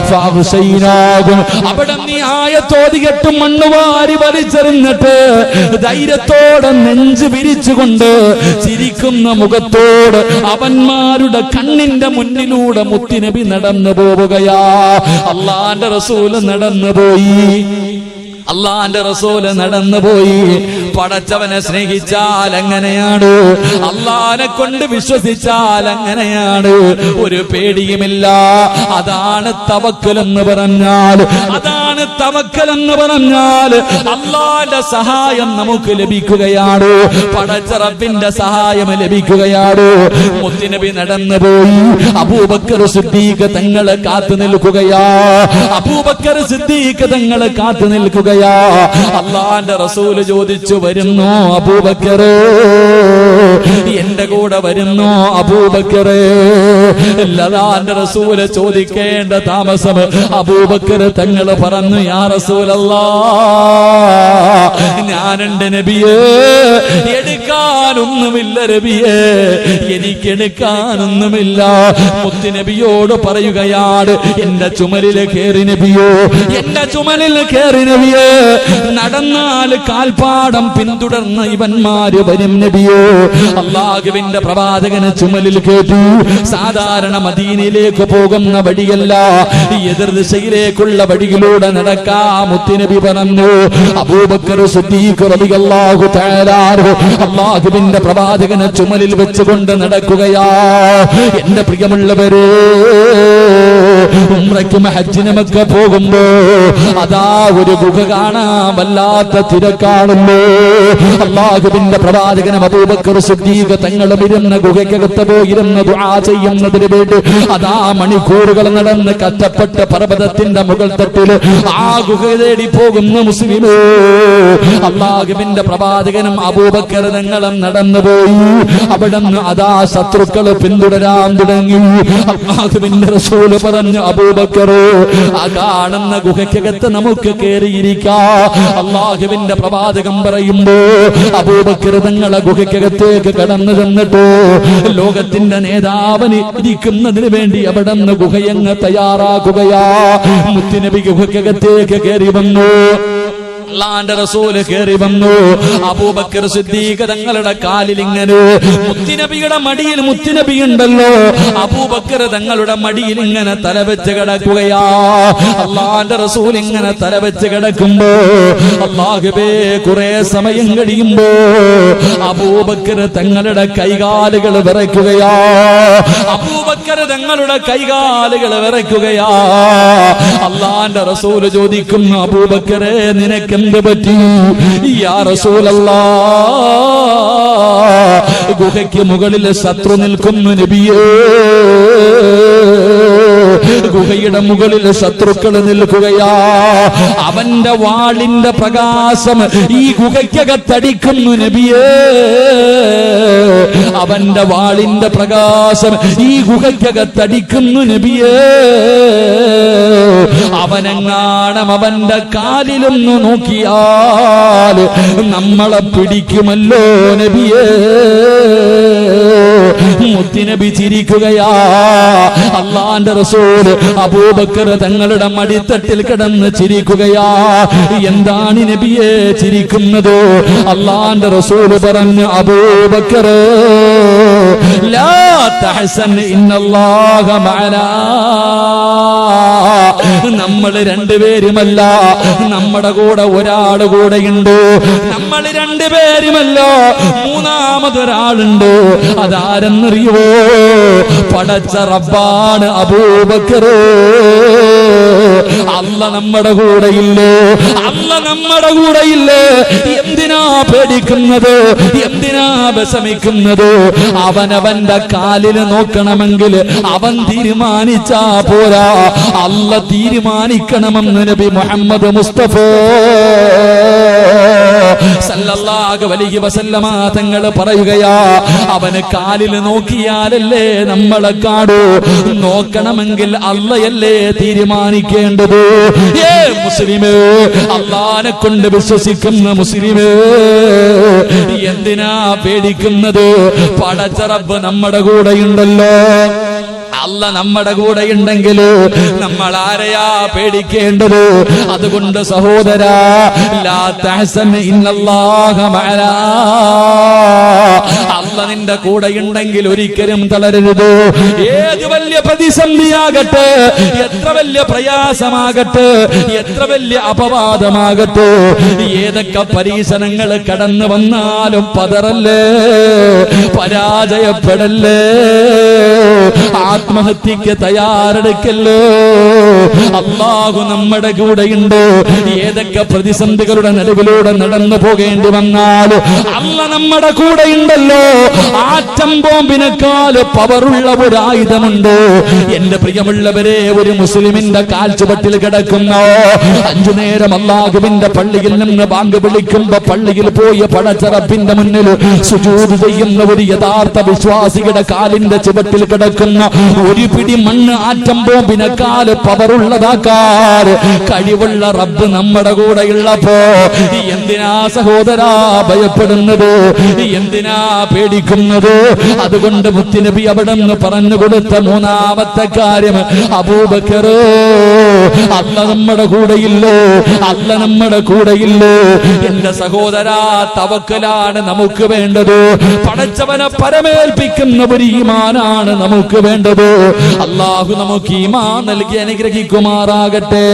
ഫഅഗ്ശൈനാകും. അവിടെ നീ ആയത്തോതികെട്ട് മണ്ണുവാരി വലിച്ചെറിഞ്ഞിട്ട് ധൈര്യത്തോടെ നെഞ്ച് വിരിച്ചുകൊണ്ട് ചിരിക്കുന്ന മുഖത്തോട് അവന്മാരുടെ കണ്ണിന്റെ മുന്നിലൂടെ മുത്തുനബി നടന്നു പോവുകയാ. അല്ലാഹുവിന്റെ റസൂല് നടന്നുപോയി. അള്ളാന്റെ റസൂല് നടന്നുപോയി. പടച്ചവനെ സ്നേഹിച്ചാൽ അങ്ങനെയാണ്, അള്ളാനെ കൊണ്ട് വിശ്വസിച്ചാൽ അങ്ങനെയാണ്. ഒരു പേടിയുമില്ല. അതാണ് തവക്കൽ എന്ന് പറഞ്ഞാൽ. അതാണ് തവക്കൽ എന്ന് പറഞ്ഞാൽ അള്ളാന്റെ സഹായം നമുക്ക് ലഭിക്കുകയാണ്. പടച്ച റബ്ബിന്റെ സഹായം ലഭിക്കുകയാണ്. മുത്തുനബി നടന്നുപോയി. അബൂബക്കർ സിദ്ദീഖ് തങ്ങളെ കാത്തു നിൽക്കുകയാ. അബൂബക്കർ സിദ്ദീഖ് തങ്ങളെ കാത്തു നിൽക്കുക. അള്ളാന്റെ റസൂല് ചോദിച്ചു, വരുന്നു അബൂബക്കറേ, എന്റെ കൂടെ വരുന്നു അബൂബക്കറേ? അല്ലാഹുവിന്റെ റസൂല് ചോദിക്കേണ്ട താമസം അബൂബക്കർ തങ്ങൾ പറഞ്ഞു, യാ റസൂലല്ലാഹ്, ഞാനുണ്ട് നബിയേ, എടുക്കാനൊന്നുമില്ല നബിയേ, എനിക്കെടുക്കാനൊന്നുമില്ല. മുത്തുനബിയോട് പറയുകയാണ്, എന്റെ ചുമലിൽ കയറി നബിയോ, എന്റെ ചുമലിൽ കയറി നബിയോ. നടന്നാൽ കാൽപ്പാടം പിന്തുടർന്ന ഇവന്മാര് വരും നബിയോ. അല്ലാഹുവിന്റെ പ്രവാചകനെ ചുമലിൽ കേട്ടു. സാധാരണ മദീനയിലേക്ക് പോകുന്ന വഴിയല്ല, എതിർദിശയിലേക്കുള്ള വഴിയിലൂടെ നടക്കാ മുത്തുനബി പറഞ്ഞു. അബൂബക്കർ സിദ്ദീഖ് റളിയല്ലാഹു തആല അല്ലാഹുവിന്റെ പ്രവാചകനെ ചുമലിൽ വെച്ചുകൊണ്ട് നടക്കുകയാ. എന്റെ പ്രിയമുള്ളവരെ, ഉംറയ്ക്കും ഹജ്ജിനുമൊക്കെ പോകുമ്പോ അതാ ഒരു ഗുഹ കാണാൻ വല്ലാത്ത തിരക്കാണല്ലോ. അല്ലാഹുവിന്റെ പ്രവാചകനും അബൂബക്കർ സിദ്ദീഖ് തങ്ങളും ഇരുന്ന ഗുഹയ്ക്കകത്ത് പോയിരുന്ന ദുആ ചെയ്യുന്നതിന് വേണ്ടി അതാ മണിക്കൂറുകൾ നടന്ന് കഷ്ടപ്പെട്ട പർവ്വതത്തിന്റെ മുകൾ തട്ടിൽ ആ ഗുഹ തേടി പോകുന്ന മുസ്ലിമേ, അല്ലാഹുവിന്റെ പ്രവാചകനും അബൂബക്കർ തങ്ങളും നടന്നുപോയി. അവിടുന്ന് അതാ ശത്രുക്കൾ പിന്തുടരാൻ തുടങ്ങി. അല്ലാഹുവിന്റെ റസൂല് പറഞ്ഞു, അബൂബക്കർ, ആ കാണുന്ന ഗുഹയ്ക്കകത്ത് നമുക്ക് കയറിയിരിക്കാം. അല്ലാഹുവിന്റെ പ്രവാചകൻ പറയുമ്പോ അബൂബക്കർ തങ്ങളെ ഗുഹയ്ക്കകത്തേക്ക് കടന്നു ചെന്നിട്ട് ലോകത്തിന്റെ നേതാവിന് ഇരിക്കുന്നതിന് വേണ്ടി അവിടെ നിന്ന് ഗുഹയങ്ങ് തയ്യാറാക്കുകയാ. മുത്തുനബി ഗുഹയ്ക്കകത്തേക്ക് കയറി വന്നു. അല്ലാഹുവിന്റെ റസൂല് കയറി വന്നു. അബൂബക്കർ സിദ്ദീഖ് തങ്ങളുടെ കാലിൽ ഇങ്ങനെ മുത്തുനബിയുടെ മടിയിൽ മുത്തുനബി ഉണ്ടല്ലോ, അബൂബക്കർ തങ്ങളുടെ മടിയിൽ ഇങ്ങനെ തലവെച്ച് കിടക്കുകയാ. അല്ലാഹുവിന്റെ റസൂൽ ഇങ്ങനെ തലവെച്ച് കിടക്കുമ്പോ അല്ലാഹുവേ, കുറെ സമയം കഴിയുമ്പോ അബൂബക്കർ തങ്ങളുടെ കൈകാലുകൾ വിറയ്ക്കുകയാ. അബൂബക്കർ തങ്ങളുടെ കൈകാലുകൾ വിറയ്ക്കുകയാ. അല്ലാഹുവിന്റെ റസൂല് ചോദിക്കുന്നു, അബൂബക്കറെ, നിനക്ക് എന്ത് പറ്റി? യാ റസൂലല്ലാഹ്, ഗുഹയ്ക്ക് മുകളിൽ ശത്രു നിൽക്കുന്നു നബിയേ. ഗുഹയുടെ മുകളിൽ ശത്രുക്കൾ നിൽക്കുകയാ. അവന്റെ വാളിന്റെ പ്രകാശം ഈ ഗുഹയ്ക്കകത്തടിക്കുന്നു നബിയേ. അവന്റെ വാളിന്റെ പ്രകാശം ഈ ഗുഹയ്ക്കകത്തടിക്കുന്നു നബിയേ. അവനെങ്ങാണം അവന്റെ കാലിലൊന്ന് നോക്കിയാൽ നമ്മളെ പിടിക്കുമല്ലോ നബിയേ. മുത്തുനബി ചിരിക്കുകയാ. അല്ലാഹുവിന്റെ റസൂൽ അബൂബക്കർ തങ്ങളുടെ മടിത്തട്ടിൽ കിടന്ന് ചിരിക്കുകയാ. എന്താണ് നബിയെ ചിരിക്കുന്നത്? അല്ലാഹുവിന്റെ റസൂൽ പറഞ്ഞു, അബൂബക്കർ, ലാ തഹ്സൻ, ഇന്നല്ലാഹ മഅനാ. നമ്മൾ രണ്ടുപേരുമല്ല, നമ്മുടെ കൂടെ ഒരാൾ കൂടെയുണ്ട്. നമ്മൾ രണ്ടുപേരുമല്ല, മൂന്നാമതൊരാളുണ്ട്. അതാരെന്നറിയോ? പടച്ച റബ്ബാണ് അബൂബക്കർ. അല്ല നമ്മുടെ കൂടെയില്ലേ? അല്ല നമ്മുടെ കൂടെയില്ലേ? എന്തിനാ പേടിക്കുന്നത്? എന്തിനാ വിഷമിക്കുന്നത്? അവനവന്റെ കാലിൽ നോക്കണമെങ്കിൽ അവൻ തീരുമാനിച്ചാ പോരാ, അല്ല തീരുമാനിക്കണമെന്ന് നബി മുഹമ്മദ് മുസ്തഫ സല്ലല്ലാഹു അലൈഹി വസല്ലമ തങ്ങൾ പറയുകയാ. അവന് കാലിൽ നോക്കിയാലല്ലേ നമ്മളെ കാണൂ. നോക്കണമെങ്കിൽ അള്ളയല്ലേ തീരുമാനിക്കേണ്ടത്. മുസ്ലിമേ, അള്ളാനെ കൊണ്ട് വിശ്വസിക്കുന്ന മുസ്ലിമേ, എന്തിനാ പേടിക്കുന്നത്? പടച്ച റബ്ബ് നമ്മുടെ കൂടെയുണ്ടല്ലോ. അല്ല നമ്മുടെ കൂടെ ഉണ്ടെങ്കിൽ നമ്മൾ ആരെയാ പേടിക്കേണ്ടത്? അതുകൊണ്ട് സഹോദരാ, ലാ തഹ്സൻ ഇന്നല്ലാഹ മഅനാ. അല്ല നിന്റെ കൂടെ ഉണ്ടെങ്കിൽ ഒരിക്കലും തളരരുത്. ഏത് വലിയ പ്രതിസന്ധിയാകട്ടെ, എത്ര വലിയ പ്രയാസമാകട്ടെ, എത്ര വലിയ അപവാദമാകട്ടെ, ഏതൊക്കെ പരീക്ഷണങ്ങൾ കടന്നു വന്നാലും പതറല്ലേ, പരാജയപ്പെടല്ലേ, ആത്മഹത്യക്ക് തയ്യാറെടുക്കല്ലോ. അല്ലാഹു നമ്മുടെ കൂടെയുണ്ട്. ഏതൊക്കെ പ്രതിസന്ധികളുടെ നടുവിലൂടെ നടന്നു പോകേണ്ടി വന്നാലും അല്ല നമ്മുടെ കൂടെയുണ്ടല്ലോ. ആറ്റം ബോംബിനേക്കാൾ പവറുള്ള ഒരു ആയുധമുണ്ട്. എന്റെ പ്രിയമുള്ളവരെ, ഒരു മുസ്ലിമിന്റെ കാൽച്ചുവട്ടിൽ കിടക്കുന്ന 5 നേരം അല്ലാഹുവിന്റെ പള്ളിയിൽ നിന്ന് ബാങ്ക് വിളിക്കുമ്പോ പള്ളിയിൽ പോയി പടച്ചറപ്പിന്റെ മുന്നിൽ സുജൂദ് ചെയ്യുന്ന ഒരു യഥാർത്ഥ വിശ്വാസിയുടെ കാലിന്റെ ചുവട്ടിൽ കിടക്കുന്ന ഒരു പിടി മണ്ണ് ആറ്റം ബോംബിനേക്കാൾ പവറുള്ളതാക്കാർ കഴിവുള്ള റബ്ബ് നമ്മുടെ കൂടെയുള്ളപ്പോ എന്തിനാ സഹോദരാ ഭയപ്പെടുന്നത്? എന്തിനാ പേടിക്കുന്നത്? അതുകൊണ്ട് മുത്തുനബി അവിടെ നിന്ന് പറഞ്ഞു കൊടുത്ത 3ാമത്തെ കാര്യം, അബൂബക്കർ, അല്ല നമ്മുടെ കൂടെയില്ലോ, അല്ല നമ്മുടെ കൂടെയില്ലോ. എന്റെ സഹോദരാ, തവക്കലാണ് നമുക്ക് വേണ്ടത്. പടച്ചവനെ പരമേൽപ്പിക്കുന്ന ഒരു ഈമാനാണ് നമുക്ക് വേണ്ടത്. അല്ലാഹു നമുക്ക് ഈമാൻ നൽകി അനുഗ്രഹിക്കുമാറാകട്ടെ.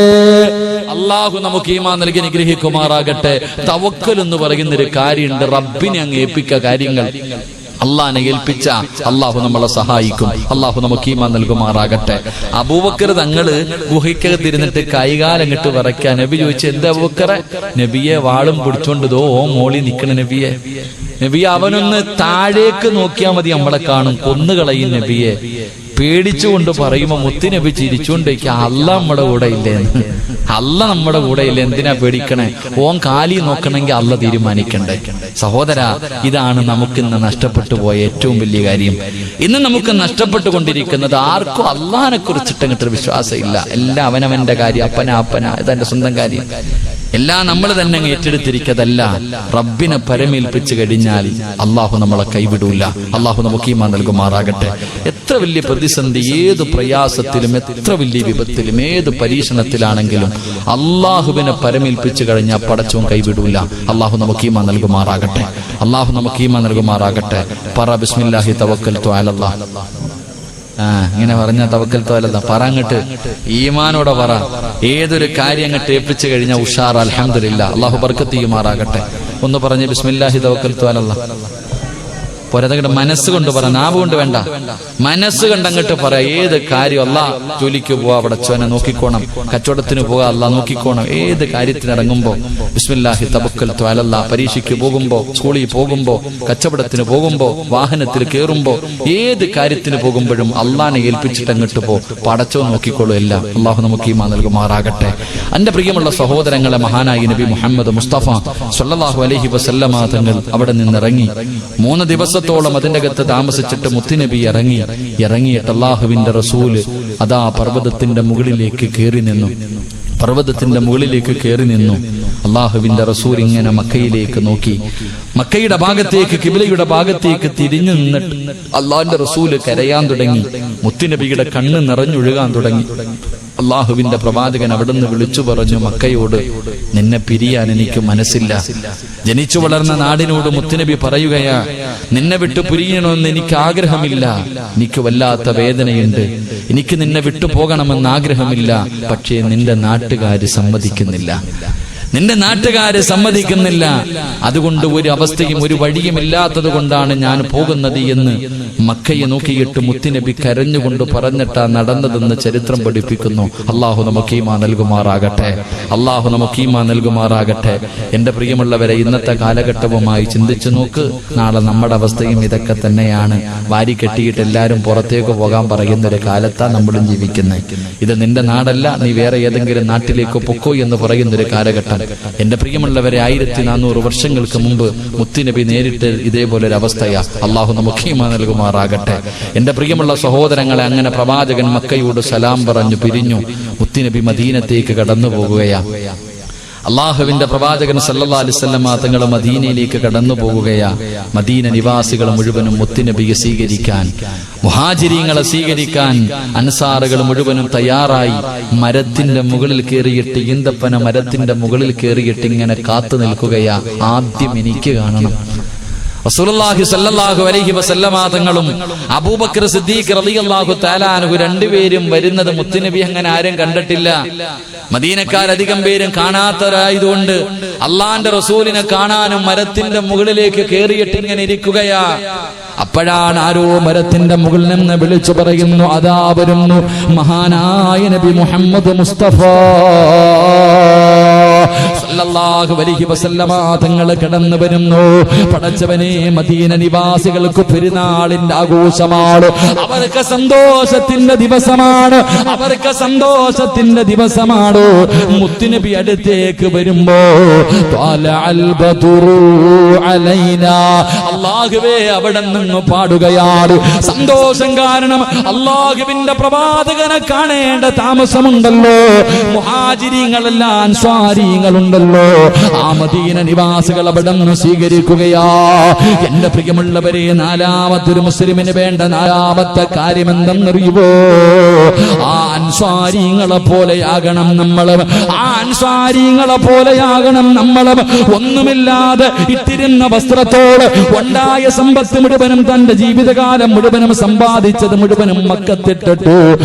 അല്ലാഹു നമുക്ക് ഈമാൻ നൽകി അനുഗ്രഹിക്കുമാറാകട്ടെ. തവക്കൽ എന്ന് പറയുന്ന ഒരു കാര്യമുണ്ട്. റബ്ബിനെ അങ്ങ് ഏൽപ്പിക്ക കാര്യങ്ങൾ. അള്ളാഹിനെ ഏൽപ്പിച്ച അള്ളാഹു നമ്മളെ സഹായിക്കും. അള്ളാഹു നമുക്ക് ഈമാൻ നൽകുമാറാകട്ടെ. അബൂബക്കർ തങ്ങള് ഗുഹയ്ക്കകത്തിരുന്നിട്ട് കൈകാലങ്ങിട്ട് വിറയ്ക്കാൻ. നബി ചോദിച്ചു, എന്താ അബൂബക്കറെ? നബിയെ വാളും പിടിച്ചോണ്ടതോ മോളി നിക്കണ നബിയെ. നബിയെ, അവനൊന്ന് താഴേക്ക് നോക്കിയാൽ മതി, നമ്മളെ കാണും, കൊന്നുകളയും നബിയെ. പേടിച്ചുകൊണ്ട് പറയുമ്പോ മുത്തുനബി ചിരിച്ചുകൊണ്ടേക്ക്, അല്ല നമ്മുടെ കൂടെ ഇല്ലേ? അല്ല നമ്മുടെ കൂടെ ഇല്ല, എന്തിനാ പേടിക്കണേ? ഓൻ കാലി നോക്കണമെങ്കിൽ അല്ല തീരുമാനിക്കണ്ടേ? സഹോദരാ, ഇതാണ് നമുക്കിന്ന് നഷ്ടപ്പെട്ടു പോയ ഏറ്റവും വലിയ കാര്യം. ഇന്ന് നമുക്ക് നഷ്ടപ്പെട്ടുകൊണ്ടിരിക്കുന്നത് ആർക്കും അള്ളാഹിനെ കുറിച്ചിട്ടങ്ങോട്ടൊരു വിശ്വാസം ഇല്ല. എല്ലാം അവനവന്റെ കാര്യം, അപ്പന ഇതെന്റെ സ്വന്തം കാര്യം, എല്ലാം നമ്മൾ തന്നെ ഏറ്റെടുത്തിരിക്കതല്ല. റബ്ബിനെ പരമേൽപ്പിച്ചു കഴിഞ്ഞാൽ അള്ളാഹു നമ്മളെ കൈവിടൂല. അള്ളാഹു നമുക്ക് ഈമാൻ നൽകുമാറാകട്ടെ. എത്ര വലിയ പ്രതിസന്ധി, ഏത് പ്രയാസത്തിലും, എത്ര വലിയ വിപത്തിലും, ഏത് പരീക്ഷണത്തിലാണെങ്കിലും അള്ളാഹുവിനെ പരമേൽപ്പിച്ചു കഴിഞ്ഞാൽ പടച്ചവൻ കൈവിടൂല. അള്ളാഹു നമുക്ക് ഈമാൻ നൽകുമാറാകട്ടെ. അള്ളാഹു നമുക്ക് ഈമാൻ നൽകുമാറാകട്ടെ. പറ, ബിസ്മില്ലാഹി തവക്കൽതു അലല്ലാഹ്. ഇങ്ങനെ പറഞ്ഞ തവക്കൽതു അലല്ലാഹ് പറങ്ങട്ട് ഈമാനോടെ പറ. ഏതൊരു കാര്യം അങ്ങോട്ട് ഏൽപ്പിച്ചു കഴിഞ്ഞാൽ ഉഷാർ. അൽഹംദുലില്ലാഹ്. അള്ളാഹു ബർക്കത്ത് ചെയ്യുമാറാകട്ടെ. ഒന്ന് പറഞ്ഞ് ബിസ്മില്ലാഹി തവക്കൽതു അലല്ലാഹ്. പോരാതങ്ങട്ട് മനസ്സുകൊണ്ട് പറ, നാവ് കൊണ്ട് വേണ്ട, മനസ്സ് കണ്ടങ്ങട്ട് പറ. ഏത് കാര്യം, അല്ലാ ജോലിക്ക് പോവാ, അവിടെ ചോനെ നോക്കിക്കോണം, കച്ചവടത്തിന് പോവാ, അല്ലാ നോക്കിക്കോണം. ഏത് കാര്യത്തിനിറങ്ങുമ്പോ ബിസ്മില്ലാഹി തവക്കൽതു അലല്ലാഹ്. പരീക്ഷയ്ക്ക് പോകുമ്പോ, സ്കൂളിൽ പോകുമ്പോ, കച്ചവടത്തിന് പോകുമ്പോ, വാഹനത്തിൽ കയറുമ്പോ, ഏത് കാര്യത്തിന് പോകുമ്പോഴും അള്ളാനെ ഏൽപ്പിച്ചിട്ട് അങ്ങോട്ട് പോ, പടച്ചോ നോക്കിക്കോളൂ എല്ലാം. അള്ളാഹു നമുക്ക് ഈമാൻ നൽകുമാറാകട്ടെ. എന്റെ പ്രിയമുള്ള സഹോദരങ്ങളെ, മഹാനായി നബി മുഹമ്മദ് മുസ്തഫ സ്വല്ലല്ലാഹു അലൈഹി വസല്ലമ തങ്ങൾ അവിടെ നിന്നിറങ്ങി 3 ദിവസത്തോളം അതിന്റെ അകത്ത് താമസിച്ചിട്ട് മുത്തുനബി ഇറങ്ങിയിട്ട് അല്ലാഹുവിന്റെ റസൂല് അതാ പർവ്വതത്തിന്റെ മുകളിലേക്ക് കയറി നിന്നു. അല്ലാഹുവിന്റെ റസൂൽ ഇങ്ങനെ മക്കയിലേക്ക് നോക്കി. മക്കയുടെ ഭാഗത്തേക്ക്, കിബിലയുടെ ഭാഗത്തേക്ക് തിരിഞ്ഞു നിന്നിട്ട് അള്ളാഹിന്റെ റസൂല് കരയാൻ തുടങ്ങി. മുത്തുനബിയുടെ കണ്ണ് നിറഞ്ഞൊഴുകാൻ തുടങ്ങി. അള്ളാഹുവിന്റെ പ്രവാചകൻ അവിടുന്ന് വിളിച്ചു പറഞ്ഞു മക്കയോട്, നിന്നെ പിരിയാൻ എനിക്ക് മനസ്സില്ല. ജനിച്ചു വളർന്ന നാടിനോട് മുത്തുനബി പറയുകയാ, നിന്നെ വിട്ടു പിരിയണമെന്ന് എനിക്ക് ആഗ്രഹമില്ല. എനിക്ക് വല്ലാത്ത വേദനയുണ്ട്. എനിക്ക് നിന്നെ വിട്ടു പോകണമെന്ന് ആഗ്രഹമില്ല. പക്ഷേ നിന്റെ നാട്ടുകാര് സമ്മതിക്കുന്നില്ല. അതുകൊണ്ട് ഒരു അവസ്ഥയും ഒരു വഴിയും ഇല്ലാത്തത് കൊണ്ടാണ് ഞാൻ പോകുന്നത് എന്ന് മക്കയെ നോക്കിയിട്ട് മുത്തുനബി കരഞ്ഞുകൊണ്ട് പറഞ്ഞിട്ടാ നടന്നതെന്ന് ചരിത്രം പഠിപ്പിക്കുന്നു. അള്ളാഹു നമുക്ക് ഈമാൻ നൽകുമാറാകട്ടെ. എന്റെ പ്രിയമുള്ളവരെ, ഇന്നത്തെ കാലഘട്ടവുമായി ചിന്തിച്ചു നോക്ക്. നാളെ നമ്മുടെ അവസ്ഥയും ഇതൊക്കെ തന്നെയാണ്. വാരി കെട്ടിയിട്ട് എല്ലാവരും പുറത്തേക്ക് പോകാൻ പറയുന്ന ഒരു കാലത്താണ് നമ്മളും ജീവിക്കുന്നത്. ഇത് നിന്റെ നാടല്ല, നീ വേറെ ഏതെങ്കിലും നാട്ടിലേക്ക് പൊക്കോ എന്ന് പറയുന്നൊരു കാലഘട്ടം. എന്റെ പ്രിയമുള്ളവരെ, 1400 വർഷങ്ങൾക്ക് മുമ്പ് മുത്തുനബി നേരിട്ട് ഇതേപോലെ ഒരു അവസ്ഥയാ. അള്ളാഹു നമുക്ക് ഈമാൻ നൽകുമാറാകട്ടെ. എന്റെ പ്രിയമുള്ള സഹോദരങ്ങളെ, അങ്ങനെ പ്രവാചകൻ മക്കയോട് സലാം പറഞ്ഞു പിരിഞ്ഞു. മുത്തുനബി മദീനത്തേക്ക് കടന്നു പോകുകയാ. അള്ളാഹുവിന്റെ പ്രവാചകൻ സല്ലല്ലാഹു അലൈഹി വസല്ലം തങ്ങൾ മദീനയിലേക്ക് കടന്നു പോകുകയാ. മദീന നിവാസികൾ മുഴുവനും മുത്തുനബിയെ സ്വീകരിക്കാൻ, മുഹാജിരീങ്ങളെ സ്വീകരിക്കാൻ അൻസാറുകൾ മുഴുവനും തയ്യാറായി മരത്തിന്റെ മുകളിൽ കയറിയിട്ട്, ഈന്തപ്പന മരത്തിന്റെ മുകളിൽ കയറിയിട്ട് ഇങ്ങനെ കാത്തു നിൽക്കുകയാ. ആദ്യം എനിക്ക് കാണണം. റസൂലുള്ളാഹി സ്വല്ലല്ലാഹു അലൈഹി വസല്ലമ തങ്ങളും അബൂബക്കർ സിദ്ദീഖ് റളിയല്ലാഹു തആല അൻഹു രണ്ടുപേരും വരുന്നത് മുത്തുനബി അങ്ങനെ ആരും കണ്ടിട്ടില്ല. മദീനക്കാരധികം പേരും കാണാത്തവരായതുകൊണ്ട് അള്ളാന്റെ റസൂലിനെ കാണാനും മരത്തിന്റെ മുകളിലേക്ക് കയറിയിട്ട് ഇങ്ങനെ ഇരിക്കുകയാ. അപ്പോഴാണ് ആരോ മരത്തിന്റെ മുകളിൽ നിന്ന് വിളിച്ചു പറയുന്നു, അതാ വരുന്നു മഹാനായ നബി മുഹമ്മദ് മുസ്തഫ സല്ലല്ലാഹു അലൈഹി വസല്ലമ തങ്ങൾ കടന്നു വരുന്നു. പടച്ചവനെ, മദീന നിവാസികൾക്ക് പെരുന്നാളിന്റെ ആഘോഷമാണ്, അവർക്ക് സന്തോഷത്തിന്റെ ദിവസമാണ്, അവർക്ക് സന്തോഷത്തിന്റെ ദിവസമാണ്. മുത്തുനബി അടുത്തേക്ക് വരുമ്പോ അല്ലാഹുവേ അവിടെ നിന്ന് പാടുകയാണ്. സന്തോഷം കാരണം അല്ലാഹുവിന്റെ പ്രവാചകനെ കാണേണ്ട താമസമുണ്ടല്ലോ. മുഹാജിരീങ്ങളെല്ലാം അൻസ്വാരികളുണ്ടല്ലോ. ആ മദീന നിവാസികൾ അവിടെ നിന്ന് സ്വീകരിക്കുകയാ. എന്റെ പ്രിയമുള്ളവരെ, നാലാമത്തൊരു മുസ്ലിമിന് വേണ്ട നാലാമത്തെ കാര്യം എന്തെന്നറിയുവോ? ആ അൻസ്വാരികളെ പോലെയാകണം നമ്മള്. ആ അൻസ്വാരികളെ പോലെയാകണം നമ്മള്. ഒന്നുമില്ലാതെ ഇട്ടിരുന്ന വസ്ത്രത്തോട് ഉണ്ടായ സമ്പത്ത് മുഴുവനും, തന്റെ ജീവിതകാലം മുഴുവനും സമ്പാദിച്ചത് മുഴുവനും മക്കത്തിട്ടിട്ടു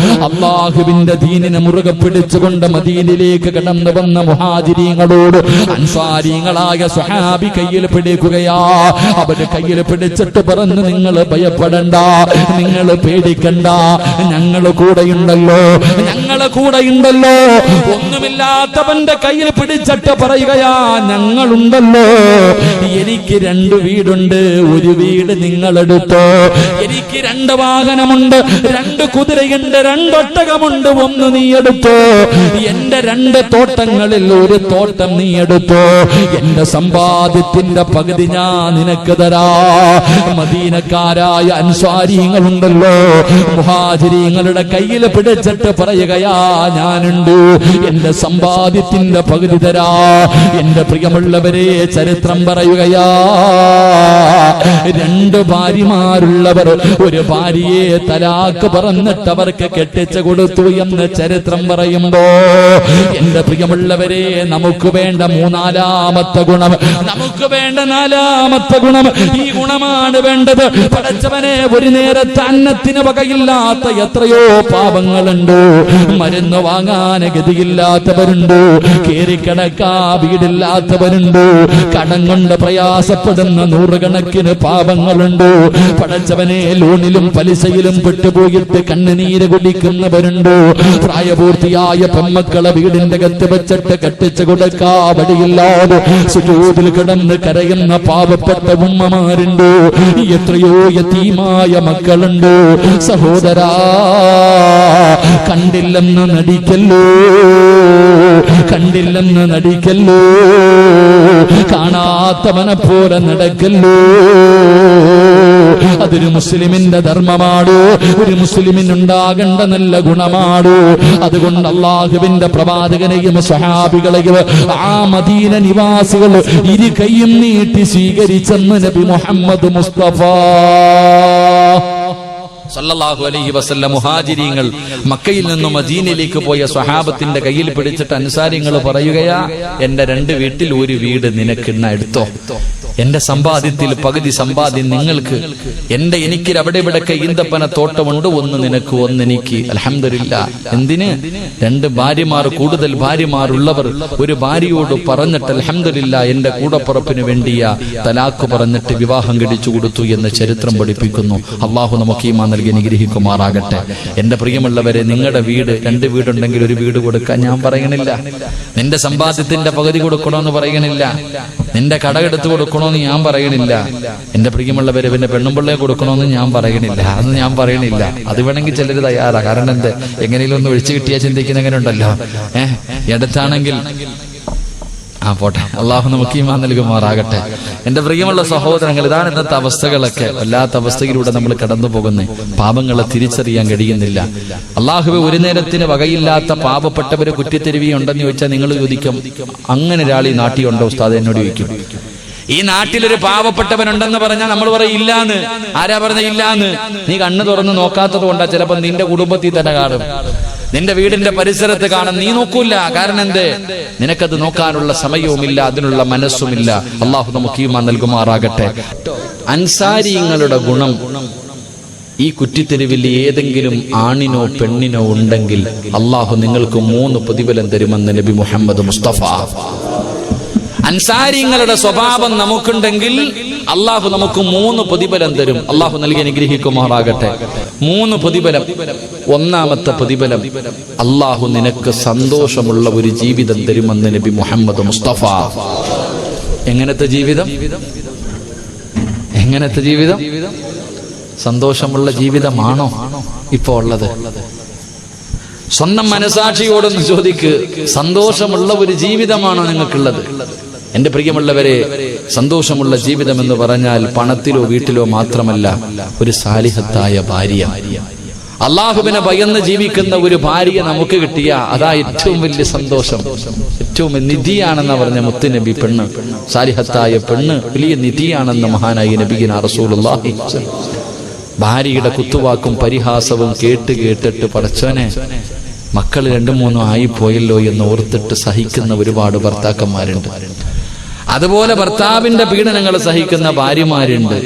അള്ളാഹുവിന്റെ ദീനിനെ മുറുകെ പിടിച്ചുകൊണ്ട് മദീനയിലേക്ക് കടന്നു വന്ന മുഹാജിരീങ്ങളോട് അൻസ്വാരികളായ സ്വഹാബി കയ്യിൽ പിടിക്കുകയാ. അവര് കയ്യിൽ പിടിച്ചിട്ട് പറഞ്ഞു, നിങ്ങൾ ഭയപ്പെടണ്ട, നിങ്ങൾ പേടിക്കണ്ട, ഞങ്ങള് കൂടെയുണ്ടല്ലോ, ഞങ്ങള് കൂടെയുണ്ടല്ലോ. ഒന്നുമില്ലാത്തവന്റെ കയ്യിൽ പിടിച്ചിട്ട് പറയുകയാ, ഞങ്ങളുണ്ടല്ലോ. എനിക്ക് 2 വീടുണ്ട്, ഒരു വീട് നിങ്ങളെടുത്തോ. എനിക്ക് 2 വാഹനമുണ്ട്, 2 കുതിരയുണ്ട്, 2 ഒട്ടകമുണ്ട്, 1 നീ എടുത്തോ. എന്റെ 2 തോട്ടങ്ങളിൽ ഒരു തോട്ടം നീ എടുത്തോ. എന്റെ സമ്പാദ്യത്തിന്റെ പകുതി ഞാൻ നിനക്ക് തരാ. മദീനക്കാരായ അൻസ്വാരികളുണ്ടല്ലോ, മുഹാജിരീങ്ങളുടെ കയ്യിൽ പിടിച്ചിട്ട് പറയുകയാ, ഞാനുണ്ട്, എന്റെ സമ്പാദ്യത്തിന്റെ പകുതി തരാ. എന്റെ പ്രിയമുള്ളവരെ, ചരിത്രം പറയുകയാ, 2 ഭാര്യമാരുള്ളവർ ഒരു ഭാര്യയെ തലാക്ക് പറഞ്ഞിട്ട് അവർക്ക് കെട്ടിച്ചു കൊടുത്തു എന്ന് ചരിത്രം പറയുമ്പോ, എന്റെ പ്രിയമുള്ളവരെ, നമുക്ക് വേണ്ട 3-ാമത്തെ ഗുണം, നമുക്ക് വേണ്ട 4-ാമത്തെ ഗുണം, ഈ ഗുണമാണ് വേണ്ടത്. പടച്ചവനെ, ഒരു നേരത്തെ അന്നത്തിന് വകയില്ലാത്ത എത്രയോ പാപങ്ങളുണ്ട്. മരുന്ന് വാങ്ങാൻ ഗതിയില്ലാത്തവരുണ്ട്, കേറിക്കിടക്കാ വീടില്ലാത്തവരുണ്ട്, കടം കൊണ്ട് പ്രയാസപ്പെടുന്ന 100 കണക്കിന് പാപങ്ങളുണ്ട്. പടച്ചവനെ, ലോണിലും പലിശയിലും പെട്ടുപോയിട്ട് കണ്ണുനീര് കുടിക്കുന്നവരുണ്ട്. പ്രായപൂർത്തിയായ പെമ്മക്കളെ വീടിന്റെ അകത്ത് വെച്ചിട്ട് കെട്ടിച്ചു കൊടുക്കാ വടിയില്ലാതെ സുജൂദിൽ കിടന്ന് കരയുന്ന പാവപ്പെട്ട ഉമ്മമാരുണ്ട്. എത്രയോ യതീമായ മക്കളുണ്ട്. സഹോദരാ, കണ്ടില്ലെന്ന് നടിക്കല്ലോ, കണ്ടില്ലെന്ന് നടിക്കല്ലോ, കാണാത്തവനെ പോലെ നടക്കല്ലോ. അതൊരു മുസ്ലിമിന്റെ ധർമ്മമാണ്, ഒരു മുസ്ലിമിനുണ്ടാകേണ്ട നല്ല ഗുണമാണ്. അതുകൊണ്ട് അള്ളാഹുവിന്റെ പ്രവാചകനെയും സ്വഹാബികളെയും ആ മദീന നിവാസികൾ ഇരു കൈയും നീട്ടി സ്വീകരിച്ചെന്ന് നബി മുഹമ്മദ് മുസ്തഫ സല്ലല്ലാഹു അലൈഹി വസല്ലം. മുഹാജിരീങ്ങൾ മക്കയിൽ നിന്നും മദീനയിലേക്ക് പോയ സ്വഹാബത്തിന്റെ കയ്യിൽ പിടിച്ചിട്ട് അൻസാരിങ്ങൾ പറയുകയാ, എന്റെ 2 വീട്ടിൽ ഒരു വീട് നിനക്കിണ്ണ എടുത്തോ. എന്റെ സമ്പാദ്യത്തിൽ പകുതി സമ്പാദ്യം നിങ്ങൾക്ക്. എനിക്ക് അവിടെ ഇവിടൊക്കെ ഈന്തപ്പന തോട്ടമുണ്ട്, 1 നിനക്ക് 1 എനിക്ക്. അൽഹംദുലില്ലാഹ്. എന്തിന്? 2 ഭാര്യമാർ, കൂടുതൽ ഭാര്യമാരുള്ളവർ ഒരു ഭാര്യയോട് പറഞ്ഞിട്ട് അൽഹംദുലില്ലാഹ് എന്റെ കൂടപ്പുറപ്പിന് വേണ്ടിയ തലാക്ക് പറഞ്ഞിട്ട് വിവാഹം കഴിച്ചു കൊടുത്തു എന്ന് ചരിത്രം പഠിപ്പിക്കുന്നു. അള്ളാഹു നമുക്ക് ഈമാൻ നൽകി അനുഗ്രഹിക്കുമാറാകട്ടെ. എന്റെ പ്രിയമുള്ളവരെ, നിങ്ങളുടെ വീട് 2 വീടുണ്ടെങ്കിൽ ഒരു വീട് കൊടുക്കാൻ ഞാൻ പറയണില്ല. നിന്റെ സമ്പാദ്യത്തിന്റെ പകുതി കൊടുക്കണമെന്ന് പറയണില്ല. നിന്റെ കടമെടുത്ത് കൊടുക്കണമെന്ന് ഞാൻ പറയണില്ല. എന്റെ പ്രിയമുള്ളവരെ, പിന്നെ പെണ്ണുമ്പിള്ളയെ കൊടുക്കണമെന്ന് ഞാൻ പറയണില്ല. അതൊന്നും ഞാൻ പറയണില്ല. അത് വേണമെങ്കിൽ ചിലർ തയ്യാറാ. കാരണം എന്ത്, എങ്ങനെയും ഒന്ന് ഒഴിച്ചു കിട്ടിയാൽ ചിന്തിക്കുന്ന എങ്ങനെ ഉണ്ടല്ലോ. അടുത്താണെങ്കിൽ പോട്ടെ. അള്ളാഹു നമുക്ക് ഈമാൻ നൽകുമാറാകട്ടെ. എന്റെ പ്രിയമുള്ള സഹോദരങ്ങൾ, ഇതാണ് ഇന്നത്തെ അവസ്ഥകളൊക്കെ. വല്ലാത്ത അവസ്ഥയിലൂടെ നമ്മൾ കടന്നു പോകുന്നത്. പാപങ്ങളെ തിരിച്ചറിയാൻ കഴിയുന്നില്ല. അള്ളാഹുവെ, ഒരു നേരത്തിന് വകയില്ലാത്ത പാപപ്പെട്ടവര് കുറ്റിത്തെരുവി ഉണ്ടെന്ന് ചോദിച്ചാൽ നിങ്ങൾ ചോദിക്കും, അങ്ങനെ ഒരാൾ ഈ നാട്ടിലുണ്ടോ ഉസ്താദ്? എന്നോട് ചോദിക്കും. ഈ നാട്ടിലൊരു പാവപ്പെട്ടവനുണ്ടെന്ന് പറഞ്ഞാൽ നമ്മൾ പറയും ഇല്ലാന്ന്. ആരാ പറഞ്ഞ ഇല്ലാന്ന്? നീ കണ്ണ് തുറന്ന് നോക്കാത്തത് കൊണ്ടാ. ചിലപ്പോൾ നിന്റെ കുടുംബത്തിൽ തന്നെ കാണും, നിന്റെ വീടിന്റെ പരിസരത്ത് കാണും. നീ നോക്കൂല. കാരണം എന്ത്? നിനക്കത് നോക്കാനുള്ള സമയവുമില്ല, അതിനുള്ള മനസ്സുമില്ല. അള്ളാഹു നമുക്ക് ഈമാൻ നൽകുമാറാകട്ടെ. അൻസാരിങ്ങളുടെ ഗുണം ഈ കുറ്റിത്തെരുവിൽ ഏതെങ്കിലും ആണിനോ പെണ്ണിനോ ഉണ്ടെങ്കിൽ അള്ളാഹു നിങ്ങൾക്ക് 3 പ്രതിഫലം തരുമെന്ന് നബി മുഹമ്മദ് മുസ്തഫ. അൻസാരിങ്ങളുടെ സ്വഭാവം നമുക്കുണ്ടെങ്കിൽ അള്ളാഹു നമുക്ക് 3 പ്രതിഫലം തരും. അള്ളാഹു നൽകി അനുഗ്രഹിക്കുമാറാകട്ടെ. 3 പ്രതിഫലം. ഒന്നാമത്തെ പ്രതിഫലം, അള്ളാഹു നിനക്ക് സന്തോഷമുള്ള ഒരു ജീവിതം തരുമെന്ന് നബി മുഹമ്മദ് മുസ്തഫ. എങ്ങനത്തെ ജീവിതം? എങ്ങനത്തെ ജീവിതം? സന്തോഷമുള്ള ജീവിതമാണോ ഇപ്പോ ഉള്ളത്? സ്വന്തം മനസാക്ഷിയോടൊന്ന് ചോദിക്ക്, സന്തോഷമുള്ള ഒരു ജീവിതമാണോ നിങ്ങൾക്കുള്ളത്? എന്റെ പ്രിയമുള്ളവരെ, സന്തോഷമുള്ള ജീവിതം എന്ന് പറഞ്ഞാൽ പണത്തിലോ വീട്ടിലോ മാത്രമല്ല, ഒരു സാലിഹത്തായ ഭാര്യ, അള്ളാഹുവിനെ ഭയന്ന് ജീവിക്കുന്ന ഒരു ഭാര്യ നമുക്ക് കിട്ടിയ അതാ ഏറ്റവും വലിയ സന്തോഷം, ഏറ്റവും നിധിയാണെന്ന് പറഞ്ഞ മുത്തുനബി. പെണ്ണ്, സാലിഹത്തായ പെണ്ണ് വലിയ നിധിയാണെന്ന് മഹാനായ നബിയിന റസൂലുള്ളാഹി. ഭാര്യയുടെ കുത്തുവാക്കും പരിഹാസവും കേട്ടിട്ട് പടച്ചോനെ, മക്കൾ 2-3 ആയിപ്പോയല്ലോ എന്ന് ഓർത്തിട്ട് സഹിക്കുന്ന ഒരുപാട് ഭർത്താക്കന്മാരുണ്ട്. അതുപോലെ ഭർത്താവിന്റെ പീഡനങ്ങൾ സഹിക്കുന്ന ഭാര്യമാരുണ്ട്.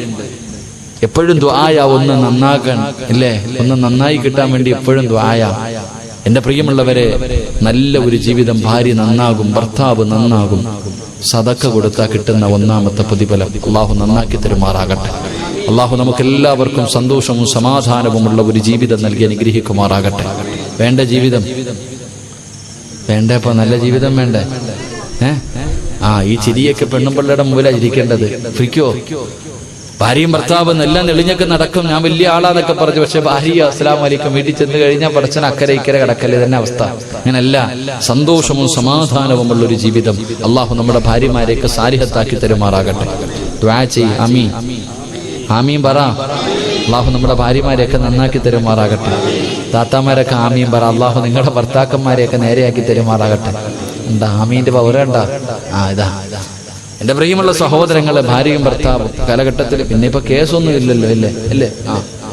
എപ്പോഴും ദുആയ ഒന്ന് നന്നാക്കാൻ, ഇല്ലേ? ഒന്ന് നന്നായി കിട്ടാൻ വേണ്ടി എപ്പോഴും ദുആയ. എന്റെ പ്രിയമുള്ളവരെ, നല്ല ഒരു ജീവിതം, ഭാര്യ നന്നാകും, ഭർത്താവ് നന്നാകും. സദക്ക കൊടുത്താൽ കിട്ടുന്ന ഒന്നാമത്തെ പ്രതിഫലം. അള്ളാഹു നന്നാക്കി തരുമാറാകട്ടെ. അള്ളാഹു നമുക്ക് എല്ലാവർക്കും സന്തോഷവും സമാധാനവുമുള്ള ഒരു ജീവിതം നൽകി അനുഗ്രഹിക്കുമാറാകട്ടെ. വേണ്ട ജീവിതം വേണ്ടേ? ഇപ്പൊ നല്ല ജീവിതം വേണ്ടേ? ഈ ചിരിയൊക്കെ പെണ്ണുമ്പിള്ളയുടെ മുമ്പിലാണ് ഇരിക്കേണ്ടത്. ഫ്രിക്കോ? ഭാര്യയും ഭർത്താവ് എല്ലാം തെളിഞ്ഞൊക്കെ നടക്കും, ഞാൻ വലിയ ആളാന്നൊക്കെ പറഞ്ഞു. പക്ഷെ ഭാര്യ അസ്സലാമു അലൈക്കും വീട്ടിൽ ചെന്ന് കഴിഞ്ഞാൽ പടച്ചൻ അക്കരെ ഇക്കരെ കിടക്കല്ലേ തന്നെ അവസ്ഥ. അങ്ങനല്ല, സന്തോഷവും സമാധാനവുമുള്ള ഒരു ജീവിതം അള്ളാഹു നമ്മുടെ ഭാര്യമാരെയൊക്കെ സാലിഹത്താക്കി തരുമാറാകട്ടെ. ദുആ ചെയ്യ്. ആമീൻ, ആമീൻ പറ. അള്ളാഹു നമ്മുടെ ഭാര്യമാരെയൊക്കെ നന്നാക്കി തരുമാറാകട്ടെ. താത്താമാരൊക്കെ ആമീൻ പറ. അള്ളാഹു നിങ്ങളുടെ ഭർത്താക്കന്മാരെയൊക്കെ നേരെയാക്കി തരുമാറാകട്ടെ. എന്താ ആമീന്റെ പൗരണ്ട? ഇതാ എന്റെ പ്രിയമുള്ള സഹോദരങ്ങളെ, ഭാര്യയും ഭർത്താവും കാലഘട്ടത്തിൽ പിന്നെ ഇപ്പൊ കേസൊന്നും ഇല്ലല്ലോ, അല്ലേ?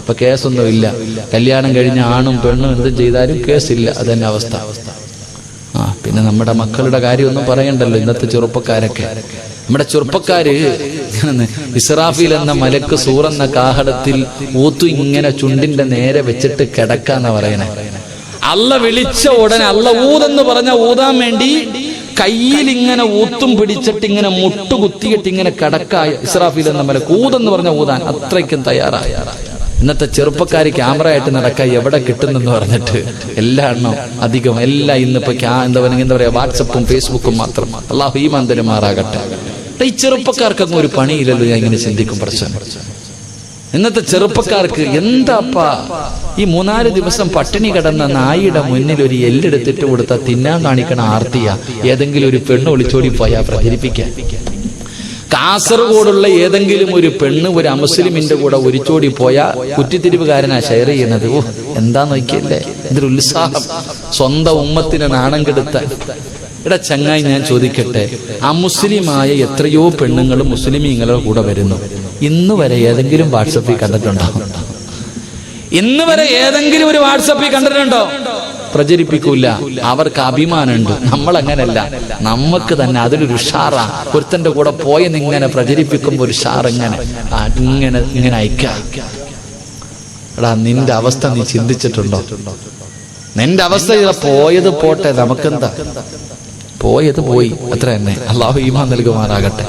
ഇപ്പൊ കേസൊന്നും ഇല്ല. കല്യാണം കഴിഞ്ഞ ആണും പെണ്ണും എന്തും ചെയ്താലും കേസില്ല. അതന്നെ അവസ്ഥ. പിന്നെ നമ്മുടെ മക്കളുടെ കാര്യമൊന്നും പറയണ്ടല്ലോ. ഇന്നത്തെ ചെറുപ്പക്കാരൊക്കെ, നമ്മുടെ ചെറുപ്പക്കാര് ഇസ്രാഫീൽ എന്ന മലക്ക് സൂറെന്ന കാഹളത്തിൽ ഊത്തു ഇങ്ങനെ ചുണ്ടിന്റെ നേരെ വെച്ചിട്ട് കിടക്കാന്നാ പറയണേ. അള്ള വിളിച്ച ഉടനെ, അള്ള ഊതെന്ന് പറഞ്ഞ ഊതാൻ വേണ്ടി കയ്യിൽ ഇങ്ങനെ ഊത്തും പിടിച്ചിട്ട് ഇങ്ങനെ മുട്ടുകുത്തിയിട്ട് ഇങ്ങനെ കിടക്കായ ഇസ്രാഫീൽ എന്ന മലക്ക് ഊതെന്ന് പറഞ്ഞ ഊതാൻ അത്രയ്ക്കും തയ്യാറായ. ഇന്നത്തെ ചെറുപ്പക്കാര് ക്യാമറ ആയിട്ട് നടക്കാൻ എവിടെ കിട്ടുന്നെന്ന് പറഞ്ഞിട്ട് എല്ലാ എണ്ണം അധികം എല്ലാം ഇന്നിപ്പോ എന്താ പറയാ, വാട്സപ്പും ഫേസ്ബുക്കും മാത്രം. അള്ളാഹു ഈമാൻ തരുമാറാകട്ടെ. ഈ ചെറുപ്പക്കാർക്കൊന്നും ഒരു പണിയില്ലല്ലോ. ഞാൻ ഇങ്ങനെ ചിന്തിക്കും, പ്രശ്നം ഇന്നത്തെ ചെറുപ്പക്കാർക്ക് എന്താപ്പാ ഈ 3-4 ദിവസം പട്ടിണി കിടന്ന നായിയുടെ മുന്നിൽ ഒരു എല്ലെടുത്തിട്ട് കൊടുത്താൽ തിന്നാൻ കാണിക്കണ ആർത്തിയ ഏതെങ്കിലും ഒരു പെണ്ണ് ഒളിച്ചോടി പോയാ പ്രചരിപ്പിക്കാൻ. കാസർഗോഡുള്ള ഏതെങ്കിലും ഒരു പെണ്ണ് ഒരു അമുസ്ലിമിന്റെ കൂടെ ഒരിച്ചോടി പോയാ കുറ്റിത്തിരിവുകാരനാ ഷെയർ ചെയ്യണത്. എന്താ നോക്കിയല്ലേ, ഇതൊരു ഉത്സാഹം, സ്വന്തം ഉമ്മത്തിന് നാണം കെടുത്താൻ. ഇവിടെ ചങ്ങായി, ഞാൻ ചോദിക്കട്ടെ, അമുസ്ലിമായ എത്രയോ പെണ്ണുങ്ങൾ മുസ്ലിമീങ്ങളുടെ കൂടെ വരുന്നു. ഇന്ന് വരെ ഏതെങ്കിലും വാട്സപ്പിൽ കണ്ടിട്ടുണ്ടോ? ഇന്ന് വരെ ഏതെങ്കിലും ഒരു വാട്സപ്പിൽ കണ്ടിട്ടുണ്ടോ? പ്രചരിപ്പിക്കൂല. അവർക്ക് അഭിമാനമുണ്ട്. നമ്മൾ അങ്ങനല്ല, നമുക്ക് തന്നെ അതിലൊരു ഉഷാറാ. ഒരുത്തന്റെ കൂടെ പോയെന്നിങ്ങനെ പ്രചരിപ്പിക്കുമ്പോ ഒരു ഷാർ ഇങ്ങനെ അയക്കാം. എടാ, നിന്റെ അവസ്ഥ നീ ചിന്തിച്ചിട്ടുണ്ടോ? നിന്റെ അവസ്ഥ പോയത് പോട്ടെ, നമുക്കെന്താ? പോയത് പോയി, അത്ര തന്നെ. അള്ളാഹു ഈമാൻ നൽകുമാറാകട്ടെ.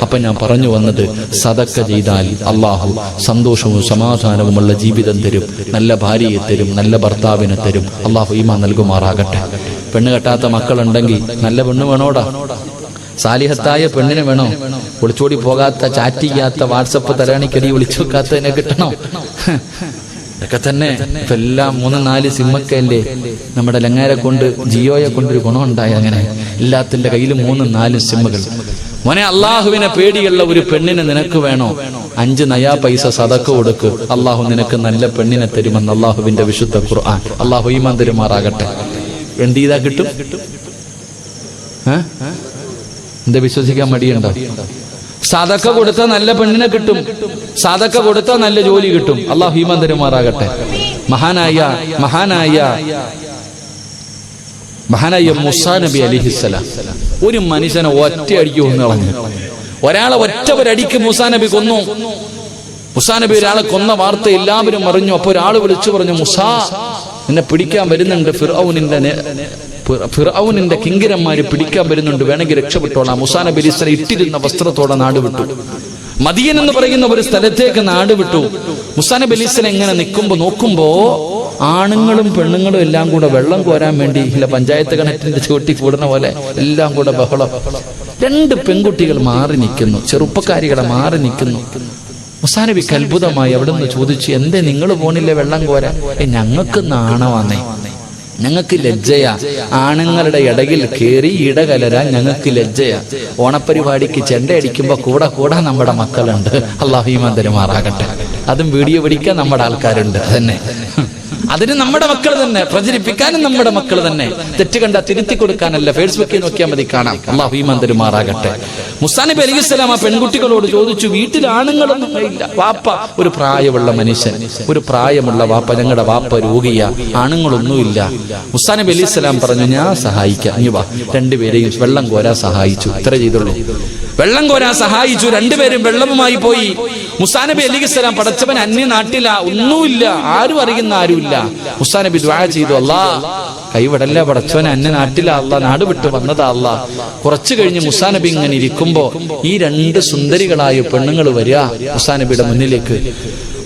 അപ്പൊ ഞാൻ പറഞ്ഞു വന്നത്, സദക്ക ചെയ്താൽ അള്ളാഹു സന്തോഷവും സമാധാനവുമുള്ള ജീവിതം തരും, നല്ല ഭാര്യയെ തരും, നല്ല ഭർത്താവിനെ തരും. അള്ളാഹു ഈമാൻ നൽകുമാറാകട്ടെ. പെണ്ണ് കെട്ടാത്ത മക്കളുണ്ടെങ്കിൽ നല്ല പെണ്ണ് വേണോടാ, സാലിഹത്തായ പെണ്ണിനെ വേണോ? ഒളിച്ചോടി പോകാത്ത, ചാറ്റ് ചെയ്യാത്ത, വാട്സപ്പ് തരാണിക്കടി വിളിച്ചു വെക്കാത്തതിനെ കിട്ടണോ? ഇതൊക്കെ തന്നെ ഇപ്പൊ എല്ലാം 3-4 സിമ്മൊക്കെ അല്ലേ നമ്മുടെ ലങ്ങാരെ കൊണ്ട് ജിയോയെ കൊണ്ടൊരു ഗുണമുണ്ടായി. അങ്ങനെ എല്ലാത്തിന്റെ കയ്യിൽ 3-4 സിമ്മുകൾ. മോനെ, അള്ളാഹുവിനെ പേടിയുള്ള ഒരു പെണ്ണിനെ നിനക്ക് വേണോ? 5 നയാ പൈസ സദക്ക കൊടുക്ക്, അള്ളാഹു നിനക്ക് നല്ല പെണ്ണിനെ തരുമെന്ന് അള്ളാഹുവിന്റെ വിശുദ്ധ ഖുർആൻ. അള്ളാഹു ഈമാൻ തരുമാറാകട്ടെ. എന്ത് ചെയ്താ കിട്ടും? എന്താ വിശ്വസിക്കാൻ മടിയുണ്ടോ? സദക്ക കൊടുത്താൽ നല്ല പെണ്ണിനെ കിട്ടും, സദക്ക കൊടുത്താൽ നല്ല ജോലി കിട്ടും. അള്ളാഹു ഈമാൻ തരുമാറാകട്ടെ. മഹാനായ മൂസാ നബി അലൈഹിസ്സലാം ഒരു മനുഷ്യനെ ഒറ്റയടിക്ക് കൊന്നു കളഞ്ഞു. ഒരാളെ ഒറ്റൊരടിക്ക് മൂസാ നബി കൊന്നു. മൂസാ നബി ഒരാളെ കൊന്ന വാർത്ത എല്ലാവരും അറിഞ്ഞു. അപ്പൊ ഒരാൾ വിളിച്ചു പറഞ്ഞു, മൂസാ, നിന്നെ പിടിക്കാൻ വരുന്നുണ്ട്, ഫിർഔനിന്റെ കിങ്കരന്മാര് പിടിക്കാൻ വരുന്നുണ്ട്, വേണമെങ്കിൽ രക്ഷപ്പെട്ടോളാം. മൂസാ നബി അലൈഹിസ്സലാം ഇട്ടിരുന്ന വസ്ത്രത്തോടെ നാട് വിട്ടു. മദിയൻ എന്ന് പറയുന്ന ഒരു സ്ഥലത്തേക്ക് നാട് വിട്ടു. മൂസാ നബി അലൈഹിസ്സലാം ഇങ്ങനെ നോക്കുമ്പോ ആണുങ്ങളും പെണ്ണുങ്ങളും എല്ലാം കൂടെ വെള്ളം കോരാൻ വേണ്ടി പഞ്ചായത്ത് കിണറ്റിന്റെ ചുവട്ടി കൂടുന്ന പോലെ എല്ലാം കൂടെ ബഹളം. 2 പെൺകുട്ടികൾ മാറി നിൽക്കുന്നു, ചെറുപ്പക്കാരികളെ മാറി നിൽക്കുന്നു. മൂസാ നബിക്ക് അത്ഭുതമായി. അവിടെ നിന്ന് ചോദിച്ചു, എന്തേ നിങ്ങൾ പോണില്ലേ വെള്ളം കോരാൻ? ഞങ്ങൾക്ക് നാണമാന്നേ, ഞങ്ങൾക്ക് ലജ്ജയാ, ആണുങ്ങളുടെ ഇടയിൽ കയറി ഇടകലരാൻ ഞങ്ങൾക്ക് ലജ്ജയാ. ഓണപ്പരിപാടിക്ക് ചെണ്ട അടിക്കുമ്പോ കൂടെ നമ്മുടെ മക്കളുണ്ട്, അല്ലാഹു ഈമാൻ തരുമാറാകട്ടെ. അതും വീഡിയോ പിടിക്കാൻ നമ്മുടെ ആൾക്കാരുണ്ട്. അതന്നെ, അതിന് നമ്മുടെ മക്കൾ തന്നെ, പ്രചരിപ്പിക്കാനും നമ്മുടെ മക്കൾ തന്നെ. തെറ്റ് കണ്ട തിരുത്തി കൊടുക്കാനല്ല, ഫേസ്ബുക്കിൽ നോക്കിയാൽ മതി, കാണാം. അല്ലാഹു ഈമാൻ തരുമാറാകട്ടെ. മൂസാ നബി അലൈഹിസ്സലാം ആ പെൺകുട്ടികളോട് ചോദിച്ചു, വീട്ടിൽ ആണുങ്ങളൊന്നും ഇല്ല, വാപ്പ ഒരു പ്രായമുള്ള മനുഷ്യൻ, ഒരു പ്രായമുള്ള വാപ്പ, ഞങ്ങളുടെ വാപ്പ രോഗിയാ, ആണുങ്ങളൊന്നുമില്ല. മൂസാ നബി അലൈഹിസ്സലാം പറഞ്ഞു, ഞാൻ സഹായിക്കാം, ഇനി വാ. 2 പേരെയും വെള്ളം കോരാൻ സഹായിച്ചു. ഇത്ര ചെയ്തുള്ളൂ. വെള്ളം കോരാൻ സഹായിച്ചു. 2 പേരും വെള്ളവുമായി പോയി. മൂസാ നബി അലൈഹിസ്സലാം പടച്ചവൻ അന്യ നാട്ടില, ഒന്നുമില്ല, ആരും അറിയുന്ന ആരുമില്ല. മൂസാ നബി ദുആ ചെയ്തു, അല്ലാ കൈവിടല്ല പടച്ചവൻ, അന്യ നാട്ടില, അല്ലാ നാട് വിട്ടു വന്നതാ അല്ലാ. കുറച്ചു കഴിഞ്ഞ് മൂസാ നബി ഇങ്ങനെ ഇരിക്കുമ്പോ ഈ 2 സുന്ദരികളായ പെണ്ണുങ്ങൾ വരിക മൂസാ നബിയുടെ മുന്നിലേക്ക്.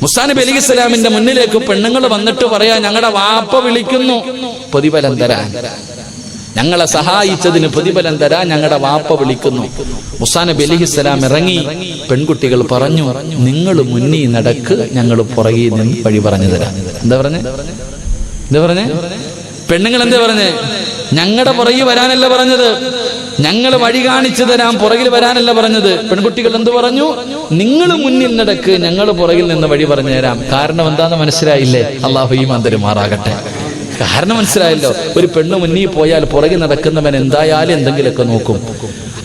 മൂസാ നബി അലൈഹിസ്സലാമിന്റെ മുന്നിലേക്ക് പെണ്ണുങ്ങൾ വന്നിട്ട് പറയാ, ഞങ്ങളുടെ വാപ്പ വിളിക്കുന്നു, പ്രതിഫലം തരാൻ, ഞങ്ങളെ സഹായിച്ചതിന് പ്രതിഫലം തരാൻ ഞങ്ങളുടെ വാപ്പ വിളിക്കുന്നു. മൂസാ നബി അലൈഹിസ്സലാം ഇറങ്ങി. പെൺകുട്ടികൾ പറഞ്ഞു, നിങ്ങൾ മുന്നിൽ നടക്ക്, ഞങ്ങൾ പുറകിൽ നിന്ന് വഴി പറഞ്ഞു തരാം. എന്താ പറഞ്ഞേ? പെണ്ണുങ്ങൾ എന്താ പറഞ്ഞേ? ഞങ്ങളുടെ പുറകിൽ വരാനല്ല പറഞ്ഞത്, ഞങ്ങൾ വഴി കാണിച്ചു തരാം, പുറകിൽ വരാനല്ല പറഞ്ഞത്. പെൺകുട്ടികൾ എന്ത് പറഞ്ഞു? നിങ്ങൾ മുന്നിൽ നടക്ക്, ഞങ്ങൾ പുറകിൽ നിന്ന് വഴി പറഞ്ഞു തരാം. കാരണം എന്താന്ന് മനസ്സിലായില്ലേ? അല്ലാഹു ഈമാൻ തരുമാറാകട്ടെ. കാരണം മനസ്സിലായല്ലോ. ഒരു പെണ്ണ് മുന്നിൽ പോയാൽ പുറകിൽ നടക്കുന്നവൻ എന്തായാലും എന്തെങ്കിലുമൊക്കെ നോക്കും.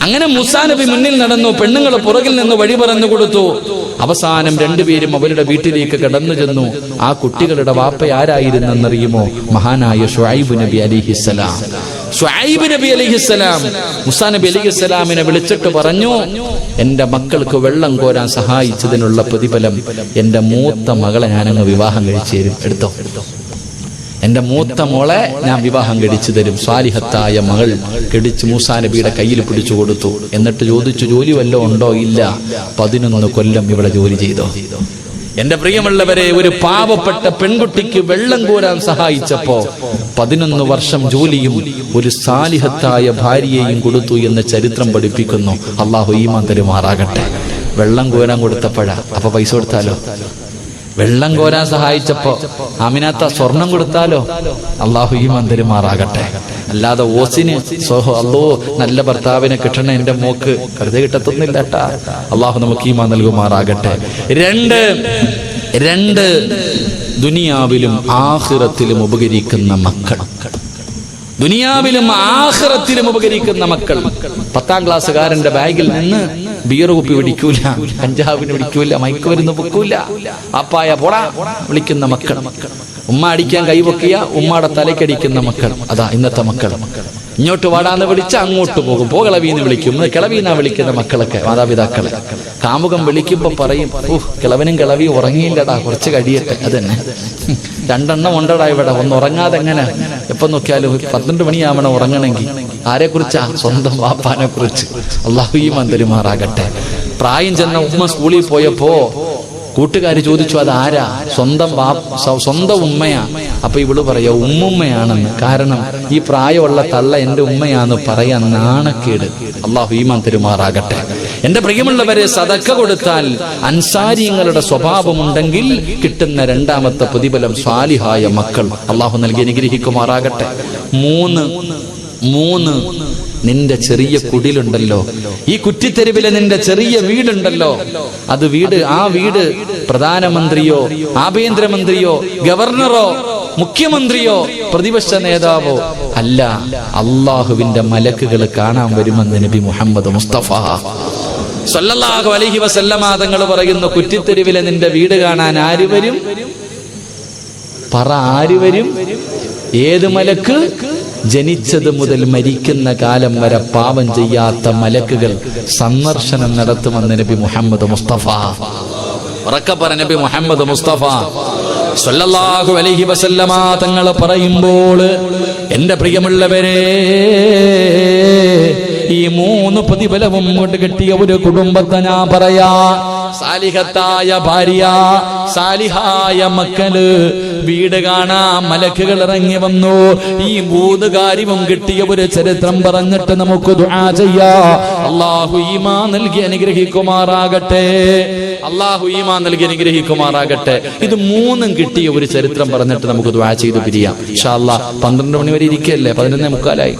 അങ്ങനെ മൂസാ നബി മുന്നിൽ നടന്നു, പെണ്ണുങ്ങൾ പുറകിൽ നിന്ന് വഴി പറഞ്ഞു കൊടുത്തു. അവസാനം 2 പേരും അവരുടെ വീട്ടിലേക്ക് കടന്നു ചെന്നു. ആ കുട്ടികളുടെ വാപ്പ ആരായിരുന്നെന്നറിയുമോ? മഹാനായ ശുഐബ് നബി അലൈഹിസ്സലാം. ശുഐബ് നബി അലൈഹിസ്സലാം മൂസാ നബി അലൈഹിസ്സലാമിനെ വിളിച്ചിട്ട് പറഞ്ഞു, എന്റെ മക്കൾക്ക് വെള്ളം കോരാൻ സഹായിച്ചതിനുള്ള പ്രതിഫലം എന്റെ മൂത്ത മകളെ ഞാനങ്ങ് വിവാഹം കഴിച്ചു തരും. എടുത്തോ, എന്റെ മൂത്ത മോളെ ഞാൻ വിവാഹം കഴിച്ചു തരും. സ്വാലിഹത്തായ മകൾ കെടിച്ച് മൂസാ നബിയുടെ കയ്യിൽ പിടിച്ചു കൊടുത്തു. എന്നിട്ട് ചോദിച്ചു, ജോലി വല്ലതും ഉണ്ടോ? ഇല്ല. 11 കൊല്ലം ഇവിടെ ജോലി ചെയ്തോ? എന്റെ പ്രിയമുള്ളവരെ, ഒരു പാവപ്പെട്ട പെൺകുട്ടിക്ക് വെള്ളം കോരാൻ സഹായിച്ചപ്പോ 11 വർഷം ജോലിയും ഒരു സാലിഹത്തായ ഭാര്യയെയും കൊടുത്തു എന്ന് ചരിത്രം പഠിപ്പിക്കുന്നു. അല്ലാഹു ഈമാൻ തരുമാറാകട്ടെ. വെള്ളം കോരാൻ കൊടുത്തപ്പോഴാ, അപ്പൊ പൈസ കൊടുത്താലോ? വെള്ളം കോരാൻ സഹായിച്ചപ്പോ ആമിനാത്ത സ്വർണം കൊടുത്താലോ? അല്ലാഹു ഈമാൻ തരുമാറാകട്ടെ. അല്ലാതെ ഓസിന് അല്ലോ നല്ല ഭർത്താവിനെ കിട്ടണ എന്റെ മോക്ക് വെറുതെ കിട്ടത്തൊന്നില്ല കേട്ടാ. അല്ലാഹു നമുക്ക് ഈമാൻ നൽകുമാറാകട്ടെ. 2 ദുനിയാവിലും ആഖിറത്തിലും ഉപകരിക്കുന്ന മക്കൾ. ദുനിയാവിലും ആഖിറത്തിലും ഉപകരിക്കുന്ന മക്കൾ. 10ാം ക്ലാസ്സുകാരന്റെ ബാഗിൽ നിന്ന് ബിയർ കുപ്പി പിടിക്കൂല, കഞ്ചാവിന് പിടിക്കൂല, മയക്കുമരുന്ന് പൊക്കൂല, അപ്പായ പോടാ വിളിക്കുന്ന മക്കൾ. ഉമ്മ അടിക്കാൻ കൈവക്കിയ ഉമ്മയുടെ തലക്കടിക്കുന്ന മക്കൾ. അതാ ഇന്നത്തെ മക്കൾ. ഇങ്ങോട്ട് വാടാന്ന് വിളിച്ച അങ്ങോട്ട് പോകും. കിളവീന്ന് വിളിക്കും. കിളവീന്നാ വിളിക്കുന്ന മക്കളൊക്കെ മാതാപിതാക്കളെ. കാമുകം വിളിക്കുമ്പോ പറയും, കിളവനും കിളവിയും ഉറങ്ങിയില്ലടാ, കുറച്ച് കഴിയട്ടെ. അതന്നെ 2 എണ്ണം ഉണ്ടടാ ഇവിടെ, ഒന്ന് ഉറങ്ങാതെ എങ്ങനെ? എപ്പൊ നോക്കിയാലും 12 മണിയാവണം ഉറങ്ങണമെങ്കിൽ. ആരെ കുറിച്ചാ? സ്വന്തം വാപ്പാനെ കുറിച്ച്. അല്ലാഹു ഈമാൻ തരുമാറാകട്ടെ. പ്രായം ചെന്ന ഉമ്മ സ്കൂളിൽ പോയപ്പോ കൂട്ടുകാർ ചോദിച്ചു അതാരാ? സ്വന്തം ഉമ്മയാ. അപ്പൊ ഇവള് പറയാ ഉമ്മുമ്മയാണെന്ന്. കാരണം ഈ പ്രായമുള്ള തള്ള എന്റെ ഉമ്മയാന്ന് പറയാൻ നാണക്കേട്. അള്ളാഹു ഈമാൻ തരുമാറാകട്ടെ. എന്റെ പ്രിയമുള്ളവരെ, സദക്ക കൊടുത്താൽ അൻസാരിങ്ങളുടെ സ്വഭാവമുണ്ടെങ്കിൽ കിട്ടുന്ന രണ്ടാമത്തെ പ്രതിഫലം സ്വാലിഹായ മക്കൾ അള്ളാഹു നൽകി അനുഗ്രഹിക്കുമാറാകട്ടെ. മൂന്ന് നിന്റെ ചെറിയ കുടിലുണ്ടല്ലോ, ഈ കുറ്റിത്തെരുവിലെ നിന്റെ ചെറിയ വീടുണ്ടല്ലോ, ആ വീട് പ്രധാനമന്ത്രിയോ ആഭ്യന്തരമന്ത്രിയോ ഗവർണറോ മുഖ്യമന്ത്രിയോ പ്രതിപക്ഷ നേതാവോ അല്ല, അള്ളാഹുവിന്റെ മലക്കുകൾ കാണാൻ വരുമെന്ന് നബി മുഹമ്മദ് മുസ്തഫ സല്ലല്ലാഹു അലൈഹി വസല്ലമ തങ്ങൾ പറയുന്നു, കുറ്റിത്തെരുവിലെ നിന്റെ വീട് കാണാൻ ആര് വരും? പറ, ആര് വരും? ഏത് മലക്ക്? ജനിച്ചത് മുതൽ മരിക്കുന്ന കാലം വരെ പാപം ചെയ്യാത്ത മലക്കുകൾ സന്ദർശനം നടത്തുമെന്ന് നബി മുഹമ്മദ് മുസ്തഫ. ഉറക്കപ്പറ, നബി മുഹമ്മദ് മുസ്തഫ സല്ലല്ലാഹു അലൈഹി വസല്ലമ തങ്ങൾ പറയുമ്പോൾ, എന്റെ പ്രിയമുള്ളവരെ, ഈ 3 പ്രതിഫലവും കൊണ്ട് കിട്ടിയ ഒരു കുടുംബത്തെ ഞാൻ പറയാ. സാലിഹത്തായ ഭാര്യ, സാലിഹായ മക്കള്, വീട് കാണാൻ മലക്കുകൾ ഇറങ്ങി വന്നു. ഈ 3 കാര്യവും കിട്ടിയ ഒരു ചരിത്രം പറഞ്ഞിട്ട് നമുക്ക് ദുആ ചെയ്യാം. അല്ലാഹു ഈമാൻ നൽകി അനുഗ്രഹിക്കുമാറാകട്ടെ. അല്ലാഹു ഈമാൻ നൽകി അനുഗ്രഹിക്കുമാറാകട്ടെ. ഇത് 3 കിട്ടിയ ഒരു ചരിത്രം പറഞ്ഞിട്ട് നമുക്ക് ദുആ ചെയ്തു പിരിയാം ഇൻഷാ അല്ലാഹ്. 12 മണി വരെ ഇരിക്കല്ലേ? 11:45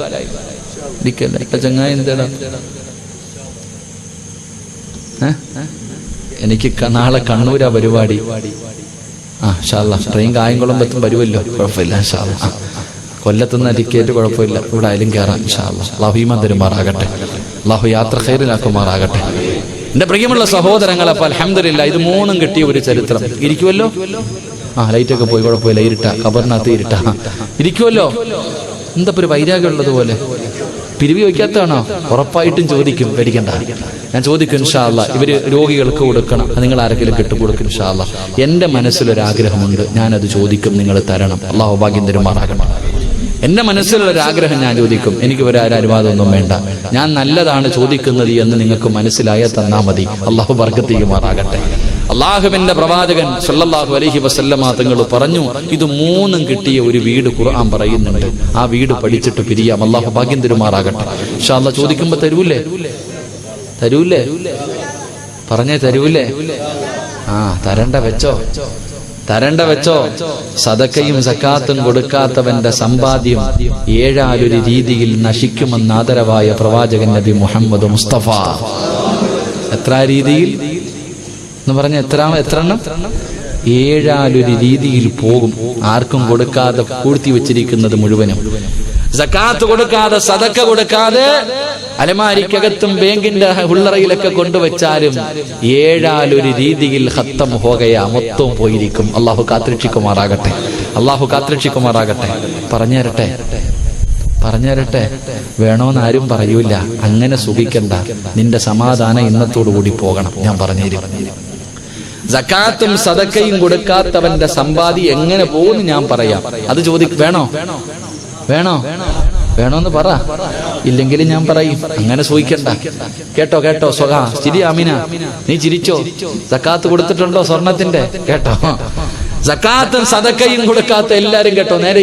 ഇരിക്കല്ലേ? ചങ്ങായി എന്താടാ? എനിക്ക് നാളെ കണ്ണൂരാ പരിപാടി. ഇൻഷാ അല്ലാഹ് ട്രെയിൻ കായംകുളം എത്തും വരുമല്ലോ, കുഴപ്പമില്ല ഇൻഷാ അല്ലാഹ്. കൊല്ലത്തുനിന്ന് ടിക്കറ്റ് കുഴപ്പമില്ല, ഇവിടെ ആയാലും കയറാം ഇൻഷാ അല്ലാഹ്. അല്ലാഹു ഈമാൻ തരുമാറാകട്ടെ. അല്ലാഹു യാത്ര ഖൈറിലാക്കുമാറാകട്ടെ. എന്റെ പ്രിയമുള്ള സഹോദരങ്ങളെ, അപ്പൊ അൽഹംദുലില്ലാഹ് ഇത് 3 കിട്ടിയ ഒരു ചരിത്രം. ഇരിക്കുമല്ലോ? ലൈറ്റൊക്കെ പോയി, കുഴപ്പമില്ല, ഇരുട്ടാ, ഖബറിനകത്ത് ഇരുട്ടാ, ഇരിക്കുമല്ലോ. എന്താ ഒരു വൈരാഗ്യം ഉള്ളതുപോലെ? പിരിവി വയ്ക്കാത്തതാണോ? ഉറപ്പായിട്ടും ചോദിക്കും, പേടിക്കണ്ട, ഞാൻ ചോദിക്കും ഇൻഷാ അല്ലാഹ്. ഇവര് രോഗികൾക്ക് കൊടുക്കണം, നിങ്ങൾ ആരെങ്കിലും കിട്ടുകൊടുക്കും ഇൻഷാ അല്ലാഹ്. എന്റെ മനസ്സിലൊരാഗ്രഹമുണ്ട്, ഞാനത് ചോദിക്കും, നിങ്ങൾ തരണം. അല്ലാഹു ഭാഗ്യം തരുമാറാകണം. എന്റെ മനസ്സിലൊരാഗ്രഹം ഞാൻ ചോദിക്കും. എനിക്ക് അനുവാദമൊന്നും വേണ്ട, ഞാൻ നല്ലതാണ് ചോദിക്കുന്നത് എന്ന് നിങ്ങൾക്ക് മനസ്സിലായാൽ തന്നാ മതി. അല്ലാഹു ബർക്കത്ത് ചെയ്യുമാറാകട്ടെ. അള്ളാഹുവിന്റെ പ്രവാചകൻ സല്ലല്ലാഹു അലൈഹി വസല്ലമ തങ്ങൾ പറഞ്ഞു, ഇത് 3 കിട്ടിയ ഒരു വീട് ഖുർആൻ പറയുന്നുണ്ട്. ആ വീട് പഠിച്ചിട്ട് പിരിയാം. അല്ലാഹു ഭാഗ്യം തരുമാറാകട്ടെ. ഇൻഷാ അല്ലാഹ് ചോദിക്കുമ്പോ തരൂലേ? പറഞ്ഞേ തരൂലേ? തരണ്ട വെച്ചോ. സദക്കയും സക്കാത്തും കൊടുക്കാത്തവന്റെ സമ്പാദ്യം 7 രീതിയിൽ നശിക്കുമെന്ന് ആദരവായ പ്രവാചകൻ നബി മുഹമ്മദ് മുസ്തഫ. എത്ര രീതിയിൽ എന്ന് പറഞ്ഞ എത്രണ്ണം? 7 രീതിയിൽ പോകും. ആർക്കും കൊടുക്കാതെ പൂഴ്ത്തി വെച്ചിരിക്കുന്നത് മുഴുവനും. സക്കാത്ത് കൊടുക്കാതെ, സദക്ക കൊടുക്കാതെ, അലമാരിക്കകത്തും ബാങ്കിന്റെ ഉള്ളറയിലൊക്കെ കൊണ്ടുവച്ചാലും 7 രീതിയിൽ ഖത്തം ഹോകയാ, മൊത്തവും പോയിരിക്കും. അള്ളാഹു കാത്തുരക്ഷിക്കുമാറാകട്ടെ. അള്ളാഹു കാത്തുരക്ഷിക്കുമാറാകട്ടെ. പറഞ്ഞുതരട്ടെ, വേണോന്ന് ആരും പറയൂല. അങ്ങനെ സുഖിക്കണ്ട, നിന്റെ സമാധാനം ഇന്നത്തോടു കൂടി പോകണം. ഞാൻ പറഞ്ഞുതരും. സക്കാത്തും സദക്കയും കൊടുക്കാത്തവന്റെ സമ്പാദ്യം എങ്ങനെ പോകുന്നു ഞാൻ പറയാം. അത് വേണോന്ന് പറ, ഇല്ലെങ്കിൽ ഞാൻ പറയും. അങ്ങനെ സൂഹിക്കണ്ട. കേട്ടോ ചിരി. ആമിന, നീ ചിരിച്ചോ? സക്കാത്ത് കൊടുത്തിട്ടുണ്ടോ സ്വർണത്തിന്റെ? കേട്ടോ, സക്കാത്തും സദക്കയും കൊടുക്കാത്ത എല്ലാരും കേട്ടോ, നേരെ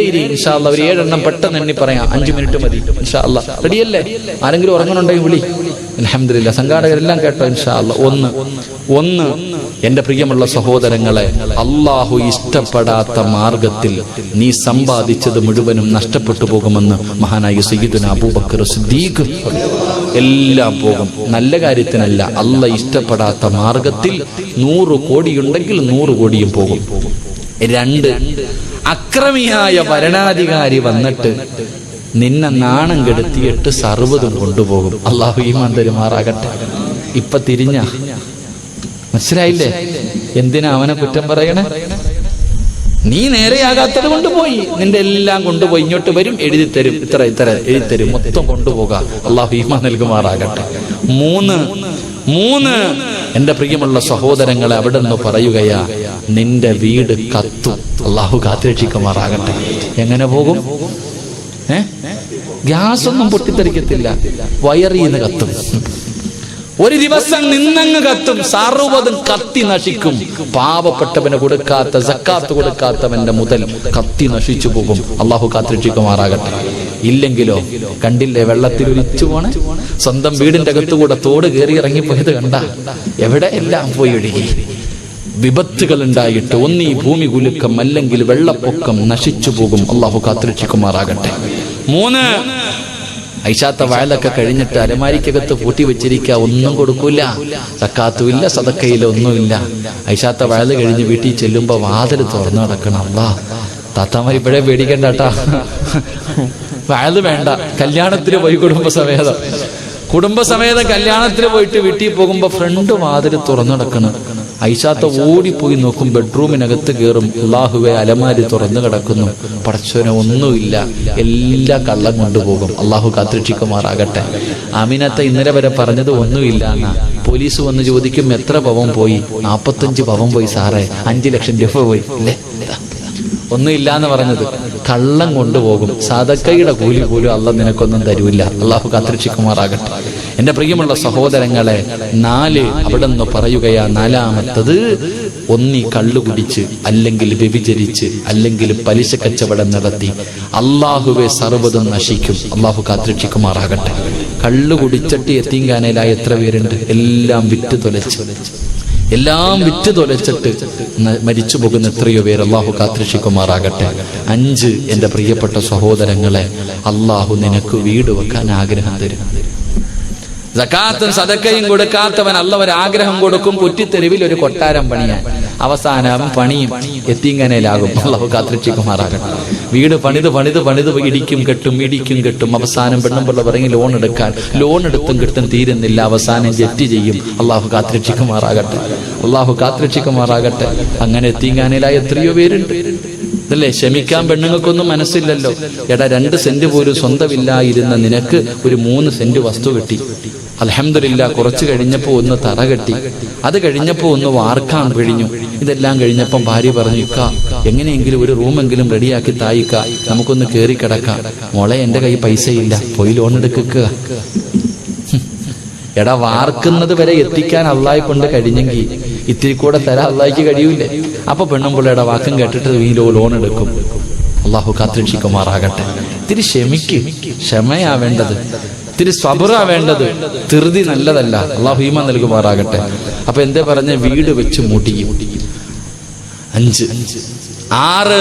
ഇരി ഇൻഷാ അല്ലാഹ്. ഒരു 7 എണ്ണം പെട്ടെന്ന് എണ്ണി പറയാം, 5 മിനിറ്റ് മതി ഇൻഷാ അല്ലാഹ്. റെഡിയല്ലേ? ആരെങ്കിലും ഉറങ്ങുന്നുണ്ടെങ്കിൽ വിളി. അൽഹംദുലില്ലാഹ്, സംഘാടകരെല്ലാം കേട്ടോ ഇൻഷാ അല്ലാഹ്. ഒന്ന് എന്റെ പ്രിയമുള്ള സഹോദരങ്ങളെ, അള്ളാഹു ഇഷ്ടപ്പെടാത്ത മാർഗത്തിൽ നീ സമ്പാദിച്ചത് മുഴുവനും നഷ്ടപ്പെട്ടു പോകുമെന്ന് മഹാനായ സയ്യിദുനാ അബൂബക്കർ സിദ്ദീഖ്. എല്ലാം പോകും, നല്ല കാര്യത്തിനല്ല. അള്ളാഹ് ഇഷ്ടപ്പെടാത്ത മാർഗത്തിൽ 100 കോടിയുണ്ടെങ്കിൽ 100 കോടിയും പോകും. 2, അക്രമിയായ ഭരണാധികാരി വന്നിട്ട് നിന്നെ നാണം കെടുത്തിയിട്ട് സർവ്വതും കൊണ്ടുപോകും. അള്ളാഹു ഈമാൻ തരുമാറാകട്ടെ. ഇപ്പൊ തിരിഞ്ഞ മനസ്സിലായില്ലേ? എന്തിനാ അവനെ കുറ്റം പറയണേ? നീ നേരെയാകാത്തത് കൊണ്ടുപോയി, നിന്റെ എല്ലാം കൊണ്ടുപോയി. ഇങ്ങോട്ട് വരും, എഴുതിത്തരും, ഇത്ര എഴുതിത്തരും, മൊത്തം കൊണ്ടുപോകാം. അള്ളാഹു ഈമാൻ നൽകുമാറാകട്ടെ. 3 എന്റെ പ്രിയമുള്ള സഹോദരങ്ങളെ, അവിടെ നിന്ന് പറയുകയാ, നിന്റെ വീട് കത്തും. അള്ളാഹു കാത്തുരക്ഷിക്കുമാറാകട്ടെ. എങ്ങനെ പോകും? ഗ്യാസ് ഒന്നും പൊട്ടിത്തെറിക്കത്തില്ല, വയറിന്ന് കത്തും. ഒരു ദിവസം നിന്നങ്ങ് കത്തും, സർവ്വതും കത്തി നശിക്കും. പാവപ്പെട്ടവന് കൊടുക്കാത്ത സക്കാത്ത് കൊടുക്കാത്തവന്റെ മുതൽ കത്തി നശിച്ചു പോകും. അള്ളാഹു കാത്തിരക്ഷിക്കുമാറാകട്ടെ. ഇല്ലെങ്കിലോ കണ്ടില്ലേ വെള്ളത്തിൽ ഒലിച്ചു പോണെ? സ്വന്തം വീടിന്റെ അകത്തുകൂടെ തോട് കയറി ഇറങ്ങിപ്പോയത് കണ്ട? എവിടെ എല്ലാം പോയി ഒഴുകി. വിപത്തുകൾ ഉണ്ടായിട്ട് ഒന്നീ ഭൂമി കുലുക്കം അല്ലെങ്കിൽ വെള്ളപ്പൊക്കം നശിച്ചു പോകും. അള്ളാഹു കാത്തിരക്ഷിക്കുമാറാകട്ടെ. 3, ഐഷാത്ത വയലൊക്കെ കഴിഞ്ഞിട്ട് അലമാരിക്കകത്ത് പൂട്ടി വെച്ചിരിക്കുക, ഒന്നും കൊടുക്കൂല, സക്കാത്തുമില്ല സദക്കയില്ല, ഒന്നുമില്ല. ഐഷാത്ത വയല് കഴിഞ്ഞ് വീട്ടിൽ ചെല്ലുമ്പോ വാതിൽ തുറന്നു നടക്കണം. അല്ലാ, താത്താമാർ ഇപ്പോഴേ പേടിക്കണ്ടാട്ടാ, വയല് വേണ്ട, കല്യാണത്തിന് പോയി കുടുംബസമേതം കല്യാണത്തിന് പോയിട്ട് വീട്ടിൽ പോകുമ്പോ ഫ്രണ്ട് വാതിൽ തുറന്നു നടക്കണം. ഐഷാത്ത ഓടിപ്പോയി നോക്കും, ബെഡ്റൂമിനകത്ത് കയറും. അള്ളാഹുവെ, അലമാരി തുറന്നു കിടക്കുന്നു, പടച്ചോനെ ഒന്നുമില്ല, എല്ലാ കള്ളം കൊണ്ടുപോകും. അള്ളാഹു കാത്തിരക്ഷിക്കുമാറാകട്ടെ. ആമിനത്ത ഇന്നലെ വരെ പറഞ്ഞത് ഒന്നുമില്ല എന്നാ. പോലീസ് വന്ന് ചോദിക്കും എത്ര പവൻ പോയി? 45 പവൻ പോയി സാറേ, 5 ലക്ഷം രൂപ പോയി. അല്ലേ, ഒന്നുമില്ലാന്ന് പറഞ്ഞത്. കള്ളം കൊണ്ടുപോകും. സദക്കയുടെ കൂലി പോലും അള്ളാഹ് നിനക്കൊന്നും തരൂല്ല. അള്ളാഹു കാത്തിരക്ഷിക്കുമാറാകട്ടെ. എന്റെ പ്രിയമുള്ള സഹോദരങ്ങളെ, 4 അവിടെ നിന്ന് പറയുകയാ. 4-മത്തത്, ഒന്നി കള്ളു കുടിച്ച്, അല്ലെങ്കിൽ വ്യഭിചരിച്ച്, അല്ലെങ്കിൽ പലിശ കച്ചവടം നടത്തി അള്ളാഹുവെ സർവ്വതും നശിക്കും. അള്ളാഹു കാത്തിരക്ഷിക്കുമാറാകട്ടെ. കള്ളു കുടിച്ചിട്ട് യത്തീംഖാനയിലായ എത്ര പേരുണ്ട്? എല്ലാം വിറ്റ് തൊലച്ചിട്ട് മരിച്ചു പോകുന്ന എത്രയോ പേര്. അള്ളാഹു കാത്തിരക്ഷിക്കുമാറാകട്ടെ. 5, എന്റെ പ്രിയപ്പെട്ട സഹോദരങ്ങളെ, അള്ളാഹു നിനക്ക് വീട് വെക്കാൻ ആഗ്രഹം തരും. സക്കാത്തും സദക്കയും കൊടുക്കാത്തവൻ അള്ളവരാഗ്രഹം കൊടുക്കും, കുറ്റിത്തെരുവിൽ ഒരു കൊട്ടാരം പണിയാൻ. അവസാനം പണിയും യത്തീംഖാനയിലാകും. അള്ളാഹു കാത്തിരക്ഷിക്കുമാറാകട്ടെ. വീട് പണിത് ഇടിക്കും കെട്ടും. അവസാനം പെണ്ണുമ്പിള്ള പറയും ലോൺ എടുത്തും കിട്ടും, തീരുന്നില്ല. അവസാനം ജപ്തി ചെയ്യും. അള്ളാഹു കാത്തിരക്ഷിക്കുമാറാകട്ടെ. അങ്ങനെ യത്തീംഖാനയിലായ എത്രയോ പേരുണ്ട്. ഇതല്ലേ, ക്ഷമിക്കാൻ പെണ്ണുങ്ങൾക്കൊന്നും മനസ്സില്ലല്ലോ. എടാ, 2 സെന്റ് പോലും സ്വന്തമില്ലായിരുന്ന നിനക്ക് ഒരു 3 സെന്റ് വസ്തു കിട്ടി. അൽഹംദുലില്ലാ. കുറച്ച് കഴിഞ്ഞപ്പോ ഒന്ന് തറ കെട്ടി, അത് കഴിഞ്ഞപ്പോ ഒന്ന് വാർക്കാൻ കഴിഞ്ഞു. ഇതെല്ലാം കഴിഞ്ഞപ്പം ഭാര്യ പറഞ്ഞു, ഇക്ക എങ്ങനെയെങ്കിലും ഒരു റൂമെങ്കിലും റെഡിയാക്കി തായിക്ക, നമുക്കൊന്ന് കയറി കിടക്കാം. മോളെ, എന്റെ കൈ പൈസയില്ല, പോയി ലോൺ എടുക്കുക. എടാ, വാർക്കുന്നത് വരെ എത്തിക്കാൻ അള്ളാഹെ കൊണ്ട് കഴിഞ്ഞെങ്കിൽ ഇത്തിരി കൂടെ തരാൻ അള്ളാഹിക്ക് കഴിയൂലേ? അപ്പൊ പെണ്ണുമ്പിള്ളയുടെ വാക്കും കേട്ടിട്ട് ഈ ലോൺ എടുക്കും. അള്ളാഹു കാത്തിരക്ഷിക്കുമാറാകട്ടെ. ഇത്തിരി ക്ഷമയാ വേണ്ടത്, ഇത്തിരി സബറാ വേണ്ടത്. ധൃതി നല്ലതല്ല. അള്ളാഹു ഈമാൻ നൽകുമാറാകട്ടെ. അപ്പൊ എന്തേ പറഞ്ഞ? വീട് വെച്ച് മുടിയും. 5. 6,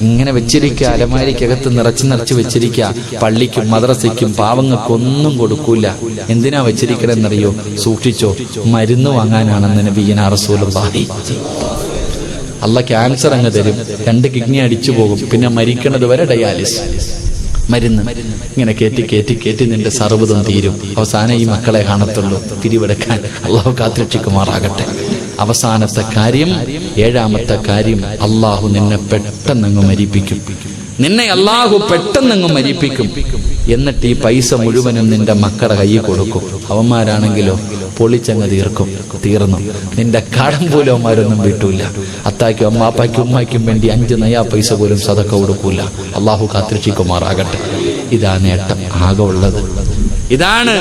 ഇങ്ങനെ വെച്ചിരിക്കുക, അലമാരിക്കകത്ത് നിറച്ച് വെച്ചിരിക്കുക. പള്ളിക്കും മദ്രസയ്ക്കും പാവങ്ങൾക്കൊന്നും കൊടുക്കൂല. എന്തിനാ വെച്ചിരിക്കണെന്നറിയോ? സൂക്ഷിച്ചോ, മരുന്ന് വാങ്ങാനാണെന്ന് നബിയുനാ റസൂലുള്ളാഹി. അള്ളാഹ് ക്യാൻസർ അങ്ങ് തരും, 2 കിഡ്നി അടിച്ചു പോകും, പിന്നെ മരിക്കണത് വരെ ഡയാലിസ് മരുന്ന്. ഇങ്ങനെ കേറ്റി നിന്റെ സർവ്വതും തീരും. അവസാനം ഈ മക്കളെ കാണത്തുള്ളൂ, പിരിവെടുക്കാൻ. അള്ളാഹു കാത്തിരക്ഷിക്കുമാറാകട്ടെ. അവസാനത്തെ കാര്യം, 7-മത്തെ കാര്യം, അള്ളാഹു നിന്നെ പെട്ടെന്നങ്ങ് മരിപ്പിക്കും. എന്നിട്ട് ഈ പൈസ മുഴുവനും നിന്റെ മക്കളുടെ കയ്യിൽ കൊടുക്കും. അവന്മാരാണെങ്കിലോ പൊളിച്ചങ്ങ് തീർന്നു. നിന്റെ കടം പോലും അവന്മാരൊന്നും വീട്ടൂല. അത്താക്കും അമ്മാപ്പാക്കും ഉമ്മാക്കും വേണ്ടി 5 നയാ പൈസ പോലും സദക്ക കൊടുക്കൂല. അള്ളാഹു കാത്തിരക്ഷിക്കുമാറാകട്ടെ. ഇതാ നേട്ടം ആകെ ഉള്ളത്. ഇതാണ്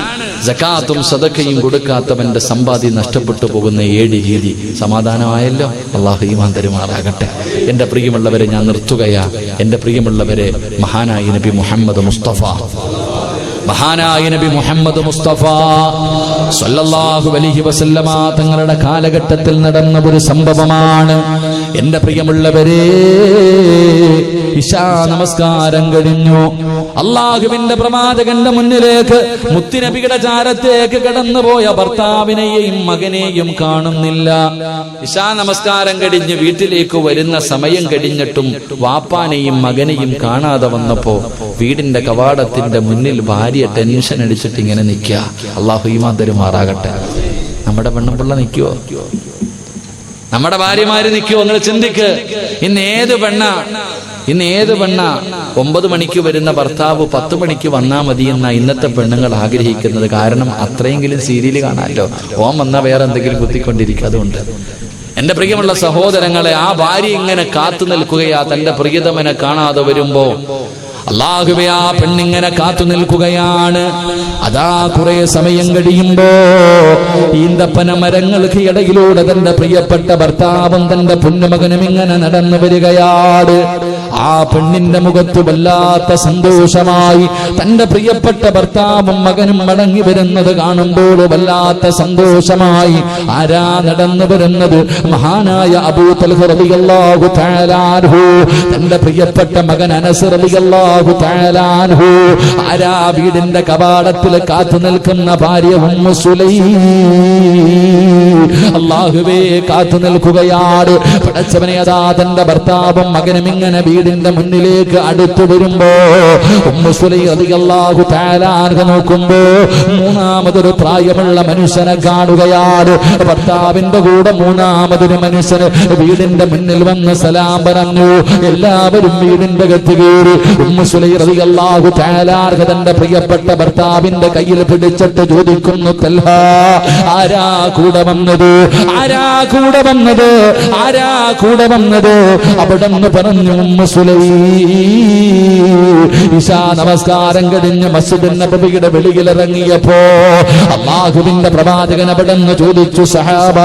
സകാത്തും സദക്കയും കൊടുക്കാത്തവന്റെ സമ്പാദ്യം നഷ്ടപ്പെട്ടു പോകുന്ന 7 രീതി. സമാധാനമായല്ലോ? അള്ളാഹു ഈമാൻ തരുമാറാകട്ടെ. എന്റെ പ്രിയമുള്ളവരെ, ഞാൻ നിർത്തുകയാ. എന്റെ പ്രിയമുള്ളവരെ, മഹാനായ നബി മുഹമ്മദ് മുസ്തഫ സല്ലല്ലാഹു അലൈഹി വസല്ലമ തങ്ങളുടെ കാലഘട്ടത്തിൽ നടന്ന ഒരു സംഭവമാണ്. എന്റെ പ്രിയമുള്ളവരെ, ഇശാ നമസ്കാരം കഴിഞ്ഞു. അള്ളാഹുവിന്റെ പ്രവാചകന്റെ മുന്നിലേക്ക്, മുത്തുനബിയുടെ ചാരത്തേക്ക് കടന്നുപോയ ഭർത്താവിനെയും മകനെയും കാണുന്നില്ല. ഇശാ നമസ്കാരം കഴിഞ്ഞ് വീട്ടിലേക്ക് വരുന്ന സമയം കഴിഞ്ഞിട്ടും വാപ്പാനെയും മകനെയും കാണാതെ വന്നപ്പോ വീടിന്റെ കവാടത്തിന്റെ മുന്നിൽ ഭാര്യ ടെൻഷൻ അടിച്ചിട്ട് ഇങ്ങനെ നിൽക്കുക. അള്ളാഹു ഈമാൻ തരുമാറാകട്ടെ. നമ്മുടെ പെണ്ണുപിള്ള നിൽക്കുവോ? നമ്മുടെ ഭാര്യമാര് നിൽക്കുവോ? നിങ്ങൾ ചിന്തിക്ക്. ഇന്ന് ഏത് പെണ്ണ 9 മണിക്ക് വരുന്ന ഭർത്താവ് 10 മണിക്ക് വന്നാൽ മതി എന്നാ ഇന്നത്തെ പെണ്ണുങ്ങൾ ആഗ്രഹിക്കുന്നത്. കാരണം അത്രയെങ്കിലും സീരിയൽ കാണാമല്ലോ. ഓൻ വന്നാൽ വേറെ എന്തെങ്കിലും കുത്തിക്കൊണ്ടിരിക്കും. അതുകൊണ്ട് എന്റെ പ്രിയമുള്ള സഹോദരങ്ങളെ, ആ ഭാര്യ ഇങ്ങനെ കാത്തു നിൽക്കുകയാ തന്റെ പ്രിയതമനെ കാണാതെ വരുമ്പോ. അല്ലാഹുവേ, ആ പെണ്ണിങ്ങനെ കാത്തു നിൽക്കുകയാണ്. അതാ കുറെ സമയം കഴിയുമ്പോ ഈന്തപ്പന മരങ്ങൾക്ക് ഇടയിലൂടെ തന്റെ പ്രിയപ്പെട്ട ഭർത്താവും തന്റെ പൊന്നുമകനും ഇങ്ങനെ നടന്നു വരികയാണ്. ആ പെണ്ണിന്റെ മുഖത്ത് വല്ലാത്ത സന്തോഷമായി. തന്റെ പ്രിയപ്പെട്ട ഭർത്താവും മകനും മടങ്ങി വരുന്നത് കാണുമ്പോൾ വല്ലാത്ത സന്തോഷമായി. ആരാ നടന്നു വരുന്നത്? മഹാനായ അബൂ തൽഹ റളിയല്ലാഹു തആല അൻഹു, തന്റെ പ്രിയപ്പെട്ട മകൻ അനസ് റളിയല്ലാഹു തആല അൻഹു. ആരാ വീടിന്റെ കവാടത്തിൽ കാത്തു നിൽക്കുന്ന ഭാര്യ ഉമ്മു സുലൈം. അല്ലാഹുവേ, കാത്തു നിൽക്കുകയാണ്. പടച്ചവനെ, അതാ തന്റെ ഭർത്താവും മകനും ഇങ്ങനെ വീടിന്റെ മുന്നിലേക്ക് അടുത്തു വരുമ്പോ ഉമ്മു സുലൈം റളിയല്ലാഹു തആല അൻഹ നോക്കുമ്പോ മൂന്നാമതൊരു പ്രായമുള്ള മനുഷ്യനെ കാണുകയാണ്. ഭർത്താവിന്റെ കൂടെ മൂന്നാമതൊരു മനുഷ്യന് വീടിന്റെ മുന്നിൽ വന്ന് സലാം പറഞ്ഞു. എല്ലാവരും വീടിന്റെ അകത്ത് കയറി. ഉമ്മു സുലൈം റളിയല്ലാഹു തആല അൻഹ തന്റെ പ്രിയപ്പെട്ട ഭർത്താവിന്റെ കയ്യിൽ പിടിച്ചിട്ട് ചോദിക്കുന്നു, തൽഹ, ആരാ കൂടെ വന്നത്? ആരാ കൂടെ വന്നത്? ആരാ കൂടെ വന്നത്? അവിടെ നിന്ന് പറഞ്ഞു ഉമ്മു സുലൈം. ഇശാ നമസ്കാരം കഴിഞ്ഞ് മസ്ജിദ് നബവിയുടെ വെളിയിലിറങ്ങിയപ്പോ അല്ലാഹുവിന്റെ പ്രവാചകൻ അവിടെ നിന്ന് ചോദിച്ചു, സഹാബ,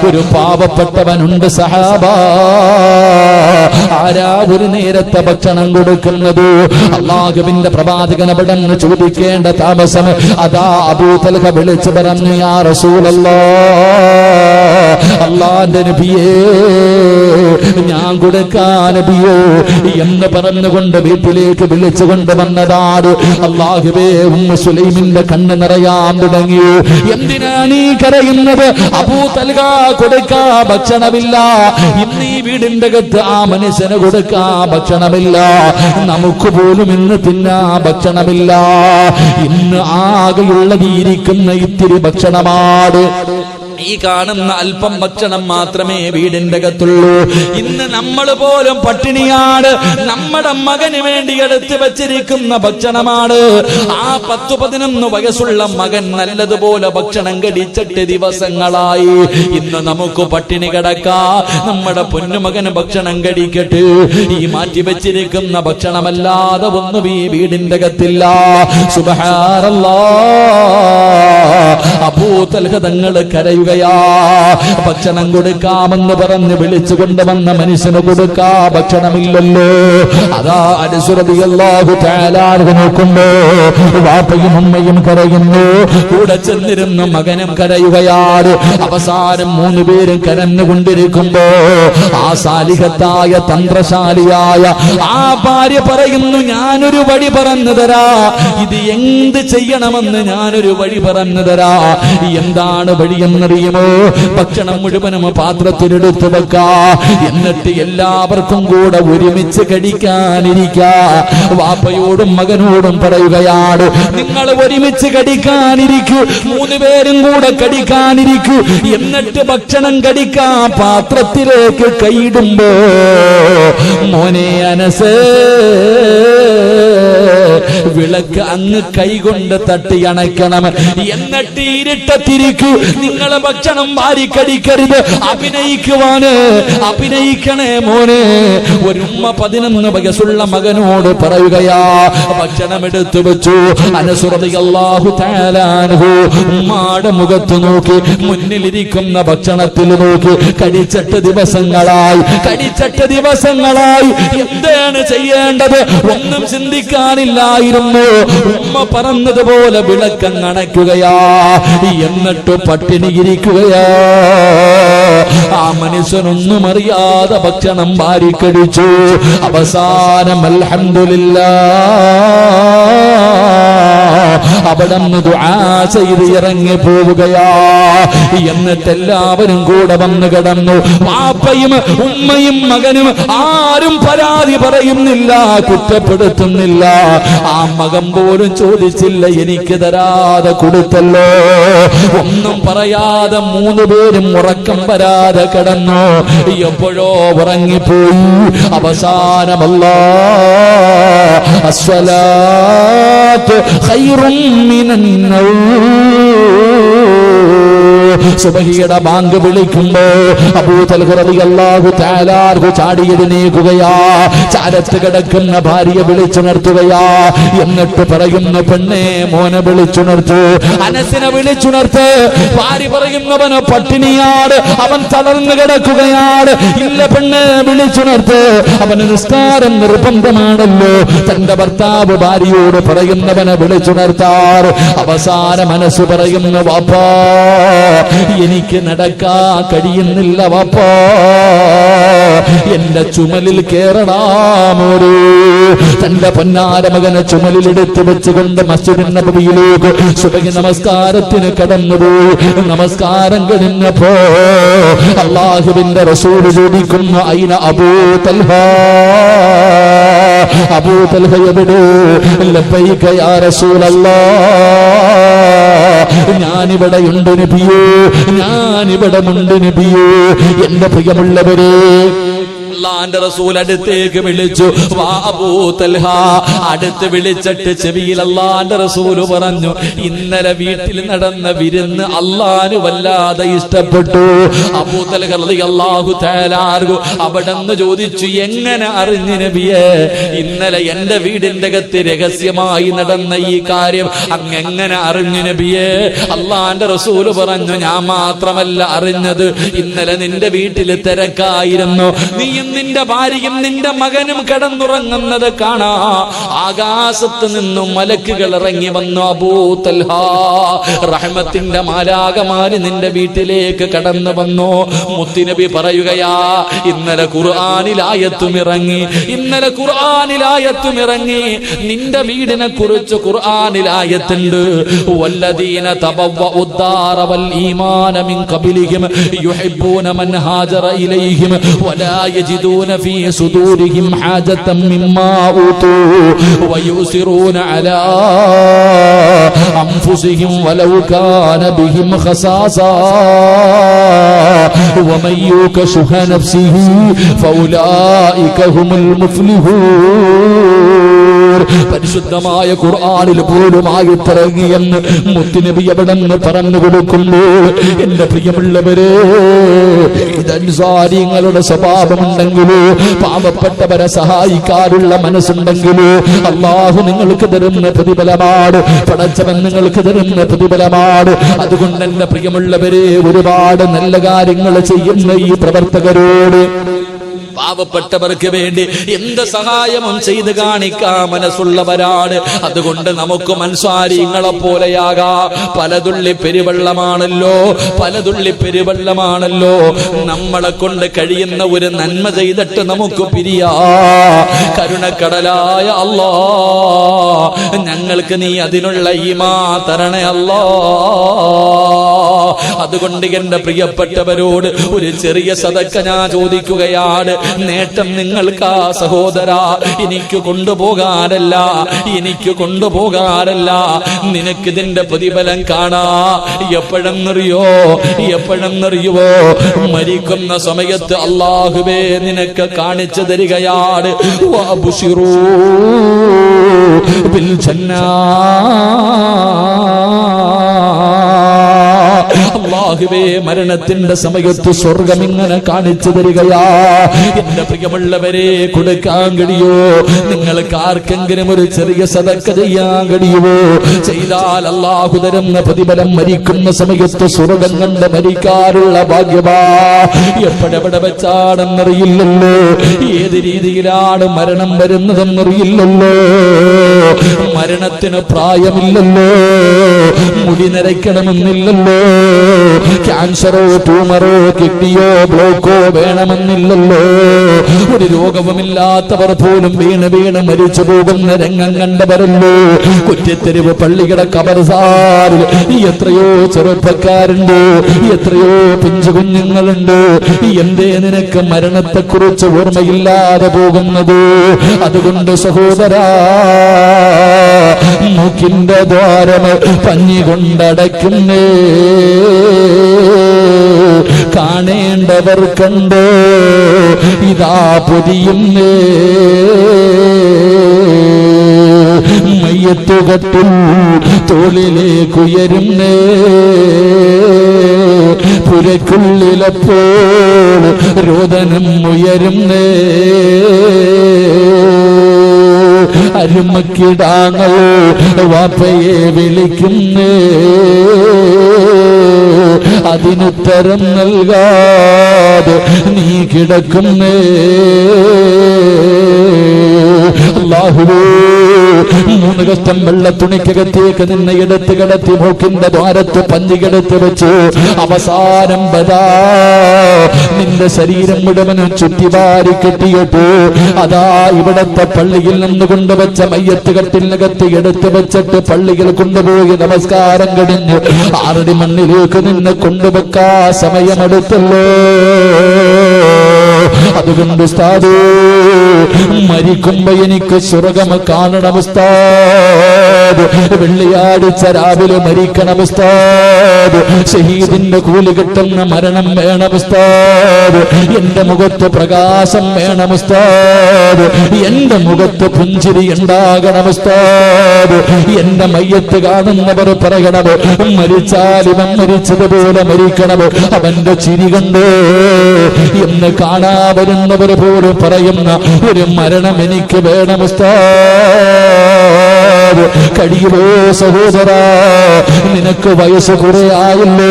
ഒരു പാവപ്പെട്ടവനുണ്ട് സഹാബ, ആരാ ഒരു നേരത്തെ ഭക്ഷണം കൊടുക്കുന്നത്? അല്ലാഹുവിന്റെ പ്രവാചകൻ അവിടെ നിന്ന് ചോദിക്കേണ്ട താമസം അതാ അബൂ തൽഹ വിളിച്ചു പറഞ്ഞു, യാ റസൂലല്ലാഹ്, അല്ലാഹുവിന്റെ നബിയേ, ഞാൻ കൊടുക്കാൻ നബിയോ എന്ന് പറഞ്ഞുകൊണ്ട് വീട്ടിലേക്ക് വിളിച്ചുകൊണ്ട് വന്നതാണ്. അല്ലാഹുവേ, ഉമ്മു സുലൈമിന്റെ കണ്ണ് നിറയാൻ തുടങ്ങി. എന്തിനാ നീ കരയുന്നത്? അബൂ തൽഹ കൊടുക്കാ ഭക്ഷണമില്ല. ഇന്ന് ഈ വീടിന്റെ അകത്ത് ആ മനുഷ്യന് കൊടുക്കാ ഭക്ഷണമില്ല. നമുക്ക് പോലും ഇന്ന് തിന്നാ ഭക്ഷണമില്ല. ഇന്ന് ആകെയുള്ളത് ഇരിക്കുന്ന ഇത്തിരി ഭക്ഷണമാണ്. ഈ കാണുന്ന അല്പം ഭക്ഷണം മാത്രമേ വീടിന്റെ അകത്തുള്ളൂ. ഇന്ന് നമ്മൾ പോലും പട്ടിണിയാണ്. നമ്മുടെ മകന് വേണ്ടി എടുത്തു വച്ചിരിക്കുന്ന ഭക്ഷണമാണ്. ആ 10-11 വയസ്സുള്ള മകൻ നല്ലതുപോലെ ഭക്ഷണം കഴിച്ചിട്ട് ദിവസങ്ങളായി. ഇന്ന് നമുക്ക് പട്ടിണി കിടക്കാ. നമ്മുടെ പൊന്നുമകന് ഭക്ഷണം കഴിക്കട്ടെ. ഈ മാറ്റി വെച്ചിരിക്കുന്ന ഭക്ഷണമല്ലാതെ ഒന്നും ഈ വീടിന്റെ അകത്തില്ല. സുബ്ഹാനല്ലാഹ്, അബൂ തൽഹ തങ്ങൾ കരയുക. ഭക്ഷണം കൊടുക്കാമെന്ന് പറഞ്ഞ് വിളിച്ചു കൊണ്ടുവന്ന മനുഷ്യന് കൊടുക്കാ ഭക്ഷണമില്ലല്ലോ. അതാ അനസ് റളിയല്ലാഹു തആല അൻഹു നോക്കുമ്പോ വാപ്പയും ഉമ്മയും കരയുന്നു. കൂടെ ചെന്നിരുന്ന മകനും കരയുകയാണ്. അവസാനം 3 പേരും കരഞ്ഞുകൊണ്ടിരിക്കുമ്പോ ആ സാലിഹത്തായ തന്ത്രശാലിയായ ആ ഭാര്യ പറയുന്നു, ഞാനൊരു വഴി പറഞ്ഞു തരാ. ഇത് എന്ത് ചെയ്യണമെന്ന് ഞാനൊരു വഴി പറഞ്ഞു തരാ. എന്താണ് വഴിയെന്നറിയുമോ? ഭക്ഷണം മുഴുവനും പാത്രത്തിലെടുത്ത് വെക്കാ. എന്നിട്ട് എല്ലാവർക്കും കൂടെ ഒരുമിച്ച് കഴിക്കാനിരിക്കാ. വാപ്പയോടും മകനോടും പറയുകയാണ്, നിങ്ങൾ ഒരുമിച്ച് കഴിക്കാനിരിക്കൂ. 3 പേരും കൂടെ കഴിക്കാനിരിക്കൂ. എന്നിട്ട് ഭക്ഷണം കഴിക്കാൻ പാത്രത്തിലേക്ക് കൈയിടുമ്പോ, മോനെ അനസ്, വിളക്ക് അങ്ങ് കൈകൊണ്ട് തട്ടി അണയ്ക്കണം. എന്നിട്ട് ഇരുട്ടത്തിരിക്കൂ. നിങ്ങൾ ഭക്ഷണം വാരിക്കടിക്കരുത്. അഭിനയിക്കണേ മോനെ. ഒരു ഉമ്മ 11 വയസ്സുള്ള മകനോട് പറയുകയാ. ഭക്ഷണം എടുത്തു വെച്ചു. അനസ് റളിയല്ലാഹു തആല അൻഹു ഉമ്മാടെ മുഖത്ത് നോക്കി, മുന്നിലിരിക്കുന്ന ഭക്ഷണത്തിൽ നോക്കി. കഴിച്ചിട്ട് ദിവസങ്ങളായി. എന്താണ് ചെയ്യേണ്ടത്? ഒന്നും ചിന്തിക്കാനില്ലായിരുന്നു. ഉമ്മ പറഞ്ഞതുപോലെ വിളക്കങ്ങ് അണയ്ക്കുകയാ. എന്നിട്ട് പട്ടിണിയിരിക്കുകയാ. ആ മനുഷ്യനൊന്നും അറിയാതെ ഭക്ഷണം വാരിക്കടിച്ചു. അവസാനം അൽഹംദുലില്ലാഹ് അവിടുന്ന് ദുആ ചെയ്ത് ഇറങ്ങി പോവുകയാ. എന്നിട്ട് എല്ലാവരും കൂടെ വന്ന് കിടന്നു. വാപ്പയും ഉമ്മയും മകനും ആരും പരാതി പറയുന്നില്ല, കുറ്റപ്പെടുത്തുന്നില്ല. ആ മകൻ പോലും ചോദിച്ചില്ല, എനിക്ക് തരാതെ കൊടുത്തല്ലോ. ഒന്നും പറയാതെ 3 പേരും ഉറക്കം വരാതെ കിടന്നു. എപ്പോഴോ ഉറങ്ങിപ്പോയി. അവസാനം അല്ലാഹ് അസ്സലാത്തു ഖൈറും മിനൻ നൗം സുബഹിയുടെ ബാങ്ക് വിളിക്കുമ്പോ അബൂ തൽഹ റളിയല്ലാഹു തആല ചാടി എഴുന്നേൽക്കുകയാ. ചാരത്ത് കിടക്കുന്ന ഭാര്യയെ വിളിച്ചുണർത്തുകയാ. എന്നിട്ട് പറയുന്നു, പെണ്ണെ മോനെ വിളിച്ചുണർത്തു, അനസിനെ വിളിച്ചുണർത്ത്. ഭാര്യ പറയുന്നവന് പട്ടിണിയാണ്, അവൻ തളർന്നു കിടക്കുകയാണ്. ഇല്ല പെണ്ണ്, വിളിച്ചുണർത്ത്, അവന് നിസ്കാരം നിർബന്ധമാണല്ലോ. തന്റെ ഭർത്താവ് ഭാര്യയോട് പറയുന്നവനെ വിളിച്ചുണർത്താറ്. അവസാന മനസ്സ് പറയുന്നു, വാപ്പാ എനിക്ക് നടക്കാൻ കഴിയുന്നില്ല വാപ്പാ, എന്റെ ചുമലിൽ കേറണാമോരൂ. തന്റെ പൊന്നാര മകനെ ചുമലിലെടുത്ത് വെച്ചുകൊണ്ട് മസ്ജിദുൻ നബവിയിലേക്ക് സുബഹി നമസ്കാരത്തിന് കടന്നുപോയി. നമസ്കാരം കഴിഞ്ഞപ്പോ അല്ലാഹുവിന്റെ റസൂൽ ചോദിക്കുന്നു, അയിന അബൂ തൽഹ, അബൂ തൽഹ എവിടെ? ലബ്ബൈക യാ റസൂലല്ലാഹ്, ഞാനിവിടെയുണ്ട് നബിയേ, ഞാനിവിടെയുണ്ട് നബിയേ. എന്റെ പ്രിയമുള്ളവരെ, അല്ലാഹുവിന്റെ റസൂൽ അടുത്തേക്ക് വിളിച്ചു, വാ അബൂ തൽഹ. അടുത്ത് വിളിച്ചിട്ട് ചെവിയിൽ അല്ലാഹുവിന്റെ റസൂൽ പറഞ്ഞു, ഇന്നലെ വീട്ടിൽ നടന്ന വിരുന്ന് അല്ലാഹുവിന് വല്ലാതെ ഇഷ്ടപ്പെട്ടു. അബൂ തൽഹ റളിയല്ലാഹു തആല അവിടെന്ന് ചോദിച്ചു, എങ്ങനെ അറിഞ്ഞു നബിയേ? ഇന്നലെ എന്റെ വീടിന്റെ അകത്ത് രഹസ്യമായി നടന്ന ഈ കാര്യം അങ്ങെങ്ങനെ അറിഞ്ഞു നബിയേ? അല്ലാഹുവിന്റെ റസൂൽ പറഞ്ഞു, ഞാൻ മാത്രമല്ല അറിഞ്ഞത്, ഇന്നലെ നിന്റെ വീട്ടിൽ തിരക്കായിരുന്നു. നീ നിന്റെ ഭാര്യയും നിന്റെ മകനും കിടന്നുറങ്ങുന്നത് കാണാ. ആകാശത്ത് നിന്നും മലക്കുകൾ ഇറങ്ങി വന്നു. അബൂ തൽഹ, റഹ്മത്തിന്റെ മാലാകമാര് നിന്റെ വീട്ടിലേക്ക് കടന്നു വന്നു. മുത്തുനബി പറയുകയാ, ഇന്നലെ ഖുർആനിൽ ആയത്തും ഇറങ്ങി, ഇന്നലെ ഖുർആനിൽ ആയത്തും ഇറങ്ങി. നിന്റെ വീടിനെ കുറിച്ച് ഖുർആനിൽ ആയത്തുണ്ട്, വല്ലദീന തബവ്വഉ الدار والإيمان من قبلهم يحبون من هاجر إليهم ولا يجدون في صدورهم حاجة مما أوتوا ويؤثرون على أنفسهم ولو كان بهم خصاصة ومن يوق شح نفسه فأولئك هم المفلحون. പരിശുദ്ധമായ ഖുർആനിൽ പോലും ആയത്തിറങ്ങിയെന്ന് മുത്തുനബി എവിടെന്ന് പറഞ്ഞു കൊടുക്കുമ്പോൾ, എന്റെ പ്രിയമുള്ളവരെ, ഇത് അൻസാരിങ്ങളുടെ സ്വഭാവമുണ്ടെങ്കിലോ, പാവപ്പെട്ടവരെ സഹായിക്കാനുള്ള മനസ്സുണ്ടെങ്കിലോ അല്ലാഹു നിങ്ങൾക്ക് തരുന്ന പ്രതിഫലമാണ്, പടച്ചവൻ നിങ്ങൾക്ക് തരുന്ന പ്രതിഫലമാണ്. അതുകൊണ്ട് എന്റെ പ്രിയമുള്ളവരെ, ഒരുപാട് നല്ല കാര്യങ്ങൾ ചെയ്യുന്ന ഈ പ്രവർത്തകരോട്, പാവപ്പെട്ടവർക്ക് വേണ്ടി എന്ത് സഹായവും ചെയ്ത് കാണിക്കാൻ മനസ്സുള്ളവരാണ്. അതുകൊണ്ട് നമുക്ക് അൻസാരികളെ പോലെയാകാം. പലതുള്ളി പെരുവെള്ളമാണല്ലോ, പലതുള്ളി പെരുവെള്ളമാണല്ലോ. നമ്മളെ കൊണ്ട് കഴിയുന്ന ഒരു നന്മ ചെയ്തിട്ട് നമുക്ക് പിരിയാ. കരുണക്കടലായ അല്ലാ, ഞങ്ങൾക്ക് നീ അതിനുള്ള ഈമാ തരണേ അല്ലാ. അതുകൊണ്ട് എന്റെ പ്രിയപ്പെട്ടവരോട് ഒരു ചെറിയ സദക്ക ഞാൻ ചോദിക്കുകയാണ്. നേട്ടം നിങ്ങൾക്കാ സഹോദരാ, എനിക്ക് കൊണ്ടുപോകാനല്ല, എനിക്ക് കൊണ്ടുപോകാനല്ല. നിനക്കിതിന്റെ പ്രതിഫലം കാണാ. എപ്പോഴെന്നറിയോ, എപ്പോഴെന്നറിയുവോ? മരിക്കുന്ന സമയത്ത് അല്ലാഹുവേ നിനക്ക് കാണിച്ചു തരികയാണ്. വഅബ്ശിറൂ ബിൽ ജന്നാ, അല്ലാഹുവേ മരണത്തിന്റെ സമയത്ത് സ്വർഗം ഇങ്ങനെ കാണിച്ചു തരികയാ. എന്റെ പ്രിയമുള്ളവരെ, കൊടുക്കാൻ കഴിയോ? നിങ്ങൾക്ക് ആർക്കെങ്കിലും ഒരു ചെറിയ സദക്ക ചെയ്യാൻ കഴിയുമോ? ചെയ്താൽ അല്ലാഹു തരുന്ന പ്രതിഫലം മരിക്കുന്ന സമയത്ത് സ്വർഗം കണ്ട് മരിക്കാനുള്ള ഭാഗ്യമാ. എപ്പോഴെവിടെ വെച്ചാണെന്നറിയില്ലല്ലോ, ഏത് രീതിയിലാണ് മരണം വരുന്നതെന്നറിയില്ലല്ലോ. മരണത്തിന് പ്രായമില്ലല്ലോ, മുടി നരയ്ക്കണമെന്നില്ലല്ലോ, ക്യാൻസറോ ട്യൂമറോ കിഡ്നിയോ ബ്ലോക്കോ വേണമെന്നില്ലല്ലോ. ഒരു രോഗവുമില്ലാത്തവർ പോലും വീണ് വീണ് മരിച്ചു പോകുന്ന രംഗം കണ്ടവരല്ലോ. കുറ്റിത്തെരുവ് പള്ളിയുടെ കബർസാറിൽ എത്രയോ ചെറുപ്പക്കാരുണ്ട്, എത്രയോ പിഞ്ചു കുഞ്ഞുങ്ങളുണ്ട്. എന്തേ നിനക്ക് മരണത്തെക്കുറിച്ച് ഓർമ്മയില്ലാതെ പോകുന്നത്? അതുകൊണ്ട് സഹോദരാ, മൂക്കിന്റെ ദ്വാരം പഞ്ഞി കൊണ്ടടയ്ക്കുന്നേ, കാണേണ്ടവർ കണ്ടോ ഇതാ പൊതിയുന്നേ. മയ്യത്തുകത്തിൽ തോളിലേക്കുയരുന്നേ, പുരയ്ക്കുള്ളിലപ്പോൾ രോദനം ഉയരുന്നേ. അരുമക്കിടാങ്ങൾ വാപ്പയെ വിളിക്കുന്നേ. അതിനുത്തരം നൽകാതെ നീ കിടക്കുന്നേ. അല്ലാഹുവേ, 3 കഷ്ടം വെള്ള തുണിക്കകത്തേക്ക് നിന്നെ എടുത്ത് കിടത്തി മൂക്കിന്റെ ദ്വാരത്ത് പഞ്ഞികെടുത്ത് വെച്ചു. അവസാനം ബദാ നിന്റെ ശരീരം മുഴുവനും ചുറ്റിവാരി കെട്ടിയിട്ടു. അതാ ഇവിടത്തെ പള്ളിയിൽ നിന്ന് കൊണ്ടുവച്ച മയ്യത്ത് കട്ടിലിനകത്ത് എടുത്തു വെച്ചിട്ട് പള്ളിയിൽ കൊണ്ടുപോയി നമസ്കാരം കഴിഞ്ഞു 6 അടി മണ്ണിലേക്ക് നിന്നെ കൊണ്ടുവെക്കാ സമയമെടുത്തല്ലോ. അതുകൊണ്ട് ഉസ്താദേ, മരിക്കുമ്പോ എനിക്ക് സ്വർഗം കാണണം ഉസ്താദ്. വെള്ളിയാഴ്ച രാവിലെ മരിക്കണം ഉസ്താദ്. ഷഹീദിന്റെ കൂലി കിട്ടുന്ന മരണം വേണം ഉസ്താദ്. എന്റെ മുഖത്ത് പ്രകാശം വേണം ഉസ്താദ്. എന്റെ മുഖത്ത് പുഞ്ചിരി ഉണ്ടാകണം ഉസ്താദ്. എന്റെ മയ്യത്ത് കാണുന്നവർ പറയണം, മരിച്ചാൽ ഇവൻ മരിച്ചതുപോലെ മരിക്കണം, അവന്റെ ചിരി കണ്ട് എന്ന് കാണാൻ വരുന്നവർ പോലും പറയുന്ന ഒരു മരണം എനിക്ക് വേണം ഉസ്താദ്. കഴിയുമോ സഹോദരാ? നിനക്ക് വയസ്സ് കുറെ ആയല്ലോ.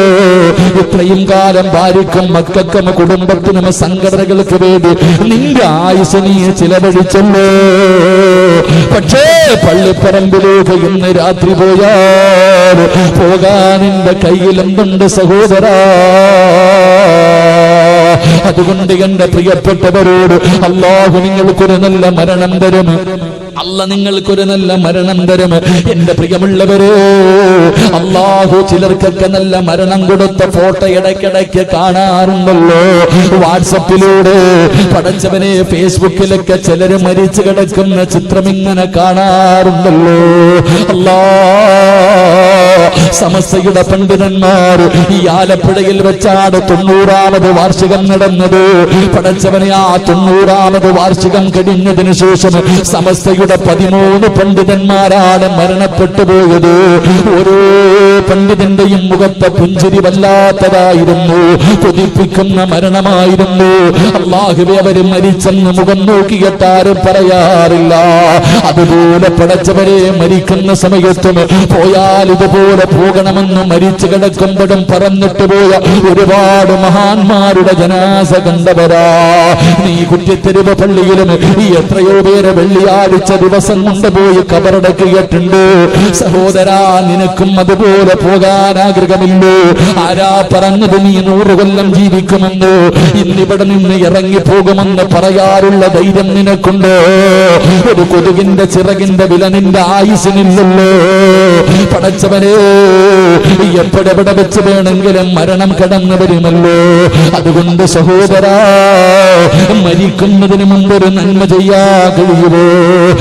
ഇത്രയും കാലം ഭാര്യക്കും മക്കൾക്കും കുടുംബത്തിനും സംഘടനകൾക്ക് വേണ്ടി നിന്റെ ആയുസ് നീ ചിലവഴിച്ചല്ലോ. പക്ഷേ പള്ളിപ്പറമ്പിലേക്ക് ഇന്ന് രാത്രി പോയാൽ പോകാൻ നിന്റെ കയ്യിൽ എന്തുണ്ട് സഹോദരാ? അതുകൊണ്ട് എന്റെ പ്രിയപ്പെട്ടവരോട് അല്ലാഹു നിങ്ങൾക്കൊരു നല്ല മരണം തരും. അല്ല നിങ്ങൾക്കൊരു നല്ല മരണം തരും. എന്റെ പ്രിയമുള്ളവരെ, അല്ലാഹു ചിലർക്കൊക്കെ നല്ല മരണം കൊടുത്ത ഫോട്ടോ ഇടയ്ക്കിടയ്ക്ക് കാണാറുണ്ടല്ലോ വാട്സപ്പിലൂടെ. പടച്ചവനെ, ഫേസ്ബുക്കിലൊക്കെ ചിലര് മരിച്ചു കിടക്കുന്ന ചിത്രം ഇങ്ങനെ കാണാറുണ്ടല്ലോ. അല്ലാ, സമസ്തയുടെ പണ്ഡിതന്മാർ ഈ ആലപ്പുഴയിൽ വെച്ചാണ് 90ാമത് വാർഷികം നടന്നത്. പടച്ചവനെ, ആ 90ാമത് വാർഷികം കഴിഞ്ഞതിനു ശേഷം സമസ്തയുടെ 13 പണ്ഡിതന്മാരാണ് മരണപ്പെട്ടു പോയത്. ഓരോ പണ്ഡിതന്റെയും മുഖത്തെ പുഞ്ചിരി വല്ലാത്തതായിരുന്നു, കൊതിപ്പിക്കുന്ന മരണമായിരുന്നു. അല്ലാഹുവേ, അവര് മരിച്ചെന്ന് മുഖം നോക്കിയിട്ടാരും പറയാറില്ല. അതുപോലെ പടച്ചവരെ, മരിക്കുന്ന സമയത്തും പോയാൽ ഇതുപോലെ പോകണമെന്ന് മരിച്ചു കിടക്കുമ്പോഴും പറഞ്ഞിട്ട് പോയ ഒരുപാട് മഹാന്മാരുടെ ജനാസ കണ്ടവരാ. നീ കുറ്റിത്തെരുവ് പള്ളിയിലും എത്രയോ പേര് വെള്ളിയാഴ്ച ദിവസം കൊണ്ടുപോയി കബറടക്കിയിട്ടുണ്ട്. സഹോദരാ, നിനക്കും അതുപോലെ പോകാൻ ആഗ്രഹമില്ലോ? ആരാ പറഞ്ഞത് നീ 100 കൊല്ലം ജീവിക്കുമെന്ന്? ഇന്നിവിടെ നിന്ന് ഇറങ്ങിപ്പോകുമെന്ന് പറയാറുള്ള ധൈര്യം നിനക്കുണ്ടോ? ഒരു കൊതുകിന്റെ ചിറകിന്റെ വില നിന്റെ ആയുസിനില്ലല്ലോ. പടച്ചവനെ, എപ്പോഴെവിടെ വെച്ച് വേണമെങ്കിലും മരണം കടന്നു വരുമല്ലോ. അതുകൊണ്ട് സഹോദരാ, മരിക്കുന്നതിന് മുമ്പ് ഒരു നന്മ ചെയ്യാൻ കഴിയുമോ?